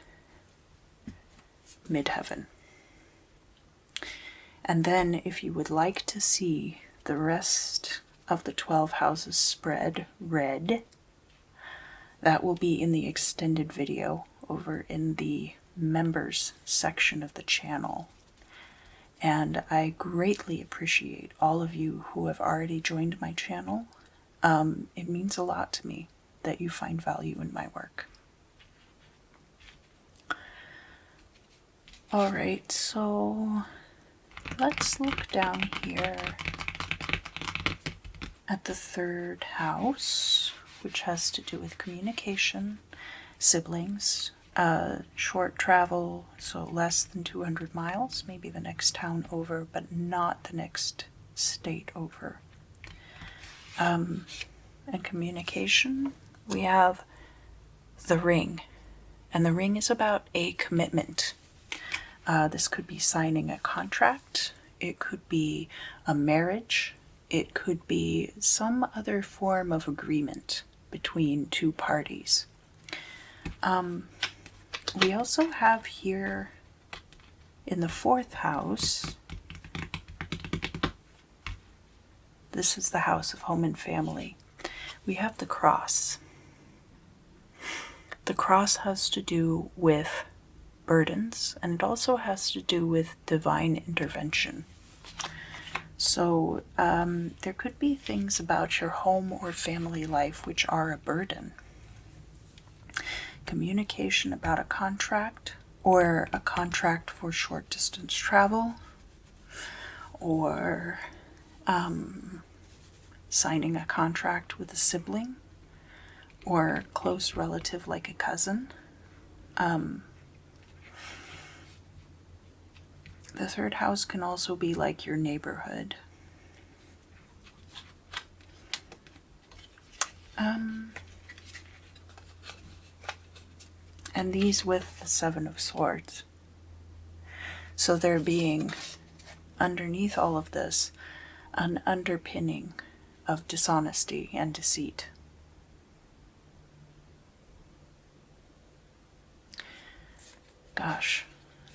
midheaven. And then if you would like to see the rest of the 12 houses spread read, that will be in the extended video over in the members section of the channel. And I greatly appreciate all of you who have already joined my channel. It means a lot to me that you find value in my work. Alright, so let's look down here at the 3rd house, which has to do with communication, siblings, short travel, so less than 200 miles, maybe the next town over, but not the next state over. And communication, we have the ring, and the ring is about a commitment. This could be signing a contract, it could be a marriage, it could be some other form of agreement between two parties. We also have here in the 4th house, this is the house of home and family, we have the cross. The cross has to do with burdens, and it also has to do with divine intervention. So there could be things about your home or family life which are a burden. Communication about a contract, or a contract for short distance travel, or signing a contract with a sibling or close relative like a cousin. The 3rd house can also be like your neighborhood. And these with the 7 of Swords. So there being, underneath all of this, an underpinning of dishonesty and deceit. Gosh,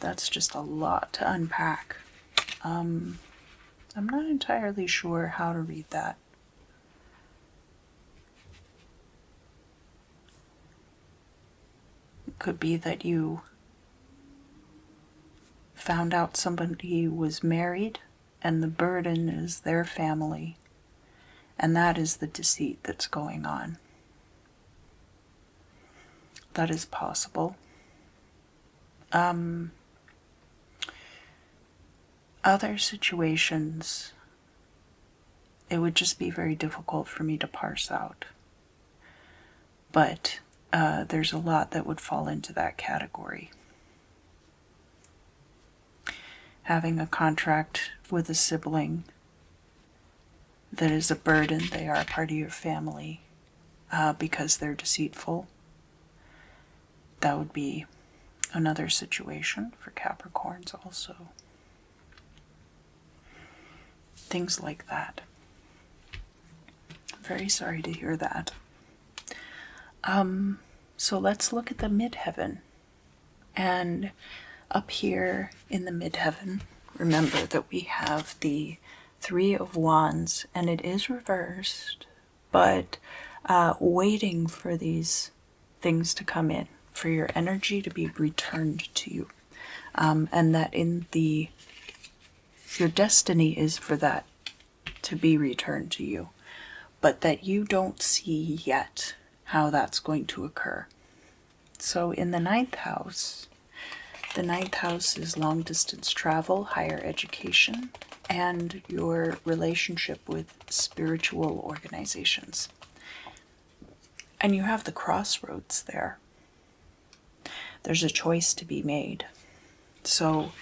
that's just a lot to unpack. I'm not entirely sure how to read that. It could be that you found out somebody was married and the burden is their family, and that is the deceit that's going on. That is possible. Other situations, it would just be very difficult for me to parse out. But there's a lot that would fall into that category. Having a contract with a sibling that is a burden, they are part of your family, because they're deceitful. That would be another situation for Capricorns also. Things like that. Very sorry to hear that. So let's look at the midheaven. And up here in the midheaven, remember that we have the Three of Wands, and it is reversed, but waiting for these things to come in, for your energy to be returned to you. And that your destiny is for that to be returned to you, but that you don't see yet how that's going to occur. So in the ninth house is long distance travel, higher education, and your relationship with spiritual organizations. And you have the crossroads there. There's a choice to be made. So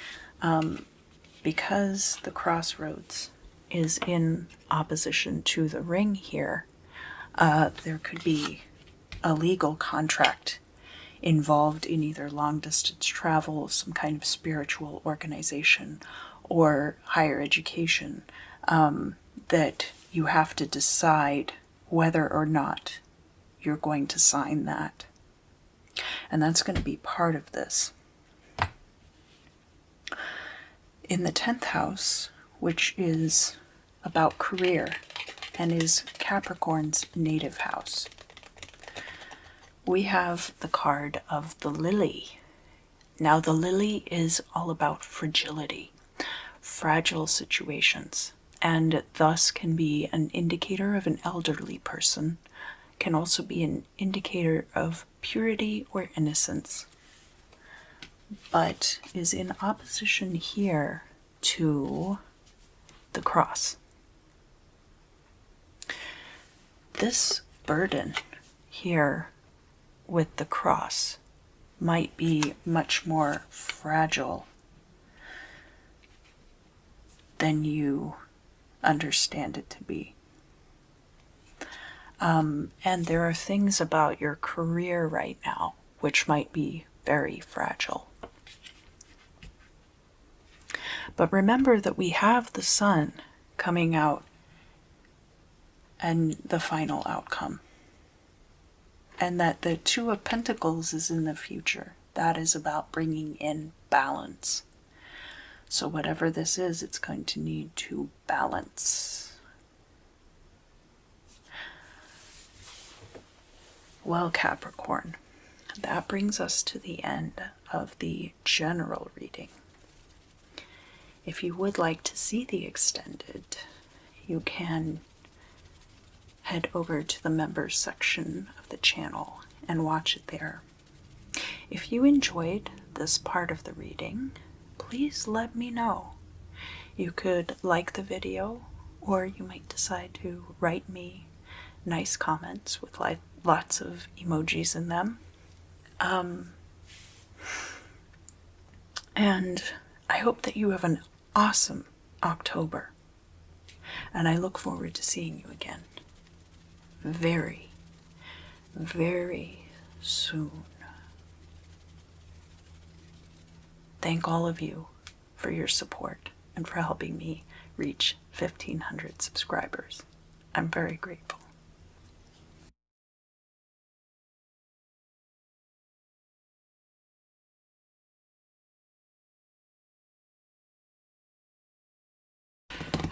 because the crossroads is in opposition to the ring here, there could be a legal contract involved in either long distance travel, some kind of spiritual organization, or higher education, that you have to decide whether or not you're going to sign that. And that's going to be part of this. In the 10th house, which is about career and is Capricorn's native house, we have the card of the lily. Now the lily is all about fragility, fragile situations, and thus can be an indicator of an elderly person, can also be an indicator of purity or innocence, but is in opposition here to the cross. This burden here with the cross might be much more fragile than you understand it to be. And there are things about your career right now which might be very fragile. But remember that we have the sun coming out and the final outcome. And that the Two of Pentacles is in the future. That is about bringing in balance. So whatever this is, it's going to need to balance. Well, Capricorn, that brings us to the end of the general reading. If you would like to see the extended, you can head over to the members section of the channel and watch it there. If you enjoyed this part of the reading, please let me know. You could like the video, or you might decide to write me nice comments with lots of emojis in them. And I hope that you have an awesome October. And I look forward to seeing you again very, very soon. Thank all of you for your support and for helping me reach 1,500 subscribers. I'm very grateful.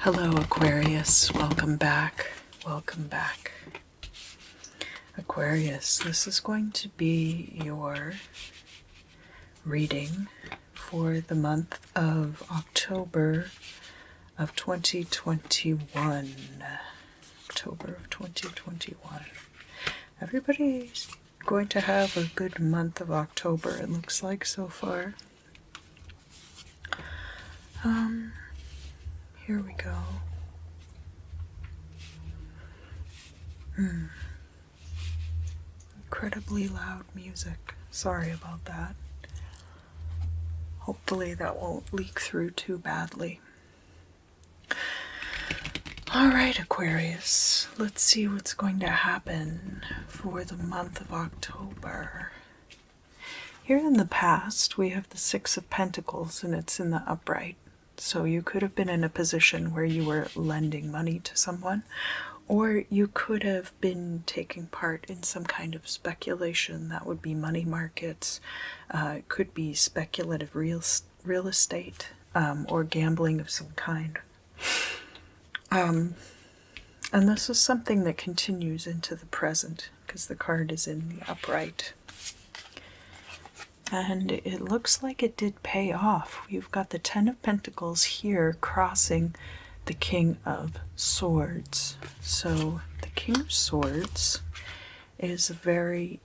Hello, Aquarius. Welcome back. Welcome back. Aquarius, this is going to be your reading for the month of October of 2021. October of 2021. Everybody's going to have a good month of October, it looks like so far. Here we go. incredibly loud music. Sorry about that. Hopefully that won't leak through too badly. Alright, Aquarius, let's see what's going to happen for the month of October. Here in the past, we have the Six of Pentacles, and it's in the upright. So you could have been in a position where you were lending money to someone, or you could have been taking part in some kind of speculation. That would be money markets. It could be speculative real estate, or gambling of some kind. And this is something that continues into the present, because the card is in the upright. And it looks like it did pay off. You've got the Ten of Pentacles here crossing the King of Swords. So the King of Swords is a very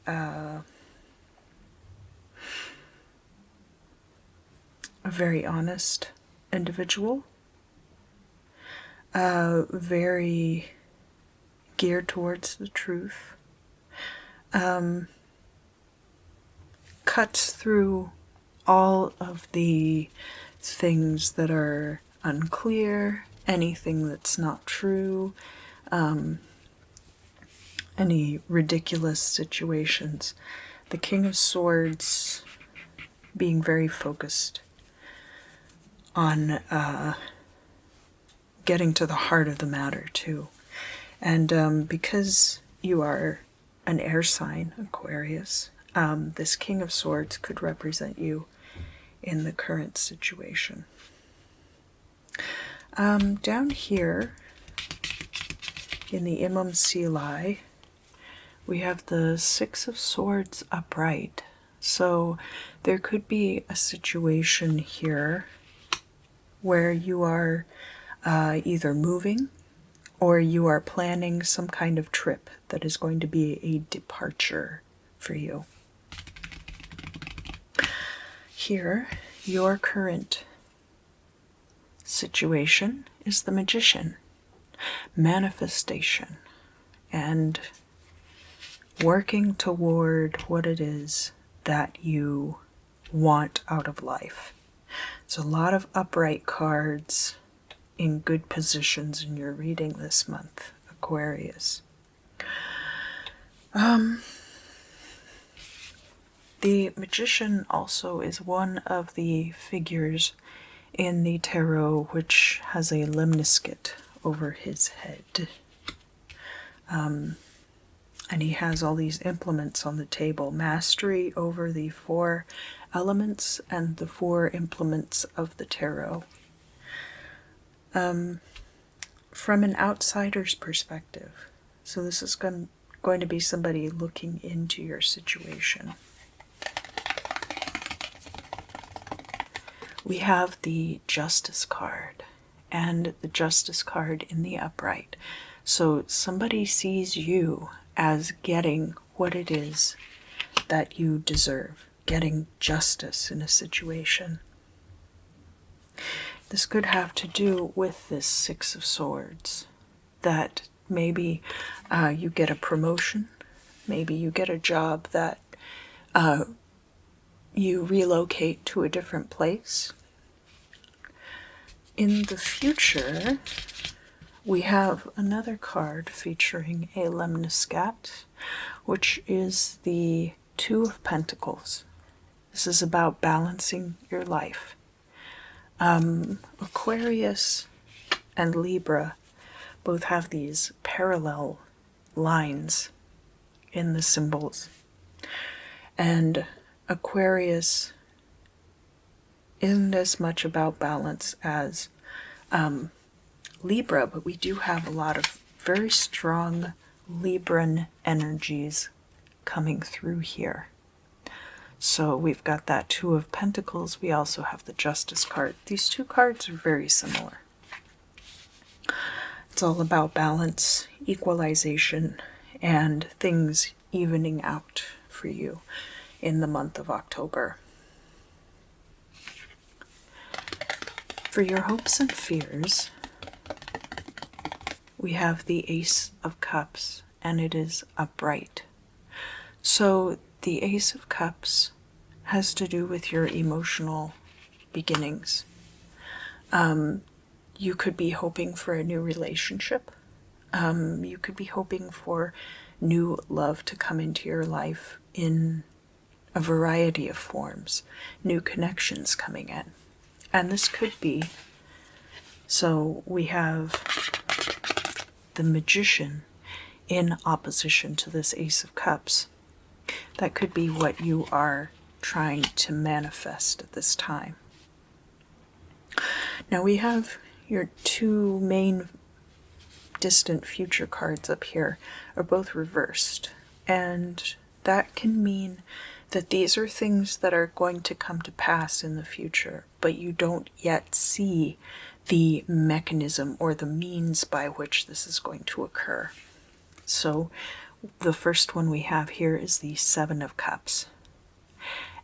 honest individual, very geared towards the truth, cuts through all of the things that are unclear, anything that's not true, any ridiculous situations. The King of Swords being very focused on getting to the heart of the matter too. And because you are an air sign, Aquarius, this King of Swords could represent you in the current situation. Down here in the Imam Silai, we have the Six of Swords upright. So there could be a situation here where you are either moving or you are planning some kind of trip that is going to be a departure for you. Here, your current situation is the Magician, manifestation, and working toward what it is that you want out of life. It's a lot of upright cards in good positions in your reading this month, Aquarius. The Magician also is one of the figures in the tarot which has a lemniscate over his head. And he has all these implements on the table. Mastery over the 4 elements and the 4 implements of the tarot. From an outsider's perspective. So this is going to be somebody looking into your situation. We have the Justice card and the Justice card in the upright. So somebody sees you as getting what it is that you deserve, getting justice in a situation. This could have to do with this Six of Swords, that maybe you get a promotion, maybe you get a job that you relocate to a different place. In the future, we have another card featuring a lemniscate, which is the Two of Pentacles. This is about balancing your life. Aquarius and Libra both have these parallel lines in the symbols. And Aquarius isn't as much about balance as Libra, but we do have a lot of very strong Libran energies coming through here. So we've got that Two of Pentacles. We also have the Justice card. These two cards are very similar. It's all about balance, equalization, and things evening out for you in the month of October. For your hopes and fears, we have the Ace of Cups, and it is upright. So the Ace of Cups has to do with your emotional beginnings. You could be hoping for a new relationship. You could be hoping for new love to come into your life in a variety of forms, new connections coming in. And this could be, so we have the Magician in opposition to this Ace of Cups. That could be what you are trying to manifest at this time. Now we have your two main distant future cards up here are both reversed, and that can mean that these are things that are going to come to pass in the future, but you don't yet see the mechanism or the means by which this is going to occur. So the first one we have here is the Seven of Cups.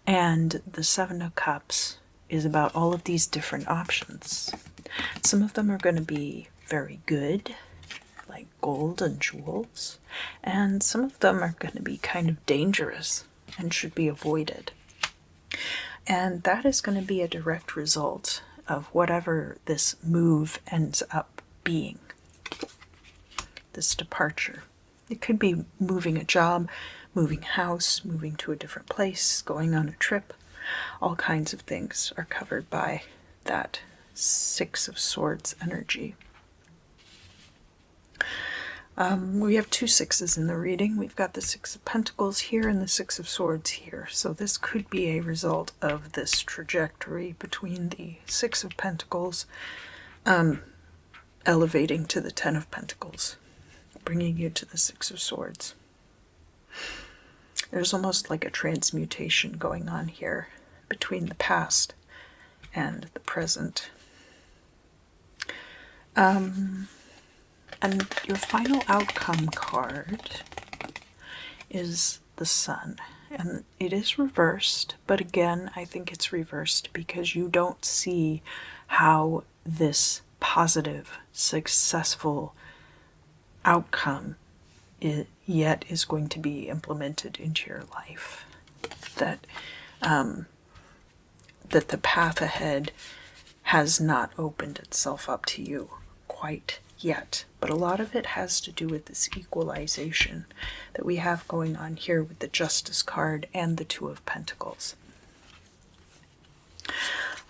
And the Seven of Cups is about all of these different options. Some of them are going to be very good, like gold and jewels, and some of them are going to be kind of dangerous and should be avoided. And that is going to be a direct result of whatever this move ends up being, this departure. It could be moving a job, moving house, moving to a different place, going on a trip. All kinds of things are covered by that Six of Swords energy. We have two sixes in the reading. We've got the Six of Pentacles here and the Six of Swords here. So this could be a result of this trajectory between the Six of Pentacles elevating to the Ten of Pentacles, bringing you to the Six of Swords. There's almost like a transmutation going on here between the past and the present. And your final outcome card is the Sun. And it is reversed, but again, I think it's reversed because you don't see how this positive, successful outcome yet is going to be implemented into your life. That the path ahead has not opened itself up to you quite yet. But a lot of it has to do with this equalization that we have going on here with the Justice card and the Two of Pentacles.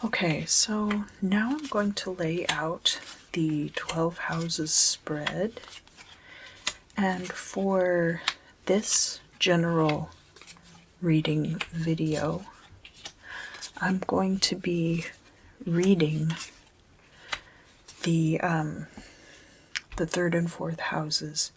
Okay, so now I'm going to lay out the 12 houses spread. And for this general reading video, I'm going to be reading the third and fourth houses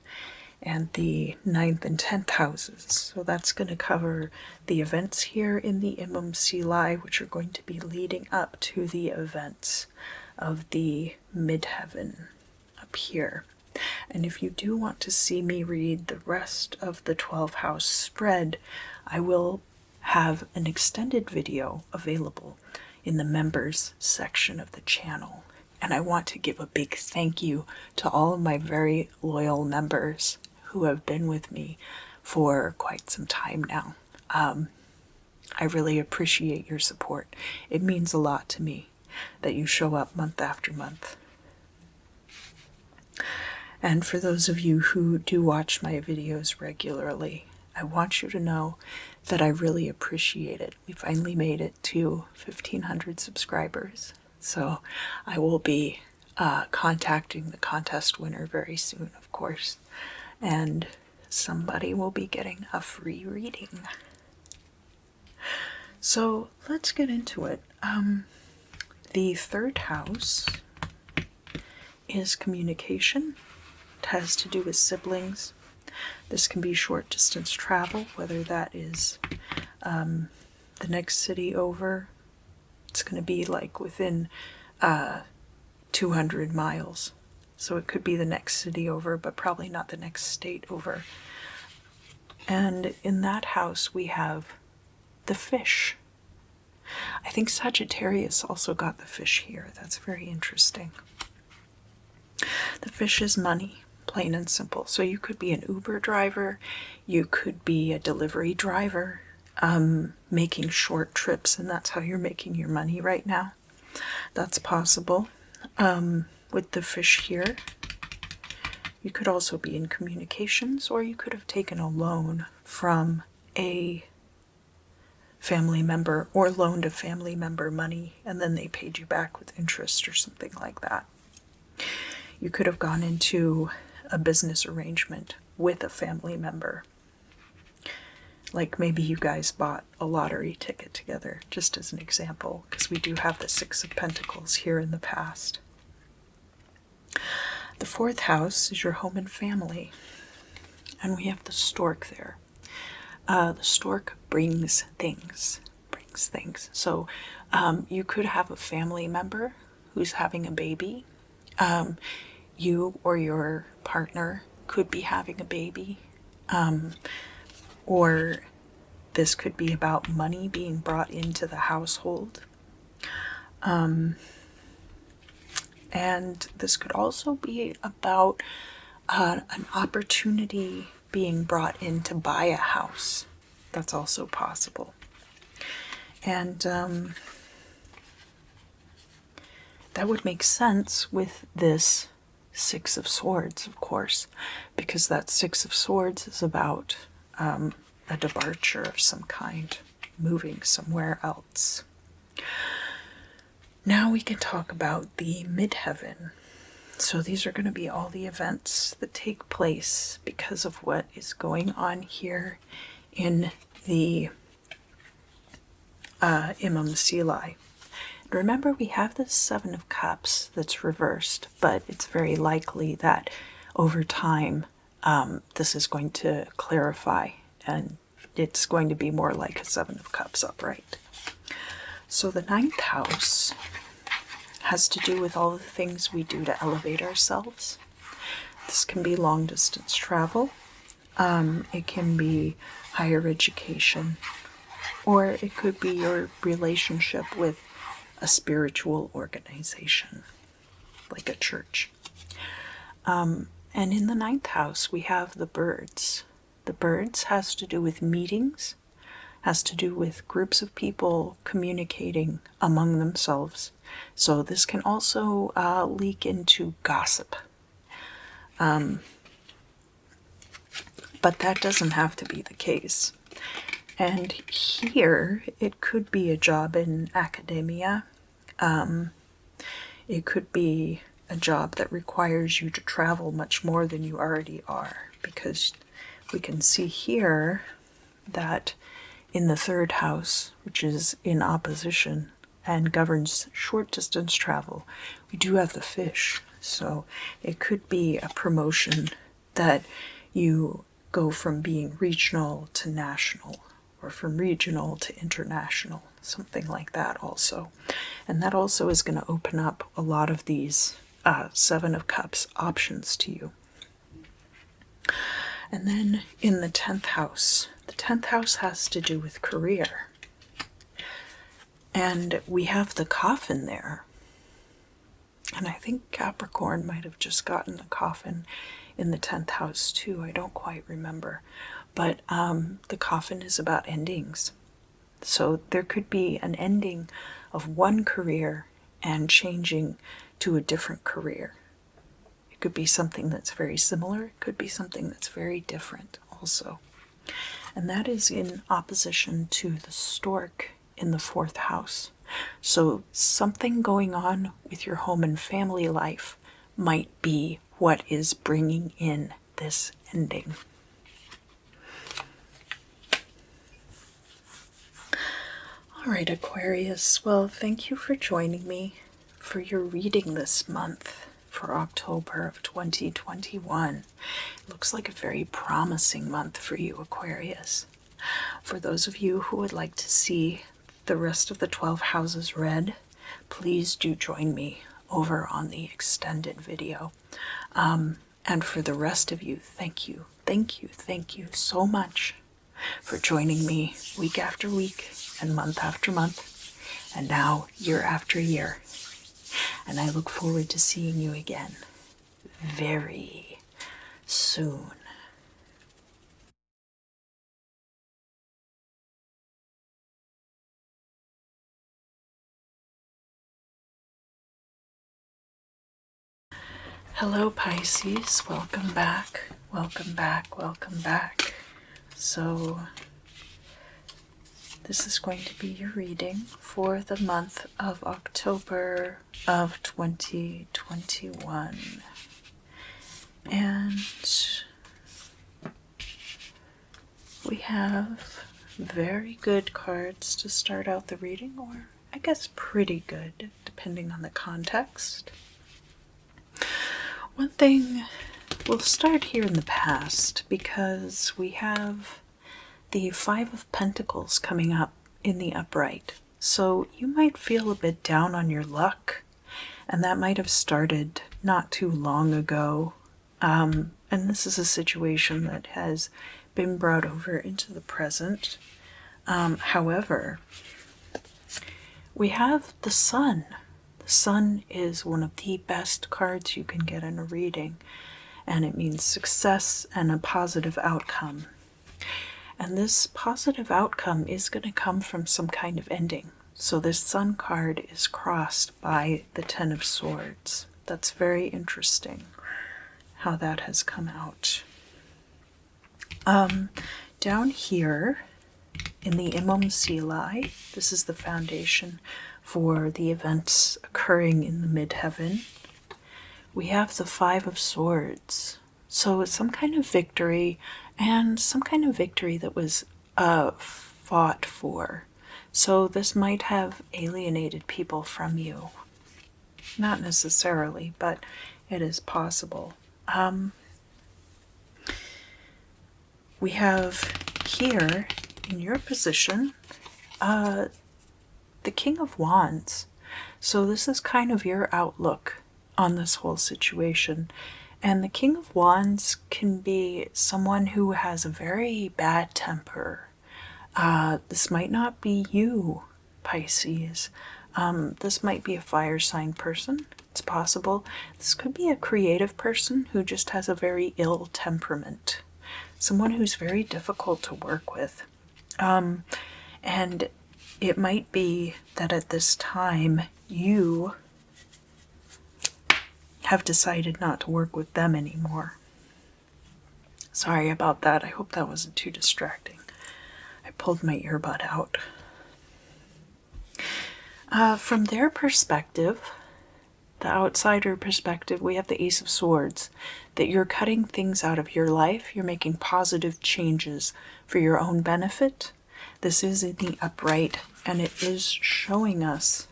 and the 9th and 10th houses. So that's going to cover the events here in the Imum Sili, which are going to be leading up to the events of the midheaven up here. And if you do want to see me read the rest of the 12 house spread, I will have an extended video available in the members section of the channel. And I want to give a big thank you to all of my very loyal members who have been with me for quite some time now. I really appreciate your support. It means a lot to me that you show up month after month. And for those of you who do watch my videos regularly, I want you to know that I really appreciate it. We finally made it to 1,500 subscribers. So I will be contacting the contest winner very soon, of course. And somebody will be getting a free reading. So let's get into it. The third house is communication. It has to do with siblings. This can be short distance travel, whether that is the next city over. It's going to be like within 200 miles. So it could be the next city over, but probably not the next state over. And in that house we have the fish. I think Sagittarius also got the fish here. That's very interesting. The fish is money. plain and simple. So you could be an Uber driver, you could be a delivery driver, making short trips, and that's how you're making your money right now. That's possible. With the fish here, you could also be in communications, or you could have taken a loan from a family member or loaned a family member money and then they paid you back with interest or something like that. You could have gone into a business arrangement with a family member. Like maybe you guys bought a lottery ticket together, just as an example, because we do have the Six of Pentacles here in the past. The fourth house is your home and family. And we have the stork there. The stork brings things. So you could have a family member who's having a baby. You or your partner could be having a baby. Or this could be about money being brought into the household. And this could also be about an opportunity being brought in to buy a house. That's also possible. And that would make sense with this Six of Swords, of course, because that Six of Swords is about a departure of some kind, moving somewhere else. Now we can talk about the midheaven. So these are going to be all the events that take place because of what is going on here in the Imam Silai. Remember, we have the Seven of Cups that's reversed, but it's very likely that over time this is going to clarify and it's going to be more like a Seven of Cups upright. So the ninth house has to do with all the things we do to elevate ourselves. This can be long distance travel, it can be higher education, or it could be your relationship with a spiritual organization, like a church. And in the ninth house, we have the birds. The birds has to do with meetings, has to do with groups of people communicating among themselves. So this can also leak into gossip. But that doesn't have to be the case. And here, it could be a job in academia. It could be a job that requires you to travel much more than you already are, because we can see here that in the third house, which is in opposition and governs short distance travel, we do have the fish. So it could be a promotion that you go from being regional to national, or from regional to international, something like that also. And that also is going to open up a lot of these Seven of Cups options to you. And then in the 10th house has to do with career. And we have the coffin there. And I think Capricorn might have just gotten the coffin in the 10th house too. I don't quite remember. But the coffin is about endings. So there could be an ending of one career and changing to a different career. It could be something that's very similar. It could be something that's very different also. And that is in opposition to the stork in the 4th house. So something going on with your home and family life might be what is bringing in this ending. All right, Aquarius. Well, thank you for joining me for your reading this month for October of 2021. It looks like a very promising month for you, Aquarius. For those of you who would like to see the rest of the 12 houses read, please do join me over on the extended video. And for the rest of you, thank you so much for joining me week after week and month after month, and now year after year. And I look forward to seeing you again very, soon. Hello Pisces, welcome back, welcome back, welcome back. So this is going to be your reading for the month of October of 2021. And we have very good cards to start out the reading, or I guess pretty good, depending on the context. One thing, we'll start here in the past because we have the Five of Pentacles coming up in the upright. So you might feel a bit down on your luck, and that might have started not too long ago. And this is a situation that has been brought over into the present. However, we have the Sun. The Sun is one of the best cards you can get in a reading, and it means success and a positive outcome. And this positive outcome is going to come from some kind of ending. So this Sun card is crossed by the Ten of Swords. That's very interesting how that has come out. Down here in the Imam Silai, this is the foundation for the events occurring in the midheaven. We have the Five of Swords. So it's some kind of victory, and some kind of victory that was fought for. So this might have alienated people from you. Not necessarily, but it is possible. We have here in your position the King of Wands. So this is kind of your outlook on this whole situation. And the King of Wands can be someone who has a very bad temper. This might not be you, Pisces. This might be a fire sign person. It's possible. This could be a creative person who just has a very ill temperament. Someone who's very difficult to work with. And it might be that at this time you have decided not to work with them anymore. Sorry about that. I hope that wasn't too distracting. I pulled my earbud out. From their perspective, the outsider perspective, we have the Ace of Swords, that you're cutting things out of your life. You're making positive changes for your own benefit. This is in the upright, and it is showing us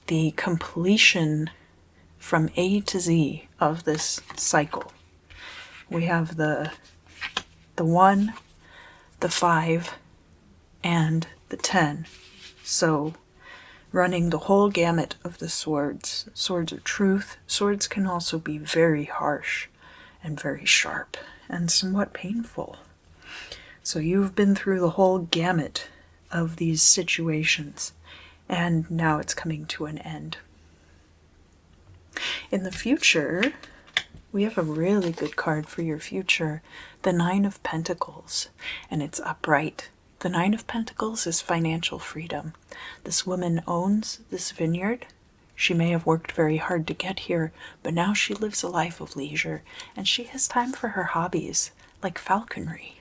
the completion from A to Z of this cycle. We have the 1, the 5, and the 10. So running the whole gamut of the swords. Swords of truth. Swords can also be very harsh and very sharp and somewhat painful. So you've been through the whole gamut of these situations, and now it's coming to an end. In the future, we have a really good card for your future, the Nine of Pentacles, and it's upright. The Nine of Pentacles is financial freedom. This woman owns this vineyard. She may have worked very hard to get here, but now she lives a life of leisure, and she has time for her hobbies, like falconry.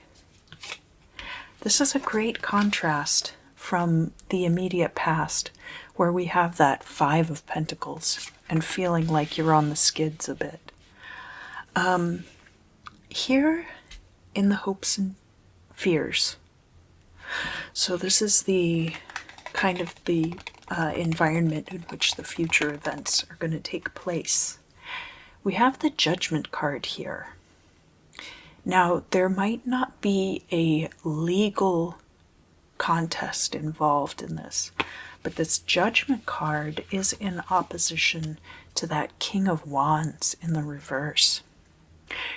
This is a great contrast from the immediate past, where we have that Five of Pentacles and feeling like you're on the skids a bit. Here in the hopes and fears. So this is the kind of the environment in which the future events are going to take place. We have the Judgment card here. Now, there might not be a legal contest involved in this, but this Judgment card is in opposition to that King of Wands in the reverse.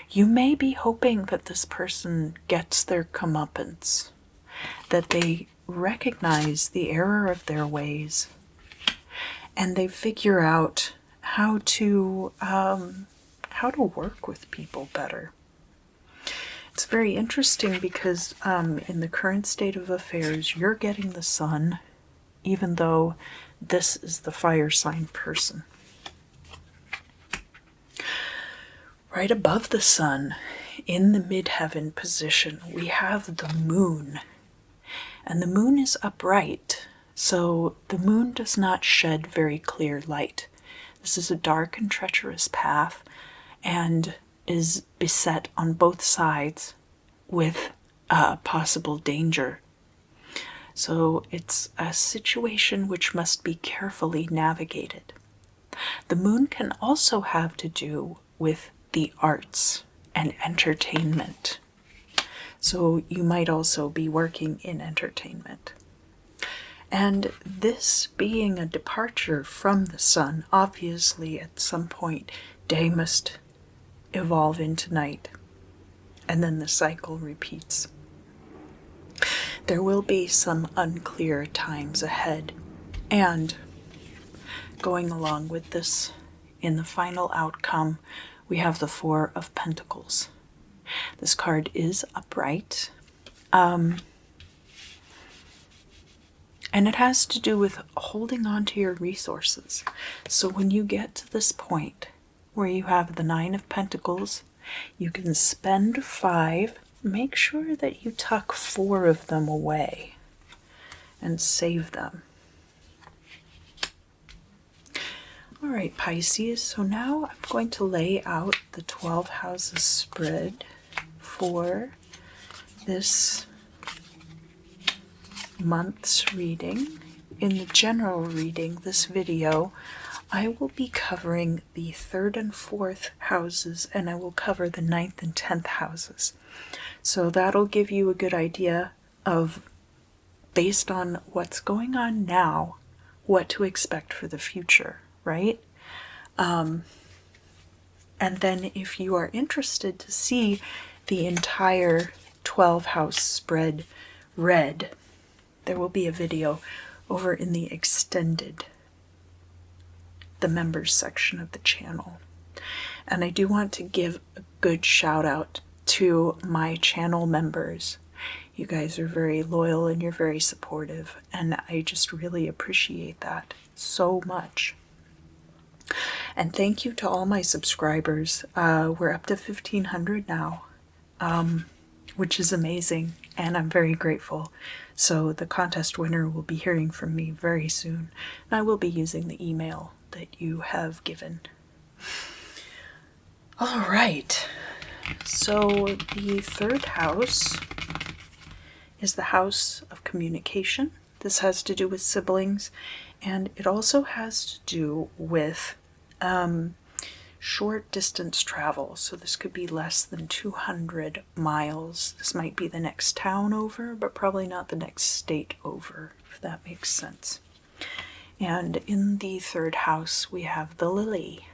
You may be hoping that this person gets their comeuppance, that they recognize the error of their ways, and they figure out how to how to work with people better. It's very interesting because in the current state of affairs, you're getting the sun, even though this is the fire sign person. Right above the sun, in the midheaven position, we have the moon. And the moon is upright, so the moon does not shed very clear light. This is a dark and treacherous path and is beset on both sides with possible danger. So it's a situation which must be carefully navigated. The moon can also have to do with the arts and entertainment. So you might also be working in entertainment. And this being a departure from the sun, obviously at some point day must evolve into night, and then the cycle repeats. There will be some unclear times ahead, and going along with this, in the final outcome, we have the Four of Pentacles. This card is upright, and it has to do with holding on to your resources. So when you get to this point where you have the Nine of Pentacles, you can spend 5. Make sure that you tuck 4 of them away and save them. All right, Pisces, so now I'm going to lay out the 12 houses spread for this month's reading. In the general reading, this video, I will be covering the 3rd and 4th houses, and I will cover the 9th and 10th houses. So that'll give you a good idea of, based on what's going on now, what to expect for the future, right? And then if you are interested to see the entire 12 house spread read, there will be a video over in the extended, the members section of the channel. And I do want to give a good shout out to my channel members. You guys are very loyal and you're very supportive, and I just really appreciate that so much. And thank you to all my subscribers. We're up to 1,500 now, which is amazing, and I'm very grateful. So the contest winner will be hearing from me very soon, and I will be using the email that you have given. All right, so the 3rd house is the house of communication. This has to do with siblings, and it also has to do with short distance travel. So this could be less than 200 miles. This might be the next town over, but probably not the next state over, if that makes sense. And in the 3rd house, we have the lily.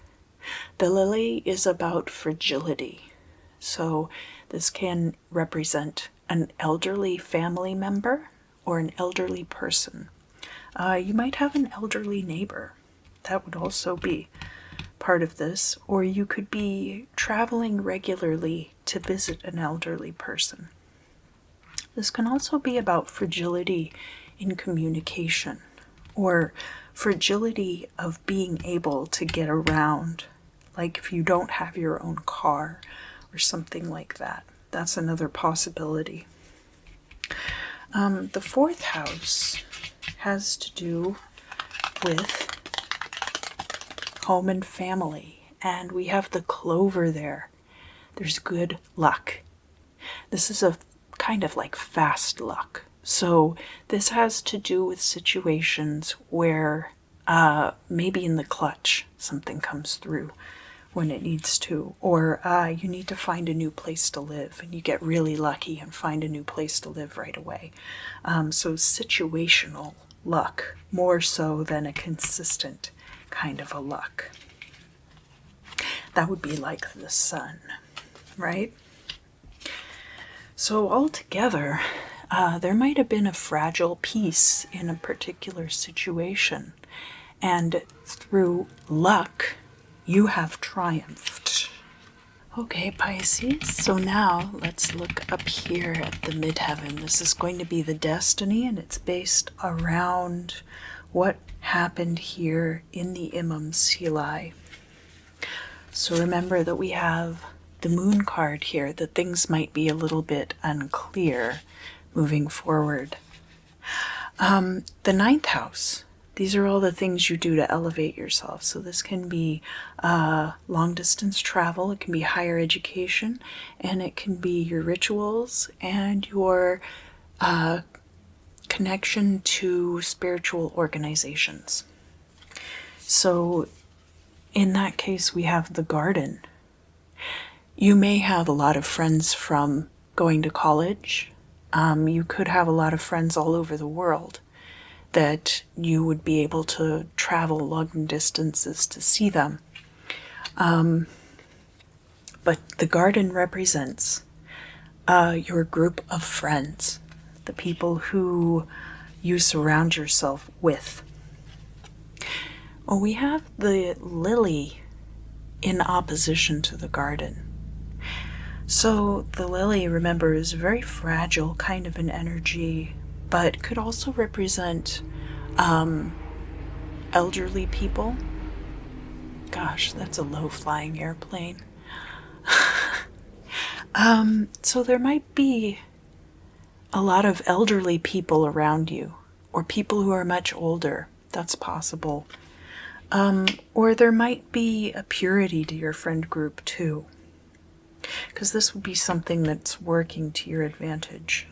The lily is about fragility. So this can represent an elderly family member or an elderly person. You might have an elderly neighbor. That would also be part of this. Or you could be traveling regularly to visit an elderly person. This can also be about fragility in communication, or fragility of being able to get around, like if you don't have your own car or something like that. That's another possibility. The 4th house has to do with home and family, and we have the clover there. There's good luck. This is a kind of like fast luck. So this has to do with situations where maybe in the clutch something comes through when it needs to, or you need to find a new place to live, and you get really lucky and find a new place to live right away. So situational luck, more so than a consistent kind of a luck. That would be like the sun, right? So altogether, there might have been a fragile piece in a particular situation, and through luck, you have triumphed. Okay, Pisces, so now let's look up here at the midheaven. This is going to be the destiny, and it's based around what happened here in the Imam Silai. So remember that we have the moon card here, that things might be a little bit unclear moving forward. The ninth house. These are all the things you do to elevate yourself. So this can be long distance travel, it can be higher education, and it can be your rituals and your connection to spiritual organizations. So in that case, we have the garden. You may have a lot of friends from going to college. You could have a lot of friends all over the world that you would be able to travel long distances to see them. But the garden represents your group of friends, the people who you surround yourself with. Well, we have the lily in opposition to the garden. So the lily, remember, is very fragile kind of an energy, but could also represent elderly people. Gosh, that's a low-flying airplane. So there might be a lot of elderly people around you, or people who are much older. That's possible. Or there might be a purity to your friend group too, because this would be something that's working to your advantage.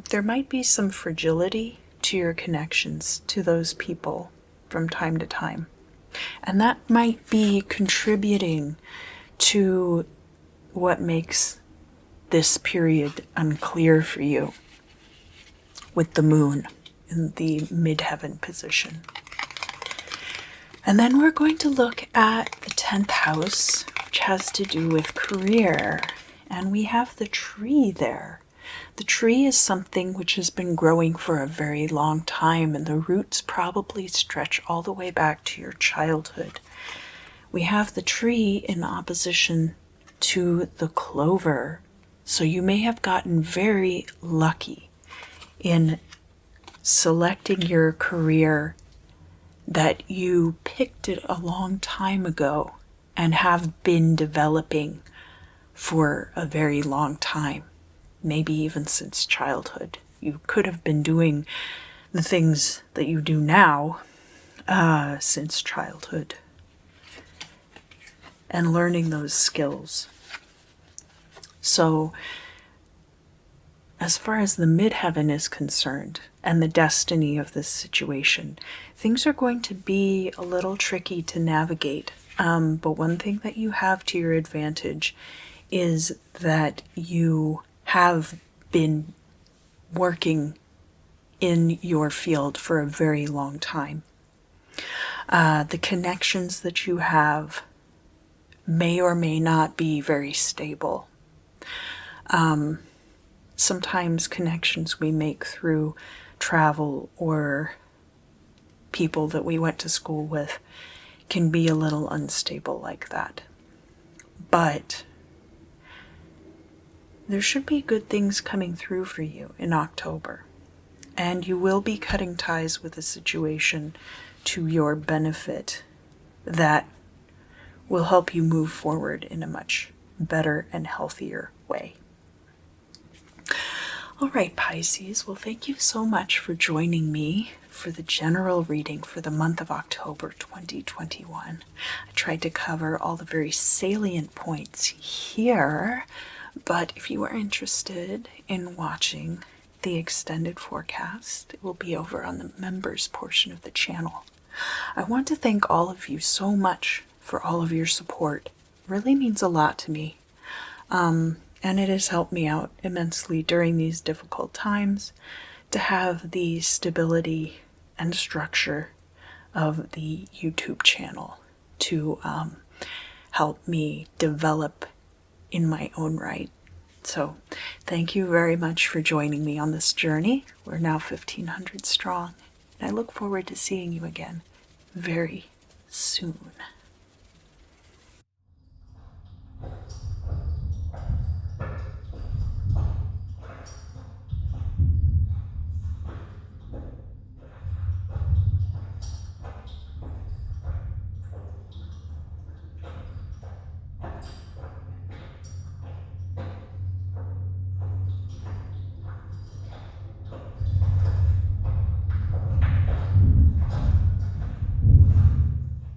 There might be some fragility to your connections to those people from time to time. And that might be contributing to what makes this period unclear for you with the moon in the midheaven position. And then we're going to look at the 10th house, which has to do with career. And we have the tree there. The tree is something which has been growing for a very long time, and the roots probably stretch all the way back to your childhood. We have the tree in opposition to the clover. So you may have gotten very lucky in selecting your career that you picked it a long time ago and have been developing for a very long time, maybe even since childhood. You could have been doing the things that you do now since childhood and learning those skills. So as far as the midheaven is concerned and the destiny of this situation, things are going to be a little tricky to navigate. But one thing that you have to your advantage is that you have been working in your field for a very long time. The connections that you have may or may not be very stable. Sometimes connections we make through travel or people that we went to school with can be a little unstable like that. But there should be good things coming through for you in October. And you will be cutting ties with a situation to your benefit that will help you move forward in a much better and healthier way. All right, Pisces, well, thank you so much for joining me for the general reading for the month of October 2021. I tried to cover all the very salient points here, but if you are interested in watching the extended forecast, it will be over on the members portion of the channel. I want to thank all of you so much for all of your support. It really means a lot to me. And it has helped me out immensely during these difficult times to have the stability and structure of the YouTube channel to help me develop in my own right. So thank you very much for joining me on this journey. We're now 1,500 strong, and I look forward to seeing you again very soon.